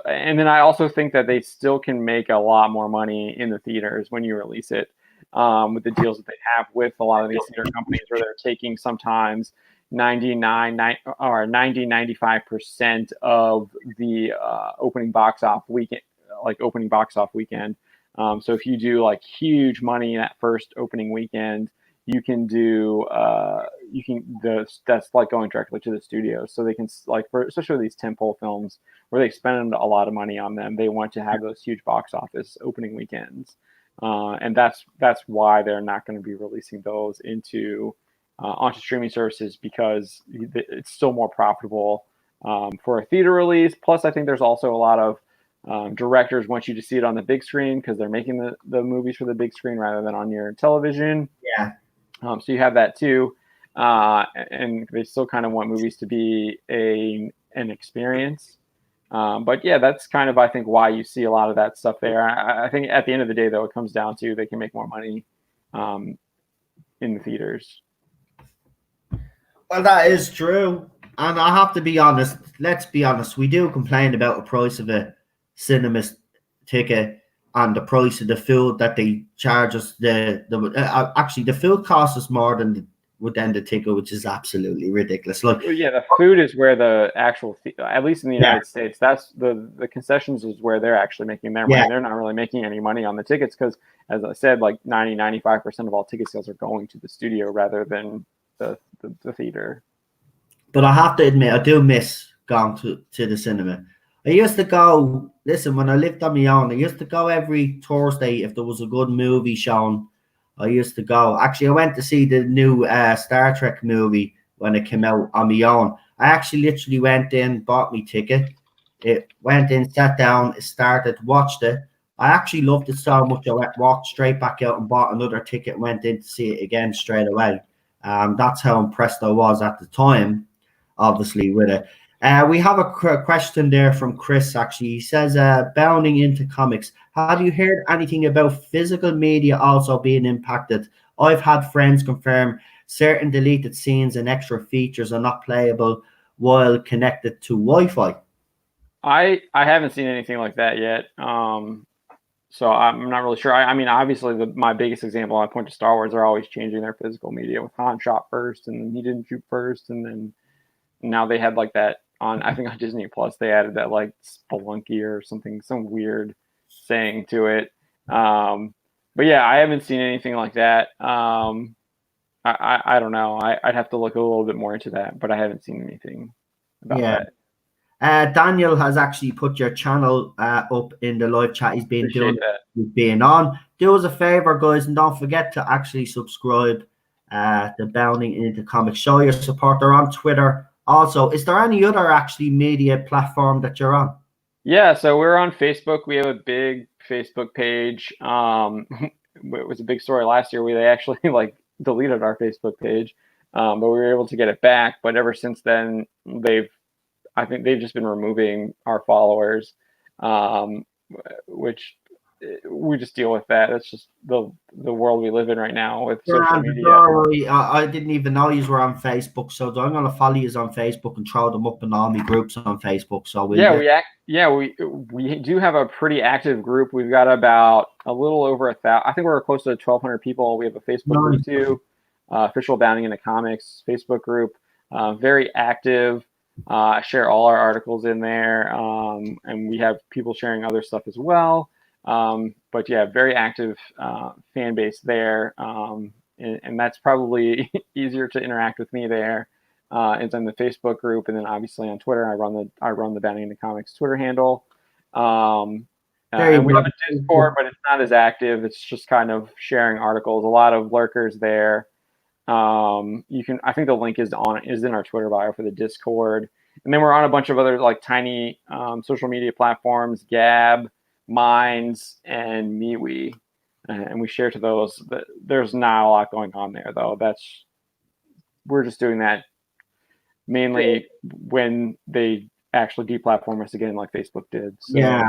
and then I also think that they still can make a lot more money in the theaters when you release it, with the deals that they have with a lot of these theater companies, where they're taking sometimes 95% of the opening box off weekend. So if you do like huge money in that first opening weekend, you can do that's like going directly to the studios. So they can, like, especially these tentpole films where they spend a lot of money on them, they want to have those huge box office opening weekends, and that's why they're not going to be releasing those onto streaming services, because it's still more profitable for a theater release. Plus, I think there's also a lot of directors want you to see it on the big screen because they're making the movies for the big screen rather than on your television. Yeah. So you have that too, and they still kind of want movies to be an experience. But yeah, that's kind of, I think, why you see a lot of that stuff there. I think at the end of the day, though, it comes down to they can make more money in the theaters. Well, that is true. And I have to be honest, let's be honest, we do complain about the price of a cinema ticket and the price of the food that they charge us. Actually, the food costs us more than the ticket, which is absolutely ridiculous. Like, yeah, the food is where the actual, at least in the United States, that's the concessions is where they're actually making their money. They're not really making any money on the tickets because, as I said, like 95% of all ticket sales are going to the studio rather than the theater. But I have to admit, I do miss going to the cinema. I used to go, listen, when I lived on my own, I used to go every Thursday if there was a good movie shown I used to go. Actually, I went to see the new Star Trek movie when it came out on my own. I actually literally went in, bought me ticket. It went in, sat down, started, watched it. I actually loved it so much. Walked straight back out and bought another ticket. Went in to see it again straight away. That's how impressed I was at the time, obviously with it. We have a question there from Chris. Actually, he says, "Bounding into comics. Have you heard anything about physical media also being impacted? I've had friends confirm certain deleted scenes and extra features are not playable while connected to Wi-Fi." I haven't seen anything like that yet. So I'm not really sure. I mean, obviously, my biggest example, I point to Star Wars. They're always changing their physical media. With Han shot first, and then he didn't shoot first, and then now they had like that on. I think on Disney Plus, they added that like Spelunky or something, some weird saying to it. But yeah, I haven't seen anything like that. I don't know. I'd have to look a little bit more into that, but I haven't seen anything about that. Daniel has actually put your channel up in the live chat. He's been Appreciate doing that. he's been on. Do us a favor, guys, and don't forget to actually subscribe to Bounding into Comics. Show your support. They're on Twitter. Also, is there any other actually media platform that you're on? Yeah, so we're on Facebook. We have a big Facebook page. It was a big story last year. They actually like deleted our Facebook page, but we were able to get it back. But ever since then, I think they've just been removing our followers, which we just deal with that. That's just the world we live in right now with social media. I didn't even know you were on Facebook, so I'm going to follow you on Facebook and throw them up in all my groups on Facebook. So we do have a pretty active group. We've got about a little over 1,000. I think we're close to 1,200 people. We have a Facebook group too, official Bounding into Comics Facebook group. Very active. I share all our articles in there, and we have people sharing other stuff as well. But yeah, very active fan base there, and that's probably easier to interact with me there. It's on the Facebook group, and then obviously on Twitter, I run the Bounding into Comics Twitter handle. And we have a Discord, but it's not as active. It's just kind of sharing articles. A lot of lurkers there. I think the link is in our Twitter bio for the Discord, and then we're on a bunch of other like tiny social media platforms, Gab, Minds, and MeWe, and we share to those. There's not a lot going on there though. We're just doing that mainly when they actually deplatform us again, like Facebook did. So.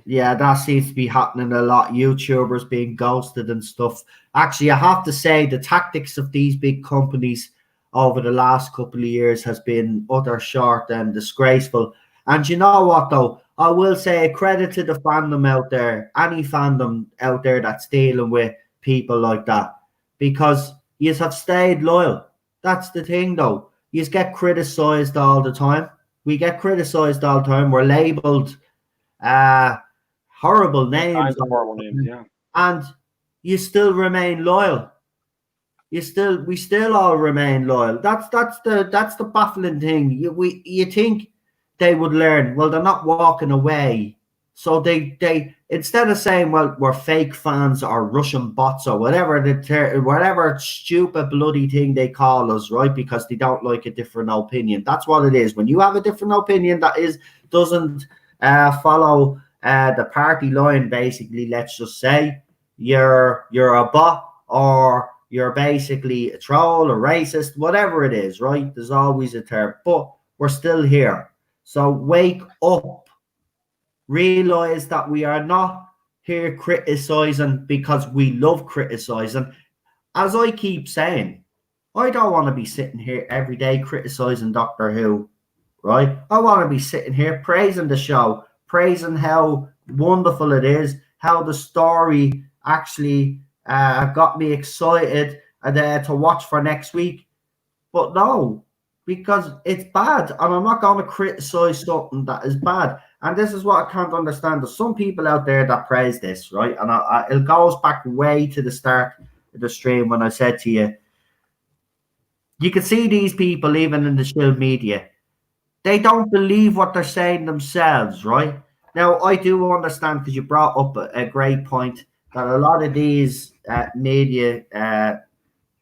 Yeah, that seems to be happening a lot. YouTubers being ghosted and stuff. Actually, I have to say the tactics of these big companies over the last couple of years has been utter short and disgraceful. And you know what, though? I will say credit to the fandom out there, any fandom out there that's dealing with people like that, because you have stayed loyal. That's the thing, though. You get criticized all the time. We get criticized all the time. We're labeled horrible names, yeah. And you still remain loyal. We still all remain loyal. That's the baffling thing. You think they would learn? Well, they're not walking away. So they instead of saying, well, we're fake fans or Russian bots or whatever stupid bloody thing they call us, right? Because they don't like a different opinion. That's what it is. When you have a different opinion that doesn't follow the party line, basically, let's just say you're a bot or you're basically a troll or racist, whatever it is, right? There's always a term, but we're still here. So wake up. Realize that we are not here criticizing because we love criticizing. As I keep saying, I don't want to be sitting here every day criticizing Doctor Who, right? I want to be sitting here praising the show, praising how wonderful it is, how the story actually got me excited to watch for next week. But no, because it's bad, and I'm not going to criticize something that is bad. And this is what I can't understand. There's some people out there that praise this, right? And it goes back way to the start of the stream when I said to you, you can see these people even in the shield media. They don't believe what they're saying themselves, right? Now, I do understand, because you brought up a great point that a lot of these media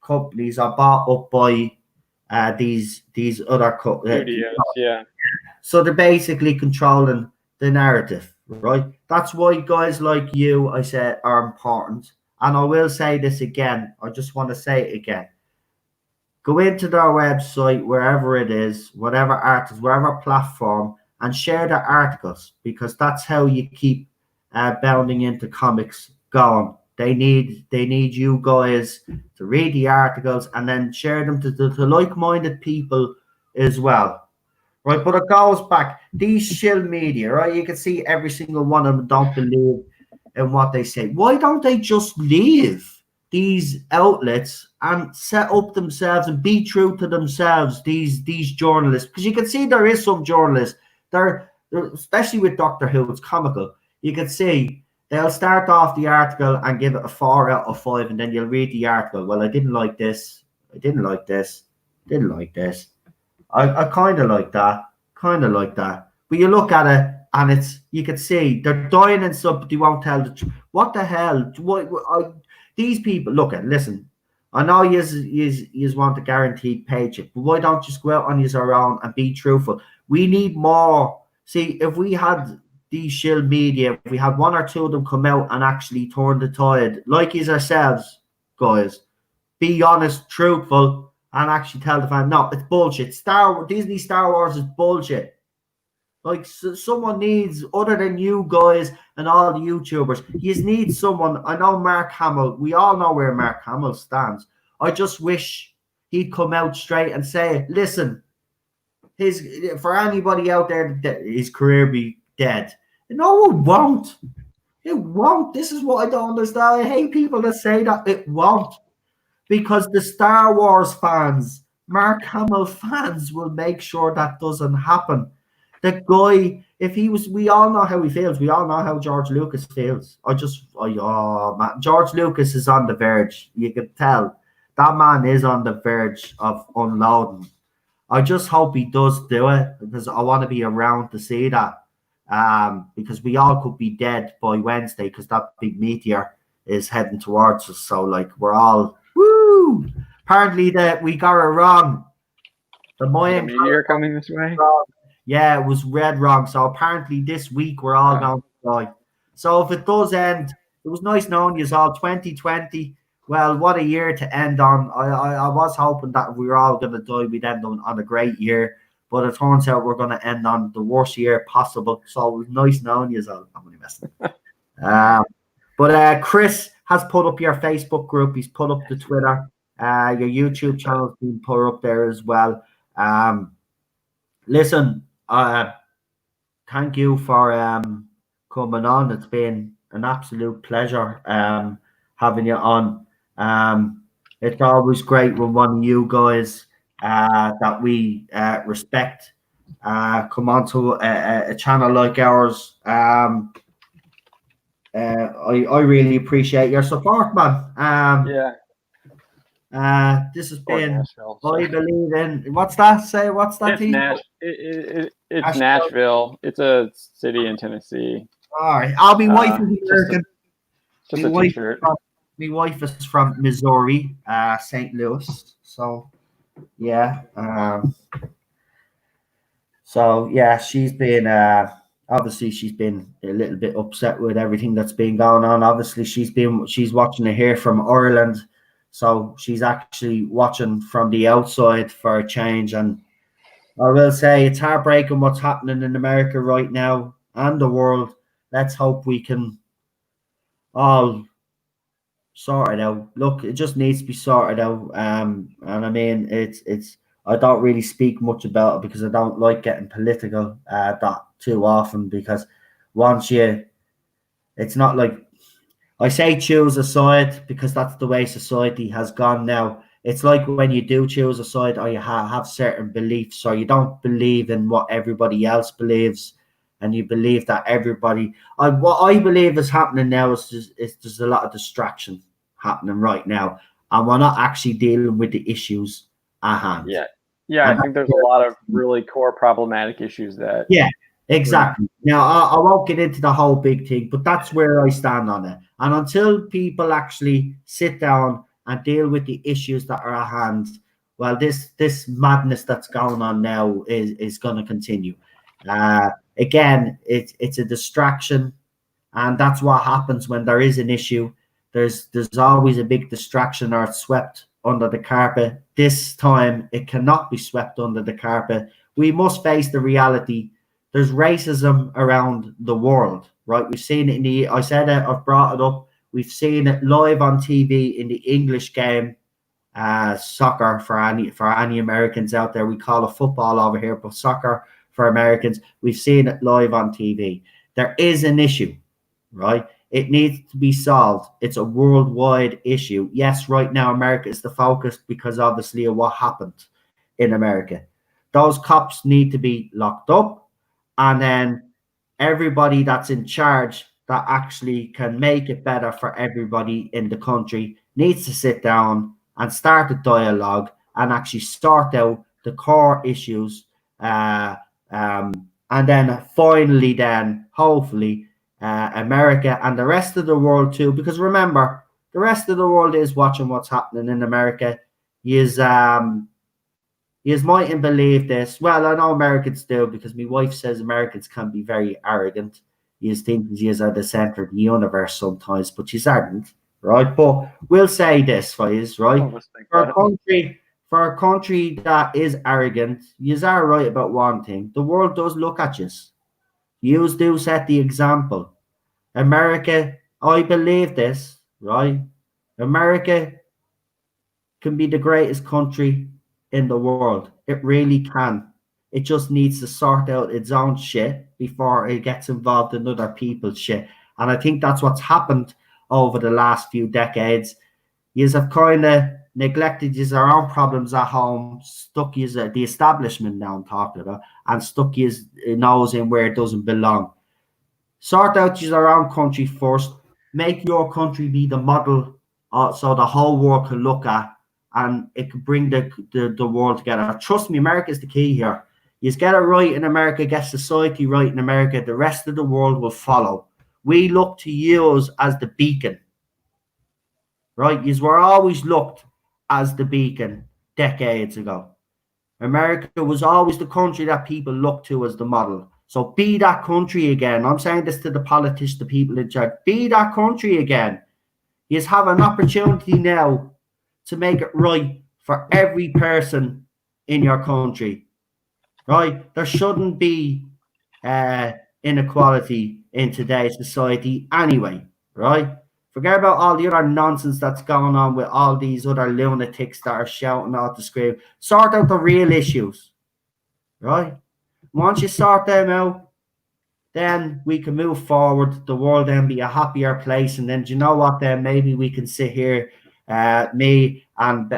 companies are bought up by these other Studios, yeah. so they're basically controlling the narrative, right? That's why guys like you, I said, are important. And I will say this again. I just want to say it again. Go into their website, wherever it is, whatever artist, whatever platform, and share their articles because that's how you keep bounding into comics going. They need you guys to read the articles and then share them to like-minded people as well. Right, but it goes back. These shill media, right? You can see every single one of them don't believe in what they say. Why don't they just leave these outlets and set up themselves and be true to themselves? These journalists, because you can see there is some journalists. They're especially with Doctor Who, it's comical. You can see they'll start off the article and give it a 4 out of 5, and then you'll read the article. Well, I didn't like this. I didn't like this. Didn't like this. I kind of like that, kind of like that. But you look at it, and it's you can see they're dying and stuff, but they won't tell the truth. What the hell? These people look at listen. I know you want a guaranteed paycheck, but why don't you just go out on your own and be truthful? We need more. See, if we had these shield media, if we had one or two of them come out and actually turn the tide, like is ourselves, guys, be honest, truthful, and actually tell the fan, no, it's bullshit. Disney Star Wars is bullshit. Like someone needs, other than you guys and all the YouTubers, you need someone. I know Mark Hamill. We all know where Mark Hamill stands. I just wish he'd come out straight and say, listen, for anybody out there, his career be dead. No, it won't. It won't. This is what I don't understand. I hate people that say that it won't. Because the Star Wars fans, Mark Hamill fans, will make sure that doesn't happen. The guy, if he was, we all know how he feels. We all know how George Lucas feels. Oh man, George Lucas is on the verge. You can tell that man is on the verge of unloading. I just hope he does do it because I want to be around to see that. Because we all could be dead by Wednesday because that big meteor is heading towards us. So like we're all woo. Apparently that we got it wrong. The Mayan meteor coming this way. Yeah, it was read wrong. So apparently this week we're all going to die. So if it does end, it was nice knowing you all. 2020. Well, what a year to end on. I was hoping that we were all going to die. We'd end on a great year. But it turns out we're going to end on the worst year possible. So it was nice knowing you all. I'm only messing. But Chris has put up your Facebook group. He's put up the Twitter. Your YouTube channel's been put up there as well. Listen, thank you for coming on. It's been an absolute pleasure having you on. It's always great when one of you guys that we respect come onto a channel like ours. I really appreciate your support, man. This has been Nashville, I believe in what's that? Say what's that? It's Nashville. It's a city in Tennessee. All right, I'll be wife is American. Just a t-shirt. My wife is from Missouri, St. Louis. So yeah. She's been obviously she's been a little bit upset with everything that's been going on. Obviously, she's watching it here from Ireland. So she's actually watching from the outside for a change. And I will say it's heartbreaking what's happening in America right now and the world. Let's hope we can all sort it out. Look, it just needs to be sorted out. And I mean, it's I don't really speak much about it because I don't like getting political that too often because it's not like I say choose a side because that's the way society has gone now. It's like when you do choose a side or you have certain beliefs or you don't believe in what everybody else believes and you believe that what I believe is happening now is there's a lot of distraction happening right now and we're not actually dealing with the issues at hand. Yeah, I think there's a lot of really core problematic issues that Exactly. Now, I won't get into the whole big thing, but that's where I stand on it. And until people actually sit down and deal with the issues that are at hand, well, this madness that's going on now is going to continue. Again, it's a distraction, and that's what happens when there is an issue. There's always a big distraction, or it's swept under the carpet. This time, it cannot be swept under the carpet. We must face the reality. There's racism around the world, right? We've seen it in the. I said it. I've brought it up. We've seen it live on TV in the English game, soccer for any Americans out there. We call it football over here, but soccer for Americans. We've seen it live on TV. There is an issue, right? It needs to be solved. It's a worldwide issue. Yes, right now America is the focus because obviously of what happened in America. Those cops need to be locked up, and then everybody that's in charge that actually can make it better for everybody in the country needs to sit down and start a dialogue and actually sort out the core issues. And then finally, then hopefully, America and the rest of the world too, because remember, the rest of the world is watching what's happening in America. You mightn't believe this. Well, I know Americans do because my wife says Americans can be very arrogant. You think you are the center of the universe sometimes, but you aren't, right? But we'll say this for you, right? For a country that is arrogant, you are right about one thing. The world does look at you. You do set the example. America, I believe this, right? America can be the greatest country in the world. It really can. It just needs to sort out its own shit before it gets involved in other people's shit. And I think that's what's happened over the last few decades. You have kind of neglected your own problems at home, stuck you the establishment now I'm talking about, and stuck your nose in where it doesn't belong. Sort out your own country first. Make your country be the model so the whole world can look at, and it can bring the world together. Trust me, America is the key here. You get it right in America, get society right in America, the rest of the world will follow. We look to you as the beacon, right? You were always looked as the beacon decades ago. America was always the country that people looked to as the model. So be that country again. I'm saying this to the politicians, the people in charge. Be that country again. You have an opportunity now to make it right for every person in your country, right? There shouldn't be inequality in today's society anyway, right? Forget about all the other nonsense that's going on with all these other lunatics that are shouting out the screen. Sort out the real issues, right? Once you sort them out, then we can move forward. The world then be a happier place. And then, do you know what? Then maybe we can sit here, me and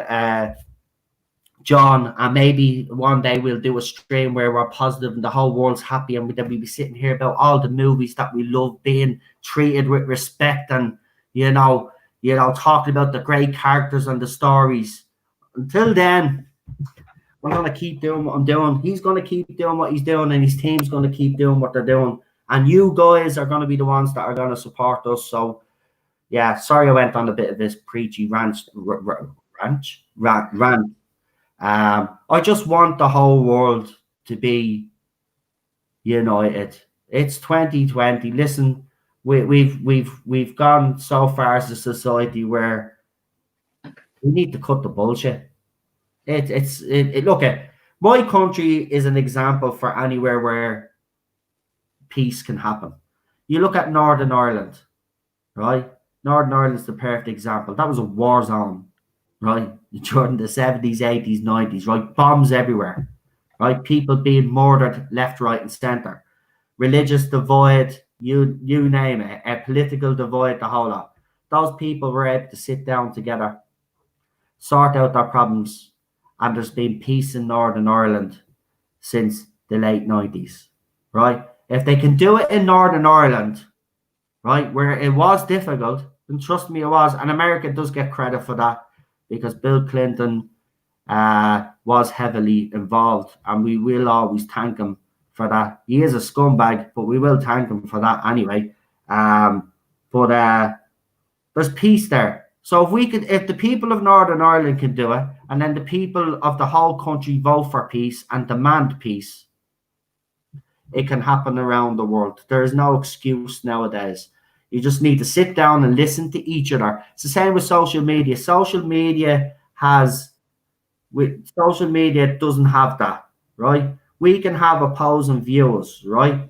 John, and maybe one day we'll do a stream where we're positive and the whole world's happy, and then we'll be sitting here about all the movies that we love, being treated with respect, and talking about the great characters and the stories. Until then, I'm gonna keep doing what I'm doing. He's gonna keep doing what he's doing, and his team's gonna keep doing what they're doing. And you guys are gonna be the ones that are gonna support us. So, yeah, sorry I went on a bit of this preachy rant. I just want the whole world to be united. It's 2020. Listen, we've gone so far as a society where we need to cut the bullshit. Look at my country is an example for anywhere where peace can happen. You look at Northern Ireland, right? Northern Ireland's the perfect example. That was a war zone, right? During the 70s, 80s, 90s, right? Bombs everywhere, right? People being murdered left, right, and center. Religious divide, you name it, a political divide, the whole lot. Those people were able to sit down together, sort out their problems, and there's been peace in Northern Ireland since the late 90s, right? If they can do it in Northern Ireland, right, where it was difficult, and trust me, it was, and America does get credit for that because Bill Clinton was heavily involved, and we will always thank him for that. He is a scumbag, but we will thank him for that anyway. But there's peace there. So if the people of Northern Ireland can do it, and then the people of the whole country vote for peace and demand peace, it can happen around the world. There is no excuse nowadays. You just need to sit down and listen to each other. It's the same with social media. Social media doesn't have that, right? We can have opposing views, right,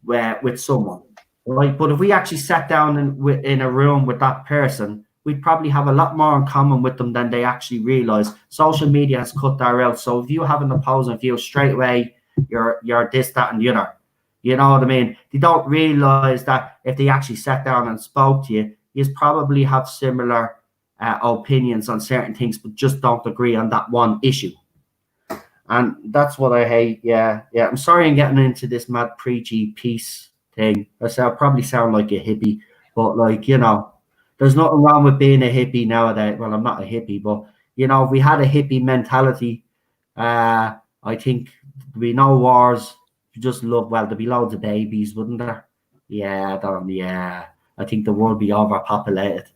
with someone, right? But if we actually sat down in a room with that person, we'd probably have a lot more in common with them than they actually realize. Social media has cut that out. So if you have an opposing view, straight away, you're this, that, and the other. You know what I mean? They don't realize that if they actually sat down and spoke to you, you probably have similar opinions on certain things, but just don't agree on that one issue. And that's what I hate. Yeah. I'm sorry I'm getting into this mad preachy peace thing. I probably sound like a hippie, but there's nothing wrong with being a hippie nowadays. Well, I'm not a hippie, but if we had a hippie mentality, I think there'd be no wars. There'd be loads of babies, wouldn't there? Yeah, I think the world be overpopulated.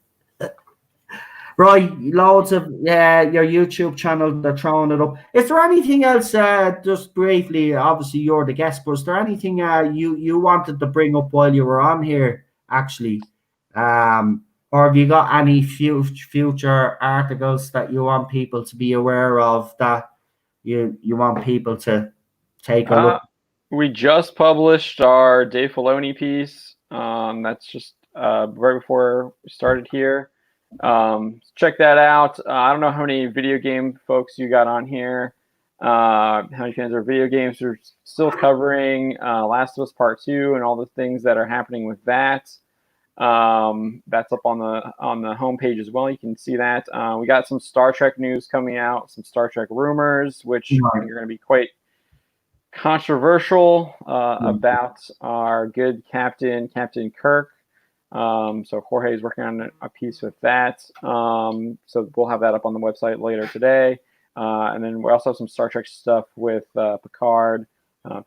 Right, loads of your YouTube channel, they're throwing it up. Is there anything else, just briefly, obviously you're the guest, but is there anything you wanted to bring up while you were on here, actually? Or have you got any future articles that you want people to be aware of, that you want people to take a look? We just published our Dave Filoni piece. That's just right before we started here. Check that out. I don't know how many video game folks you got on here. How many fans of video games? We're still covering Last of Us Part 2 and all the things that are happening with that. That's up on the homepage as well. You can see that. We got some Star Trek news coming out, some Star Trek rumors, which are going to be quite controversial about our good Captain Kirk. So Jorge is working on a piece with that. So we'll have that up on the website later today. And then we also have some Star Trek stuff with Picard.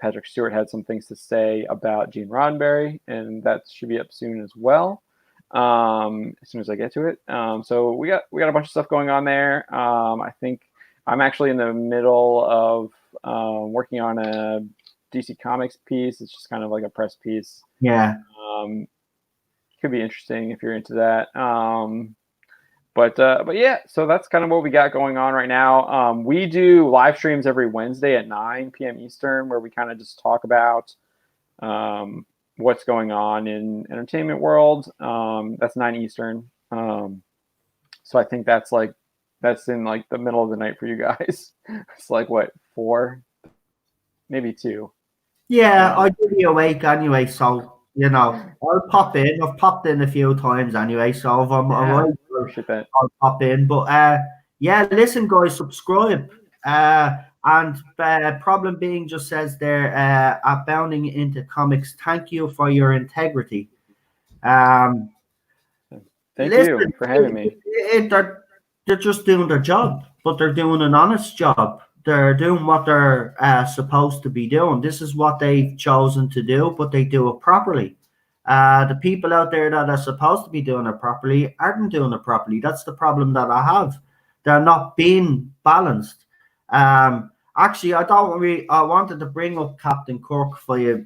Patrick Stewart had some things to say about Gene Roddenberry, and that should be up soon as well. As soon as I get to it. So we got a bunch of stuff going on there. I think I'm actually in the middle of working on a DC Comics piece. It's just kind of like a press piece. Yeah. Could be interesting if you're into that. But yeah, so that's kind of what we got going on right now. We do live streams every Wednesday at 9 p.m. Eastern, where we kind of just talk about what's going on in entertainment world. That's 9 Eastern. So I think that's in like the middle of the night for you guys. It's like what, 4, maybe 2. Yeah, I'd be awake anyway, so I'll pop in. I've popped in a few times anyway, so if I'm awake, I'll pop in. But listen, guys, subscribe. And Problem Being just says there, at Bounding into Comics, thank you for your integrity. Thank you for having me. They're just doing their job, but they're doing an honest job. They're doing what they're supposed to be doing. This is what they've chosen to do, but they do it properly. The people out there that are supposed to be doing it properly aren't doing it properly. That's the problem that I have. They're not being balanced. Actually, I wanted to bring up Captain Kirk for you,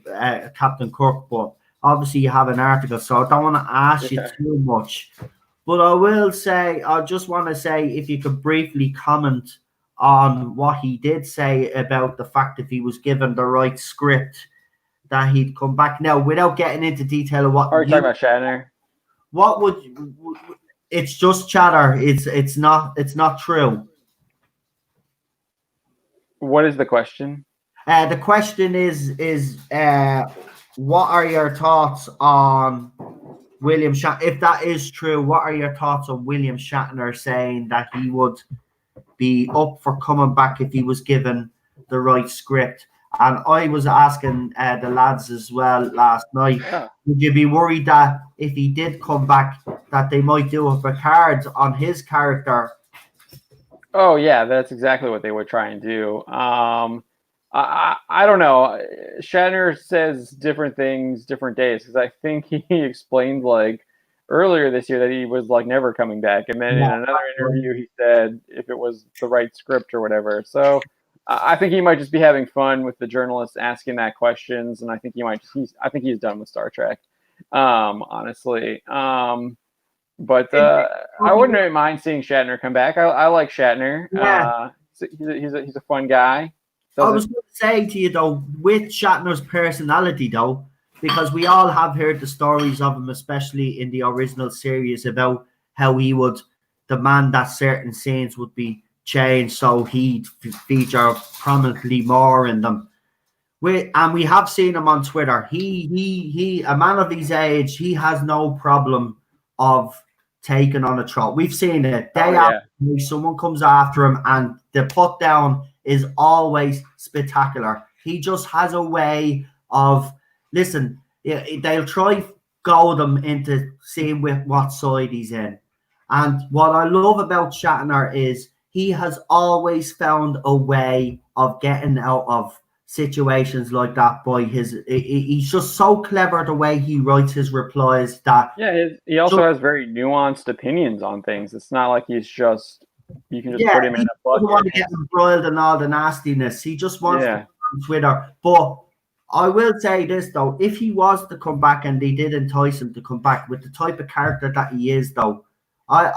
Captain Kirk, but obviously you have an article, so I don't want to ask you too much. But I just want to say, if you could briefly comment on what he did say about the fact if he was given the right script, that he'd come back. Now, without getting into detail of what are you talking about, Shatner? What it's just chatter. It's not true. What is the question? The question is what are your thoughts on William Shatner? If that is true, what are your thoughts on William Shatner saying that he would be up for coming back if he was given the right script? And I was asking the lads as well last night, would you be worried that if he did come back, that they might do a Picard on his character? Oh yeah, that's exactly what they would try and do. I I don't know. Shatner says different things different days, because I think he explained like earlier this year that he was like never coming back, and then in another interview he said if it was the right script or whatever. So I think he might just be having fun with the journalists asking that questions, and I think I think he's done with Star Trek, honestly. But I wouldn't mind seeing Shatner come back. I like Shatner. Yeah. He's a fun guy. I was going to say to you though, with Shatner's personality though, because we all have heard the stories of him, especially in the original series, about how he would demand that certain scenes would be changed so he'd feature prominently more in them. And we have seen him on Twitter. He, a man of his age, he has no problem of taking on a troll. We've seen it. Day after day, someone comes after him, and the put down is always spectacular. He just has a way of, listen, they'll try goad him into seeing with what side he's in. And what I love about Shatner is he has always found a way of getting out of situations like that by he's just so clever the way he writes his replies that he also has very nuanced opinions on things. It's not like he's just you can just put him in a bucket. He doesn't want to get embroiled in all the nastiness. He just wants to on Twitter. But I will say this though, if he was to come back and they did entice him to come back with the type of character that he is though, I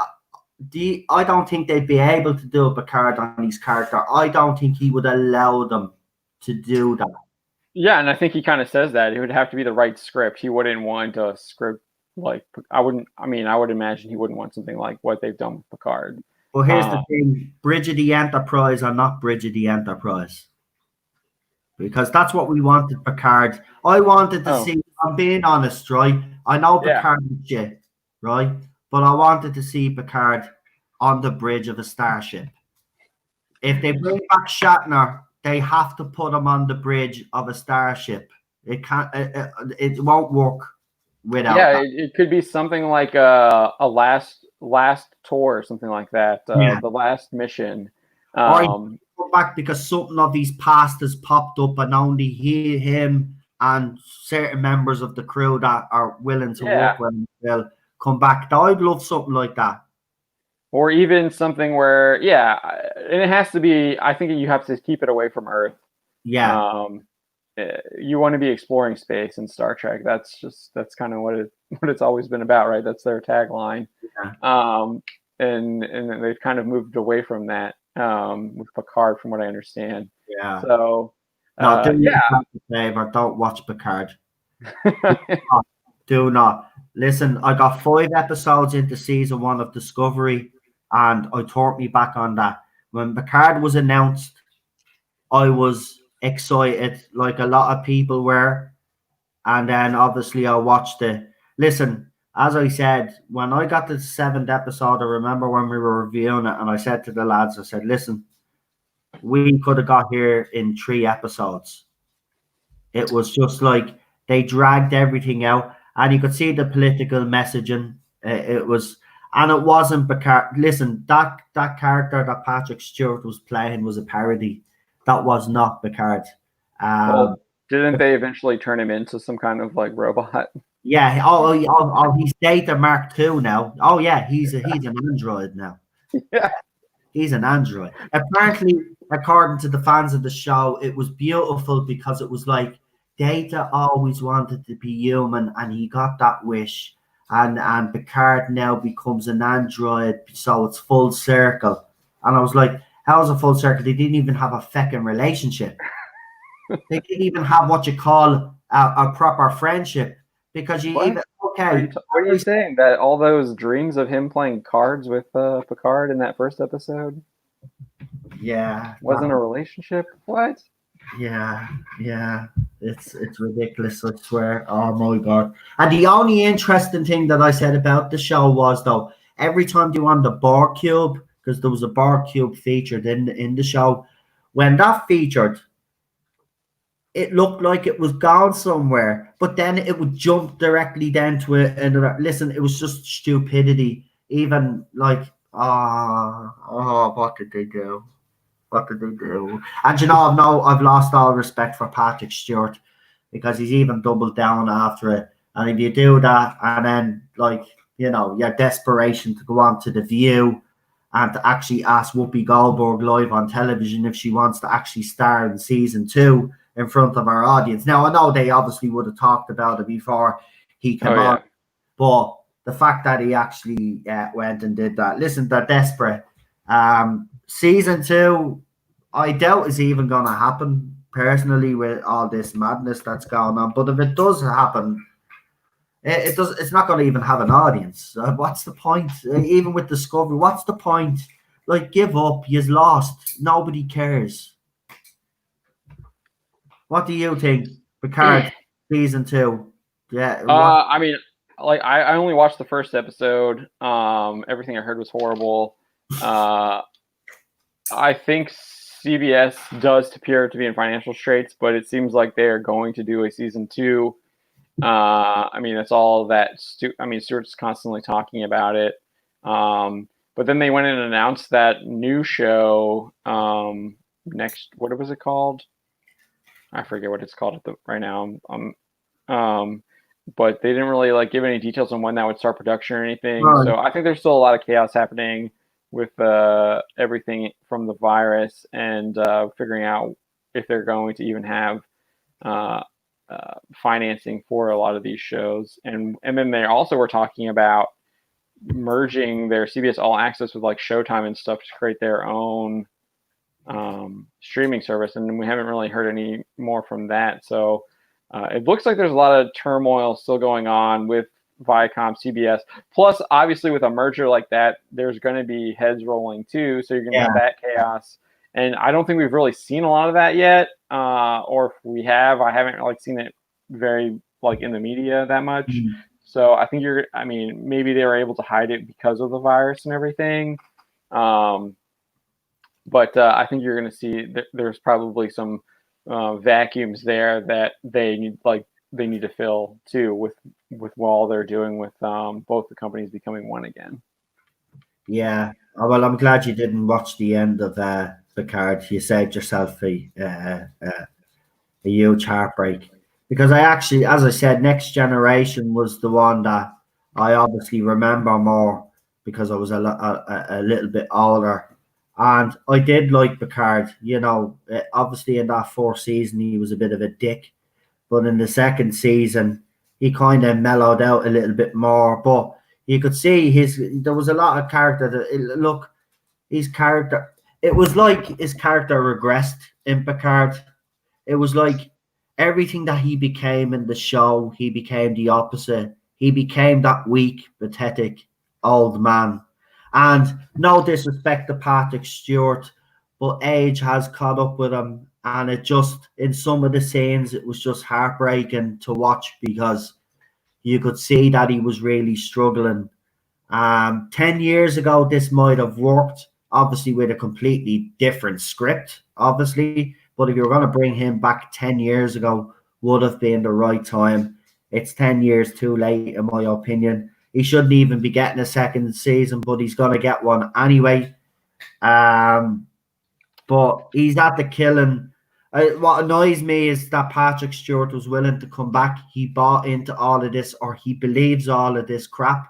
don't think they'd be able to do a Picard on his character. I don't think he would allow them to do that. Yeah, and I think he kind of says that it would have to be the right script. He wouldn't want a script like I would imagine he wouldn't want something like what they've done with Picard. Well, here's the thing: Bridge of the Enterprise or not Bridge of the Enterprise, because that's what we wanted Picard. I wanted to see. I'm being honest, right? I know Picard is shit, right? But I wanted to see Picard on the bridge of a starship. If they bring back Shatner, they have to put him on the bridge of a starship. It can't. It won't work without. Yeah, it could be something like a last tour or something like that. The last mission. Or come back because something of his past has popped up, and only him and certain members of the crew that are willing to work with him will come back. I'd love something like that. Or even something where, and it has to be, I think you have to keep it away from Earth. Yeah. You want to be exploring space in Star Trek. That's kind of what it's always been about, right? That's their tagline. Yeah. And they've kind of moved away from that with Picard, from what I understand. Yeah. So, don't watch Picard. Do not. Listen, I got 5 episodes into season 1 of Discovery, and I turned me back on that. When Picard was announced, I was excited, like a lot of people were. And then obviously I watched it. Listen, as I said, when I got to the 7th episode, I remember when we were reviewing it, and I said to the lads, I said, listen, we could have got here in 3 episodes. It was just like they dragged everything out. And you could see the political messaging. It wasn't Picard. Listen, that character that Patrick Stewart was playing was a parody. That was not Picard. Well, didn't they eventually turn him into some kind of like robot? Yeah. He's Data Mark II now. Oh yeah, he's an android now. Yeah. He's an android. Apparently, according to the fans of the show, it was beautiful because it was like Data always wanted to be human, and he got that wish. And Picard now becomes an android, so it's full circle. And I was like, how is it full circle? They didn't even have a feckin' relationship. They didn't even have what you call a proper friendship. Because what are you saying? That all those dreams of him playing cards with Picard in that first episode? Yeah. Wasn't a relationship? What? Yeah. It's ridiculous, I swear. Oh my god. And the only interesting thing that I said about the show was though, every time they were on the Borg cube, because there was a Borg cube featured in the show, when that featured, it looked like it was gone somewhere, but then it would jump directly down to it. And listen, it was just stupidity. Even like, what did they do? What did they do? And you know, I've lost all respect for Patrick Stewart because he's even doubled down after it. And if you do that, and then like your desperation to go on to the View and to actually ask Whoopi Goldberg live on television if she wants to actually star in season 2 in front of our audience. Now I know they obviously would have talked about it before he came on, but the fact that he actually went and did that. Listen, they're desperate. Season 2, I doubt is even going to happen personally with all this madness that's going on. But if it does happen, it does. It's not going to even have an audience. What's the point? Even with Discovery, what's the point? Like, give up. You've lost. Nobody cares. What do you think? Picard season 2. Yeah. I mean, like I only watched the first episode. Everything I heard was horrible. I think CBS does appear to be in financial straits, but it seems like they are going to do a season 2. I mean, that's all that. Stuart's constantly talking about it. But then they went in and announced that new show. Next, what was it called? I forget what it's called right now. But they didn't really give any details on when that would start production or anything. Right. So I think there's still a lot of chaos happening with everything from the virus and figuring out if they're going to even have financing for a lot of these shows. And then they also were talking about merging their CBS All Access with Showtime and stuff to create their own streaming service. And we haven't really heard any more from that. So it looks like there's a lot of turmoil still going on with Viacom, CBS. Plus, obviously, with a merger like that, there's going to be heads rolling too. So you're going to have that chaos. And I don't think we've really seen a lot of that yet. Or if we have, I haven't seen it very in the media that much. Mm-hmm. So I think maybe they were able to hide it because of the virus and everything. But I think you're going to see there's probably some vacuums there that they need to fill too with all they're doing with both the companies becoming one again. Yeah, well, I'm glad you didn't watch the end of Picard. You saved yourself a huge heartbreak, because I actually, as I said, Next Generation was the one that I obviously remember more because I was a little bit older. And I did like Picard, obviously in that 4th season, he was a bit of a dick. But in the 2nd season, he kind of mellowed out a little bit more. But you could see there was a lot of character. His character, it was like his character regressed in Picard. It was like everything that he became in the show, he became the opposite. He became that weak, pathetic old man. And no disrespect to Patrick Stewart, but age has caught up with him. And it just, in some of the scenes, it was just heartbreaking to watch because you could see that he was really struggling. 10 years ago, this might have worked, obviously with a completely different script, obviously. But if you were going to bring him back 10 years ago, would have been the right time. It's 10 years too late, in my opinion. He shouldn't even be getting a 2nd season, but he's going to get one anyway. But he's at the killing. What annoys me is that Patrick Stewart was willing to come back. He bought into all of this, or he believes all of this crap.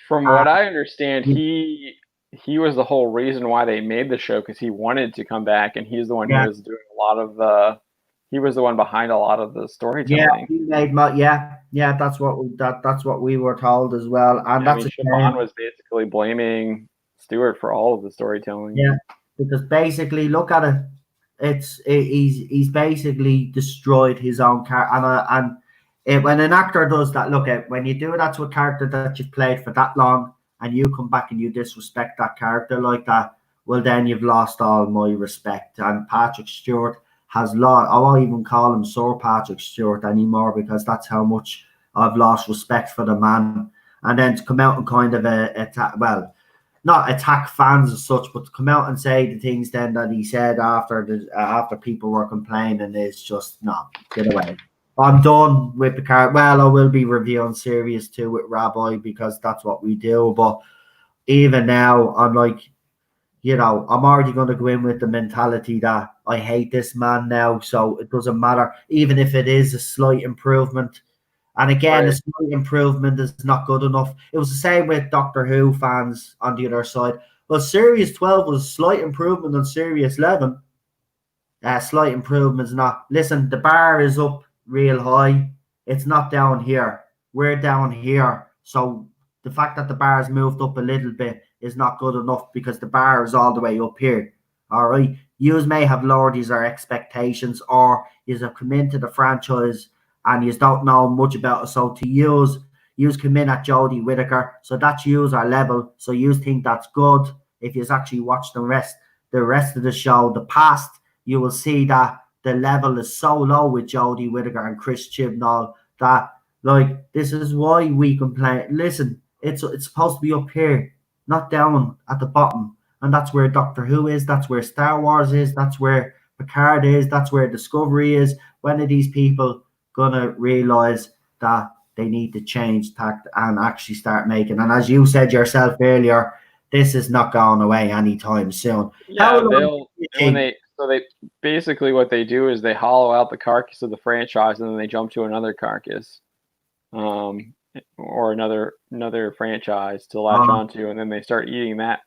From what I understand, he was the whole reason why they made the show, because he wanted to come back, and he's the one who was doing a lot of he was the one behind a lot of the storytelling. That's what we were told as well. And Siobhan was basically blaming Stewart for all of the storytelling. Yeah, because basically, look at it. He's basically destroyed his own character, and when an actor does that, when you do that to a character that you've played for that long, and you come back and you disrespect that character like that, well, then you've lost all my respect. And Patrick Stewart has lost. I won't even call him Sir Patrick Stewart anymore, because that's how much I've lost respect for the man. And then to come out and kind of not attack fans as such, but to come out and say the things then that he said after people were complaining is just, no, get away. I'm done with Picard. Well, I will be reviewing Series 2 with Rabbi, because that's what we do. But even now, I'm like, you know, I'm already going to go in with the mentality that I hate this man now, so it doesn't matter, even if it is a slight improvement. And again, a Right. slight improvement is not good enough. It was the same with Doctor Who fans on the other side. Well, Series 12 was a slight improvement on Series 11. Slight improvements, not. Listen, the bar is up real high. It's not down here. We're down here. So the fact that the bar has moved up a little bit is not good enough because the bar is all the way up here. All right. Yous may have lowered these expectations, or yous have come into the franchise and yous don't know much about it. So to yous come in at Jodie Whittaker. So that's yous our level. So yous think that's good. If yous actually watch the rest of the show, the past, you will see that the level is so low with Jodie Whittaker and Chris Chibnall that, like, this is why we complain. Listen, it's supposed to be up here, not down at the bottom, and that's where Doctor Who is. That's where Star Wars is. That's where Picard is. That's where Discovery is. When are these people gonna realize that they need to change tact and actually start making? And as you said yourself earlier, this is not going away anytime soon. How Yeah, long do they'll you when think? they basically what they do is they hollow out the carcass of the franchise and then they jump to another carcass, or another franchise to latch Uh, onto, and then they start eating that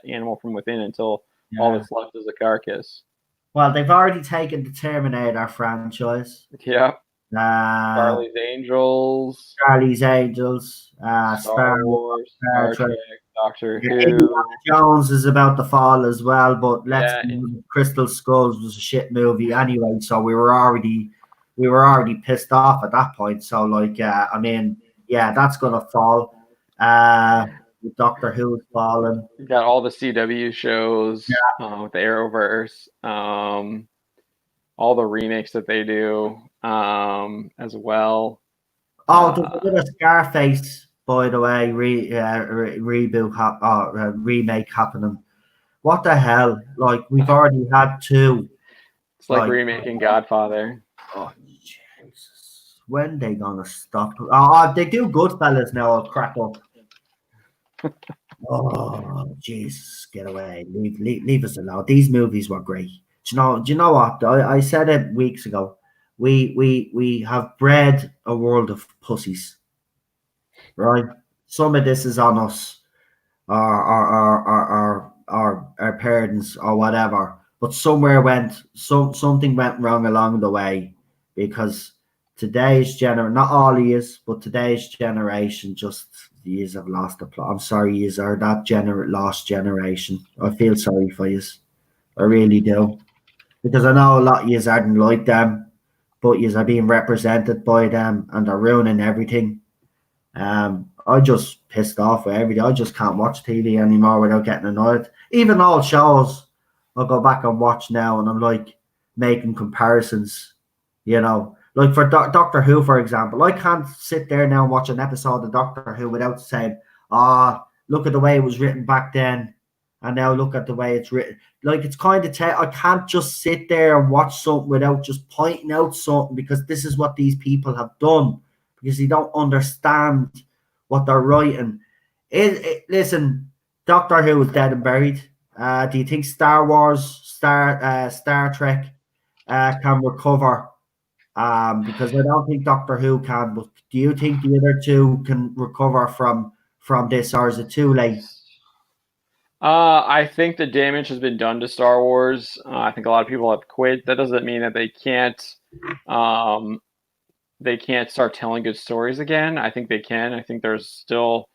animal from within until all yeah. that's left is a carcass. Well, they've already taken the Terminator franchise, Yeah, uh, Charlie's Angels, Charlie's Angels, Star Wars, Star Star Trek. Trek, Doctor Yeah, Indiana Who. Jones is about to fall as well, but let's Yeah, be honest, Crystal Skulls was a shit movie anyway, so we were already pissed off at that point. So like, I mean, yeah, that's gonna fall. Doctor Who's fallen. you got all the CW Yeah. shows with the Arrowverse. All the remakes that they do as well. Oh, there's Uh, a bit of Scarface, by the way, reboot, remake happening. What the hell? Like, we've already had two. it's like Like, remaking Godfather. oh, Jesus. When they gonna stop? Oh, they do Goodfellas now. I'll crack up. Oh, Jesus, get away. Leave us alone. These movies were great. Do you know what? I said it weeks ago. We have bred a world of pussies, right? Some of this is on us, our parents or whatever. But something went wrong along the way because today's not all he is, but today's generation just years have lost the plot. I'm sorry, yous are that lost generation. I feel sorry for yous. I really do. Because I know a lot of yous aren't like them, but yous are being represented by them and they're ruining everything. I just pissed off with everything. I just can't watch TV anymore without getting annoyed. Even old shows, I'll go back and watch now, and I'm like making comparisons. Like for Doctor Who, for example, I can't sit there now and watch an episode of Doctor Who without saying, "Ah, look at the way it was written back then, and now look at the way it's written." Like it's kind of I can't just sit there and watch something without just pointing out something because this is what these people have done because they don't understand what they're writing. Listen, Doctor Who is dead and buried. Do you think Star Trek can recover? Because I don't think Doctor Who can. But do you think the other two can recover from this, or is it too late? I think the damage has been done to Star Wars. I think a lot of people have quit. That doesn't mean that they can't start telling good stories again. I think they can. I think there's still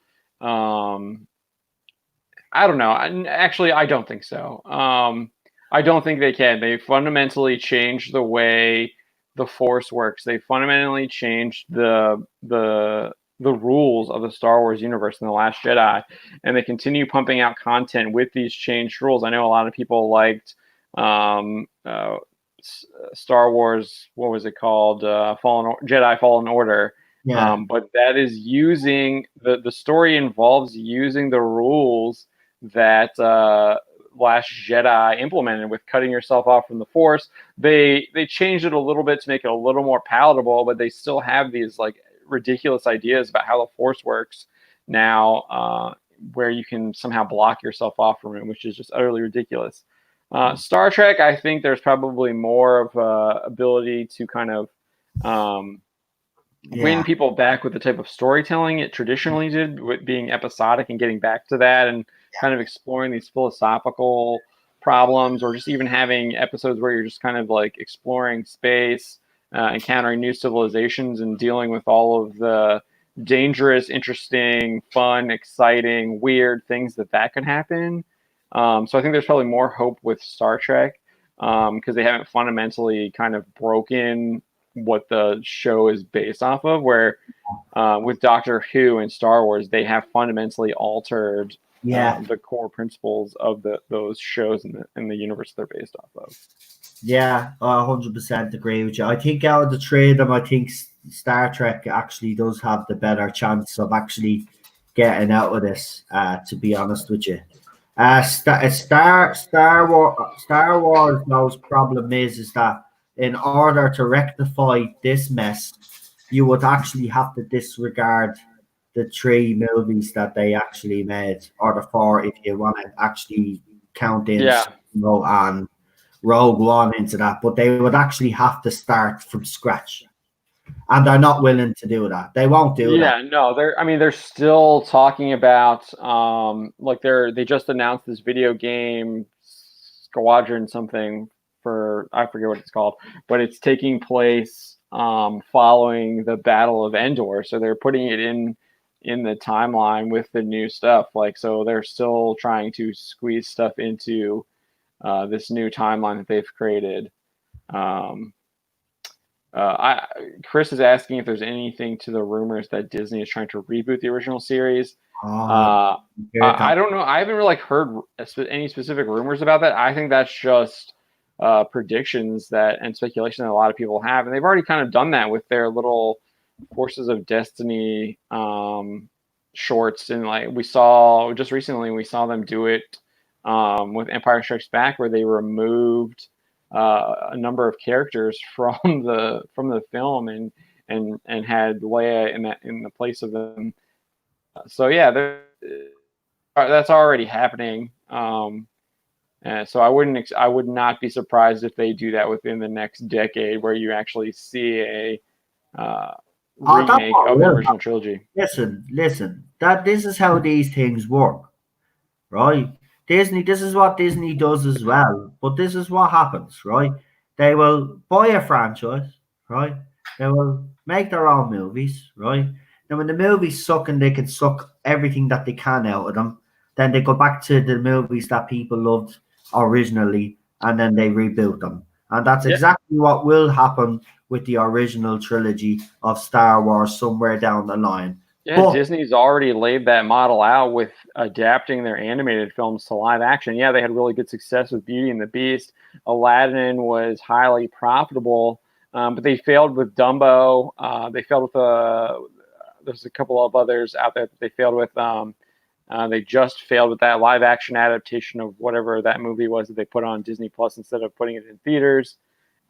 I don't know. Actually, I don't think so. I don't think they can. They fundamentally changed the way the Force works. They fundamentally changed the rules of the Star Wars universe in the Last Jedi, and they continue pumping out content with these changed rules. I know a lot of people liked um, uh, Star Wars. What was it called? Jedi Fallen Order. Yeah. But that is using the story involves using the rules that Last Jedi implemented with cutting yourself off from the Force. They changed it a little bit to make it a little more palatable, but they still have these like ridiculous ideas about how the Force works now where you can somehow block yourself off from it, which is just utterly ridiculous. Star Trek, I think there's probably more of ability to kind of win people back with the type of storytelling it traditionally did, with being episodic and getting back to that, and kind of exploring these philosophical problems, or just even having episodes where you're just kind of like exploring space, encountering new civilizations, and dealing with all of the dangerous, interesting, fun, exciting, weird things that can happen. So I think there's probably more hope with Star Trek, because they haven't fundamentally kind of broken what the show is based off of, where with Doctor Who and Star Wars, they have fundamentally altered the core principles of those shows in the universe they're based off of. Yeah, I 100% agree with you. I think out of the three of them, I think Star Trek actually does have the better chance of actually getting out of this, to be honest with you. Star Wars' problem is that in order to rectify this mess, you would actually have to disregard the 3 movies that they actually made, or the 4 if you want to actually count in and Rogue One into that. But they would actually have to start from scratch, and they're not willing to do that. They won't do that. Yeah, no, they're still talking about they just announced this video game Squadron something for, I forget what it's called, but it's taking place following the Battle of Endor. So they're putting it in the timeline with the new stuff. So they're still trying to squeeze stuff into this new timeline that they've created. Chris is asking if there's anything to the rumors that Disney is trying to reboot the original series. I don't know. I haven't really heard any specific rumors about that. I think that's just predictions and speculation that a lot of people have, and they've already kind of done that with their little Forces of Destiny shorts. And we saw just recently, we saw them do it with Empire Strikes Back, where they removed a number of characters from the film and had Leia in the place of them. So yeah, that's already happening. So I would not be surprised if they do that within the next decade, where you actually see a remake of the original trilogy. Listen. This is how these things work, right? Disney. This is what Disney does as well. But this is what happens, right? They will buy a franchise, right? They will make their own movies, right? Now, when the movies suck and they can suck everything that they can out of them, then they go back to the movies that people loved originally, and then they reboot them. And that's exactly what will happen with the original trilogy of Star Wars somewhere down the line. Yeah, Disney's already laid that model out with adapting their animated films to live action. Yeah, they had really good success with Beauty and the Beast. Aladdin was highly profitable, but they failed with Dumbo. They failed with there's a couple of others out there that they failed with. They just failed with that live action adaptation of whatever that movie was that they put on Disney Plus instead of putting it in theaters.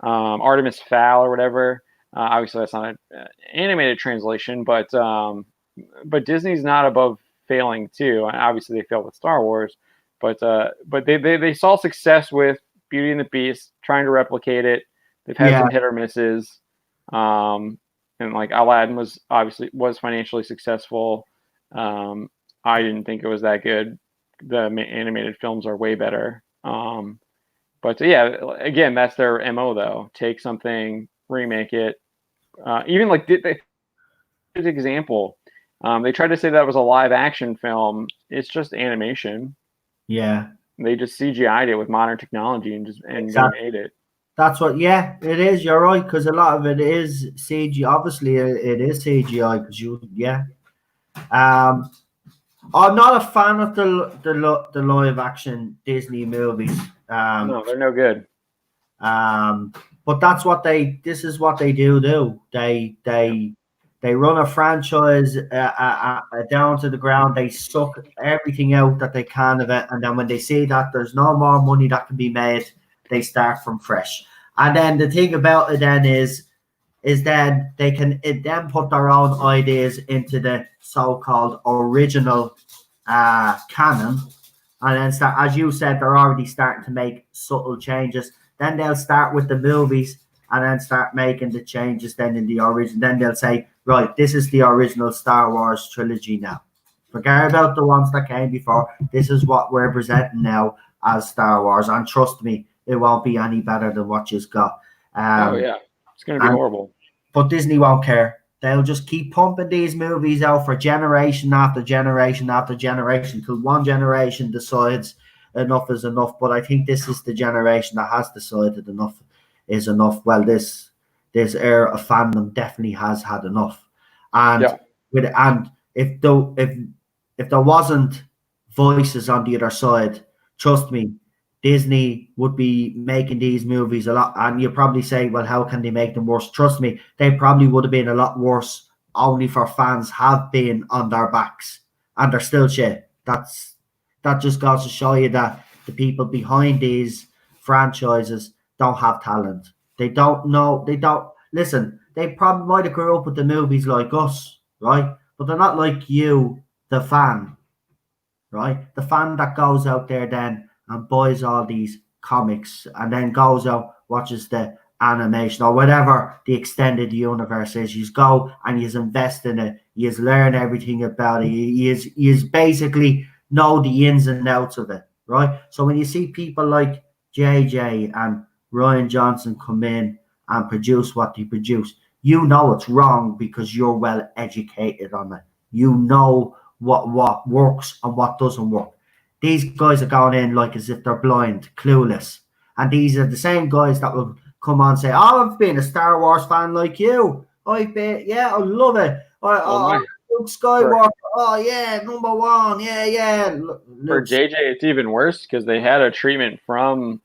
Artemis Fowl or whatever. Obviously, that's not an animated translation, but Disney's not above failing too. Obviously, they failed with Star Wars, but they saw success with Beauty and the Beast, trying to replicate it. They've had some hit or misses, and Aladdin was financially successful. I didn't think it was that good. The animated films are way better. But yeah, again, that's their MO though. Take something, remake it. Even an example. They tried to say that was a live action film. It's just animation. Yeah. They just CGI'd it with modern technology and remade it. That's what. Yeah, it is. You're right, because a lot of it is CGI. Obviously, it is CGI because I'm not a fan of the live action Disney movies. No, they're no good. But that's what this is what they do. They run a franchise down to the ground. They suck everything out that they can of it, and then when they see that there's no more money that can be made, they start from fresh. And then the thing about it then is then they can then put their own ideas into the so-called original canon, and then start, as you said, they're already starting to make subtle changes. Then they'll start with the movies and then start making the changes then in the origin. Then they'll say, right, this is the original Star Wars trilogy now. Forget about the ones that came before. This is what we're presenting now as Star Wars. And trust me, it won't be any better than what you've got. Oh yeah, it's going to be and horrible. But Disney won't care. They'll just keep pumping these movies out for generation after generation after generation until one generation decides enough is enough. But I think this is the generation that has decided enough is enough. Well, this era of fandom definitely has had enough. And Yeah. and if there wasn't voices on the other side, trust me, Disney would be making these movies a lot. And you probably say, well, how can they make them worse? Trust me, they probably would have been a lot worse only for fans have been on their backs. And they're still shit. That just goes to show you that the people behind these franchises don't have talent. They don't know. They don't listen. They probably might have grew up with the movies like us, right? But they're not like you, the fan, right? The fan that goes out there then and buys all these comics and then goes out, watches the animation or whatever the extended universe is. You go and you invest in it. You learn everything about it. You basically know the ins and outs of it, right? So when you see people like JJ and Ryan Johnson come in and produce what they produce, you know it's wrong because you're well educated on it. You know what works and what doesn't work. These guys are going in like as if they're blind, clueless. And these are the same guys that will come on and say, oh, I've been a Star Wars fan like you. I've been, yeah, I love it. Luke Skywalker, oh yeah, number one, yeah. For JJ, it's even worse because they had a treatment from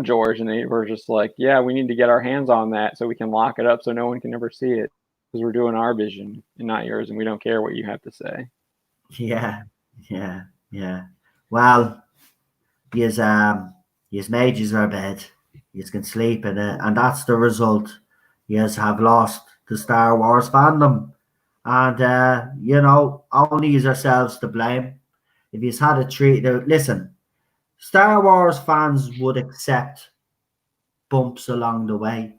George, and they were just like, yeah, we need to get our hands on that so we can lock it up so no one can ever see it because we're doing our vision and not yours, and we don't care what you have to say. Yeah. Well, yous made yous our bed. Yous can sleep in it, and that's the result. Yous have lost the Star Wars fandom, and only is ourselves to blame. If yous had a treat, listen, Star Wars fans would accept bumps along the way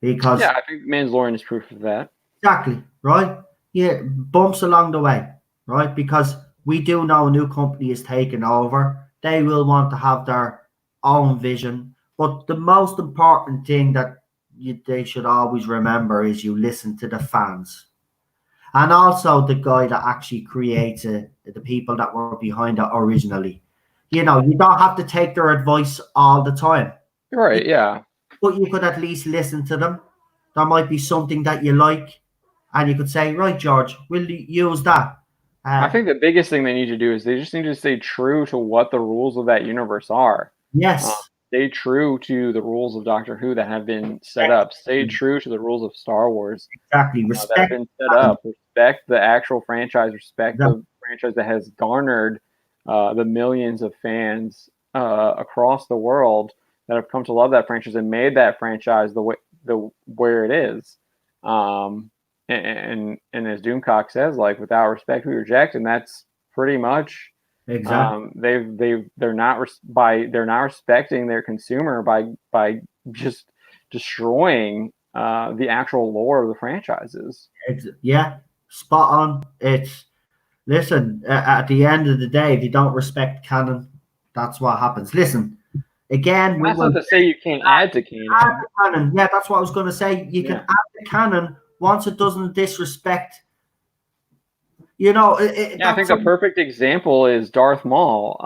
because yeah, I think Mandalorian is proof of that. Exactly, right? Yeah, bumps along the way, right? Because we do know a new company is taking over. They will want to have their own vision. But the most important thing that they should always remember is you listen to the fans. And also the guy that actually creates it, the people that were behind it originally. You don't have to take their advice all the time. Right, yeah. But you could at least listen to them. There might be something that you like, and you could say, right, George, we'll use that. I think the biggest thing they need to do is they just need to stay true to what the rules of that universe are. Yes. Stay true to the rules of Doctor Who that have been set up. Stay true to the rules of Star Wars Exactly. that have been set up. Respect the actual franchise. Respect the franchise that has garnered the millions of fans across the world that have come to love that franchise and made that franchise where it is. And as Doomcock says, like, without respect we reject, and that's pretty much exactly. They're not respecting their consumer by just destroying the actual lore of the franchises. Yeah, spot on. Listen, at the end of the day, if you don't respect canon, that's what happens. Listen, again, that's not to say you can't add to canon. Add the canon. Yeah, that's what I was going to say. You can add the canon once it doesn't disrespect. I think the perfect example is Darth Maul.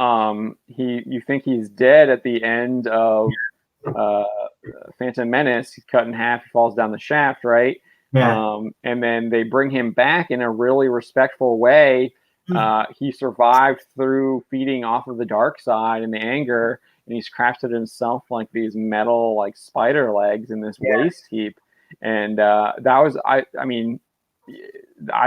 You think he's dead at the end of Phantom Menace. He's cut in half. He falls down the shaft, right? Yeah. And then they bring him back in a really respectful way. He survived through feeding off of the dark side and the anger, and he's crafted himself like these metal like spider legs in this waste heap. And that was I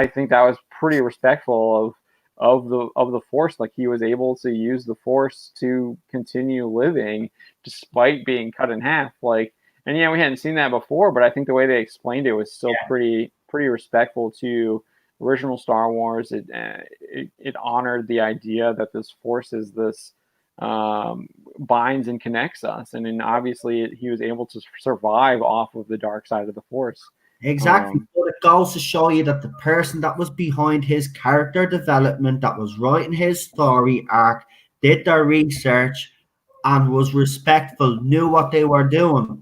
think that was pretty respectful of the Force. Like, he was able to use the Force to continue living despite being cut in half. Like, and we hadn't seen that before, but I think the way they explained it was still pretty respectful to original Star Wars, it honored the idea that this force is this binds and connects us, and then obviously he was able to survive off of the dark side of the force. Exactly. But it goes to show you that the person that was behind his character development, that was writing his story arc, did their research and was respectful, knew what they were doing.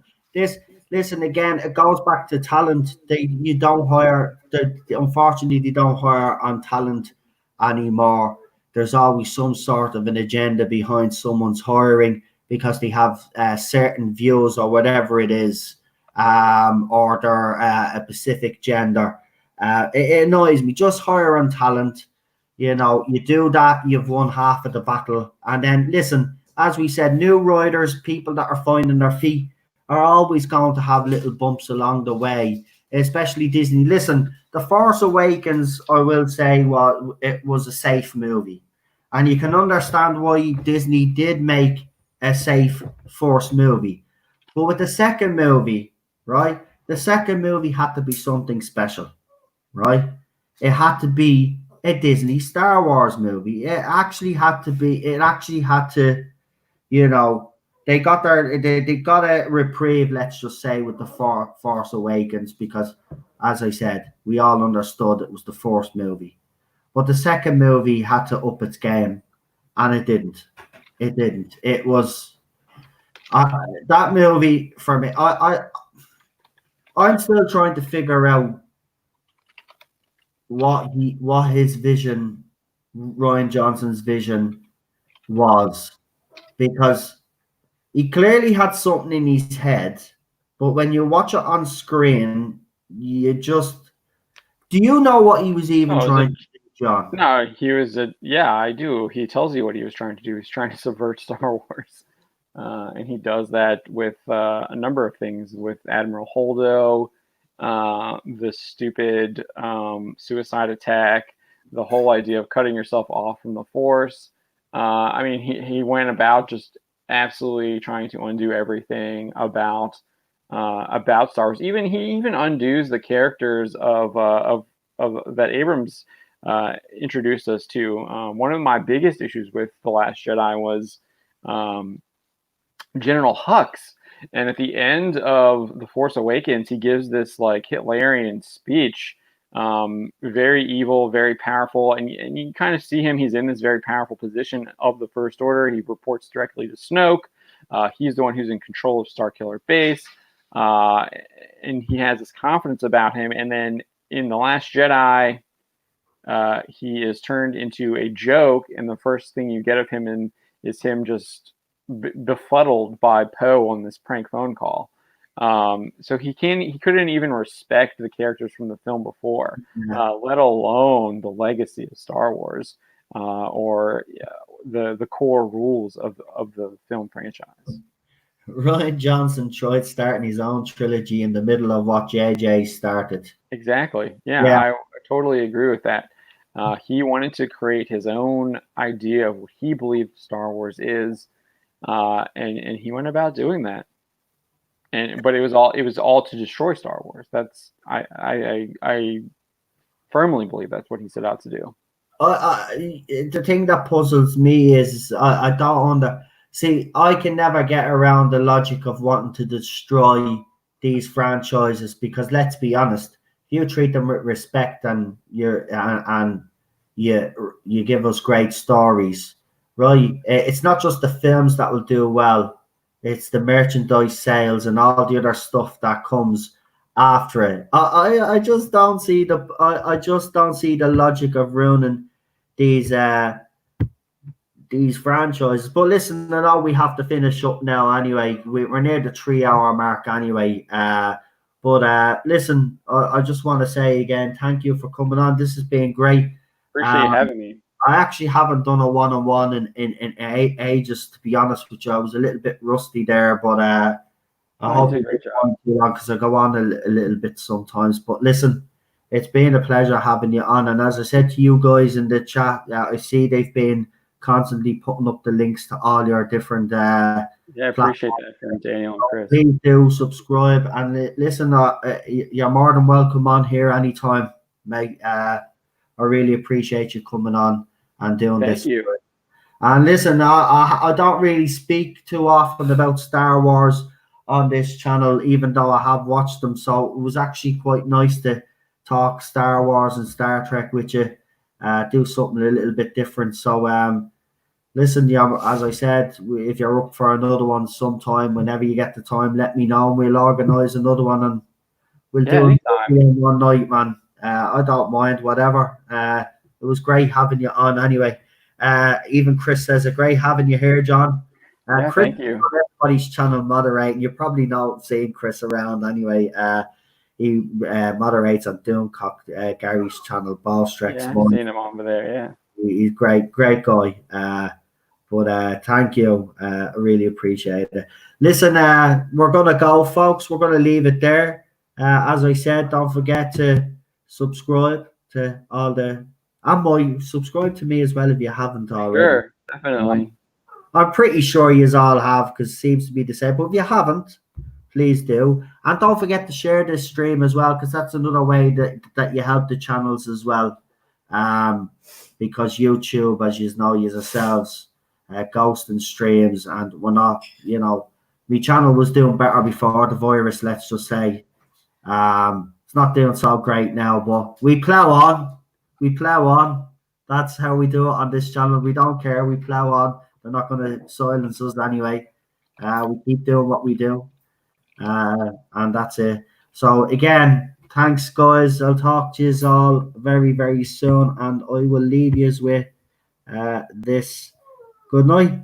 Listen again, it goes back to talent. You don't hire. Unfortunately, they don't hire on talent anymore. There's always some sort of an agenda behind someone's hiring because they have certain views or whatever it is, or they're a specific gender. It annoys me. Just hire on talent. You know, you do that, you've won half of the battle. And then, listen, as we said, new riders, people that are finding their feet, are always going to have little bumps along the way, especially Disney. Listen, The Force Awakens, I will say, well, it was a safe movie. And you can understand why Disney did make a safe Force movie. But with the second movie, right, the second movie had to be something special, right? It had to be a Disney Star Wars movie. It actually had to, you know, they got a reprieve, let's just say, with the Force Awakens, because, as I said, we all understood it was the first movie. But the second movie had to up its game, and it didn't. It didn't. It was that movie for me. I'm still trying to figure out what his vision, Ryan Johnson's vision, was, because he clearly had something in his head, but when you watch it on screen, you just, do you know what he was even trying to do, John? No, yeah, I do. He tells you what he was trying to do. He's trying to subvert Star Wars. And he does that with a number of things, with Admiral Holdo, the stupid suicide attack, the whole idea of cutting yourself off from the Force. I mean, he went about just absolutely trying to undo everything about Star Wars. He even undoes the characters of that Abrams introduced us to. One of my biggest issues with The Last Jedi was General Hux. And at the end of The Force Awakens, he gives this like Hitlerian speech, very evil, very powerful, and you kind of see him. He's in this very powerful position of the First Order. He reports directly to Snoke. He's the one who's in control of Starkiller Base, and he has this confidence about him. And then in The Last Jedi, he is turned into a joke, and the first thing you get of him is him just befuddled by Poe on this prank phone call. So he couldn't even respect the characters from the film before, let alone the legacy of Star Wars, or the core rules of the film franchise. Ryan Johnson tried starting his own trilogy in the middle of what JJ started. Exactly. Yeah. I totally agree with that. He wanted to create his own idea of what he believed Star Wars is, and he went about doing that. But it was all to destroy Star Wars. That's I firmly believe that's what he set out to do. The thing that puzzles me is I don't see. I can never get around the logic of wanting to destroy these franchises, because let's be honest, if you treat them with respect and you give us great stories, right? It's not just the films that will do well. It's the merchandise sales and all the other stuff that comes after it. I just don't see the logic of ruining these franchises. But listen, I know we have to finish up now anyway. We're near the 3-hour mark anyway. But listen, I just want to say again, thank you for coming on. This has been great. Appreciate having me. I actually haven't done a one-on-one in ages, to be honest with you. I was a little bit rusty there, but I hope you did too long, because I go on a little bit sometimes. But listen, it's been a pleasure having you on. And as I said to you guys in the chat, I see they've been constantly putting up the links to all your different I appreciate that from Daniel and Chris. Please do subscribe and listen. You're more than welcome on here anytime, mate. I really appreciate you coming on and doing Thank this. you. And listen, I don't really speak too often about Star Wars on this channel, even though I have watched them. So it was actually quite nice to talk Star Wars and Star Trek with you, do something a little bit different. So listen, yeah, as I said, if you're up for another one sometime, whenever you get the time, let me know and we'll organise another one and we'll do it one night, man. I don't mind, whatever. It was great having you on anyway. Even Chris says, a great having you here, John. Yeah, Chris, thank you. Everybody's channel moderating. You probably know seeing Chris around anyway. He moderates on Doomcock, Gary's channel, Ballstrex. Yeah, I've seen him over there. Yeah, he's great guy. But thank you. I really appreciate it. Listen, we're gonna go, folks. We're gonna leave it there. As I said, don't forget to subscribe to all the and subscribe to me as well if you haven't already. Sure, definitely. I'm pretty sure you all have because it seems to be the same. But if you haven't, please do. And don't forget to share this stream as well, because that's another way that you help the channels as well. Because YouTube, as you know yourselves, ghosting streams, and we're not, my channel was doing better before the virus, let's just say. It's not doing so great now, but we plow on. We plow on. That's how we do it on this channel. We don't care. We plow on. They're not going to silence us anyway. We keep doing what we do. And that's it. So again, thanks, guys. I'll talk to you all very, very soon. And I will leave you with this. Good night.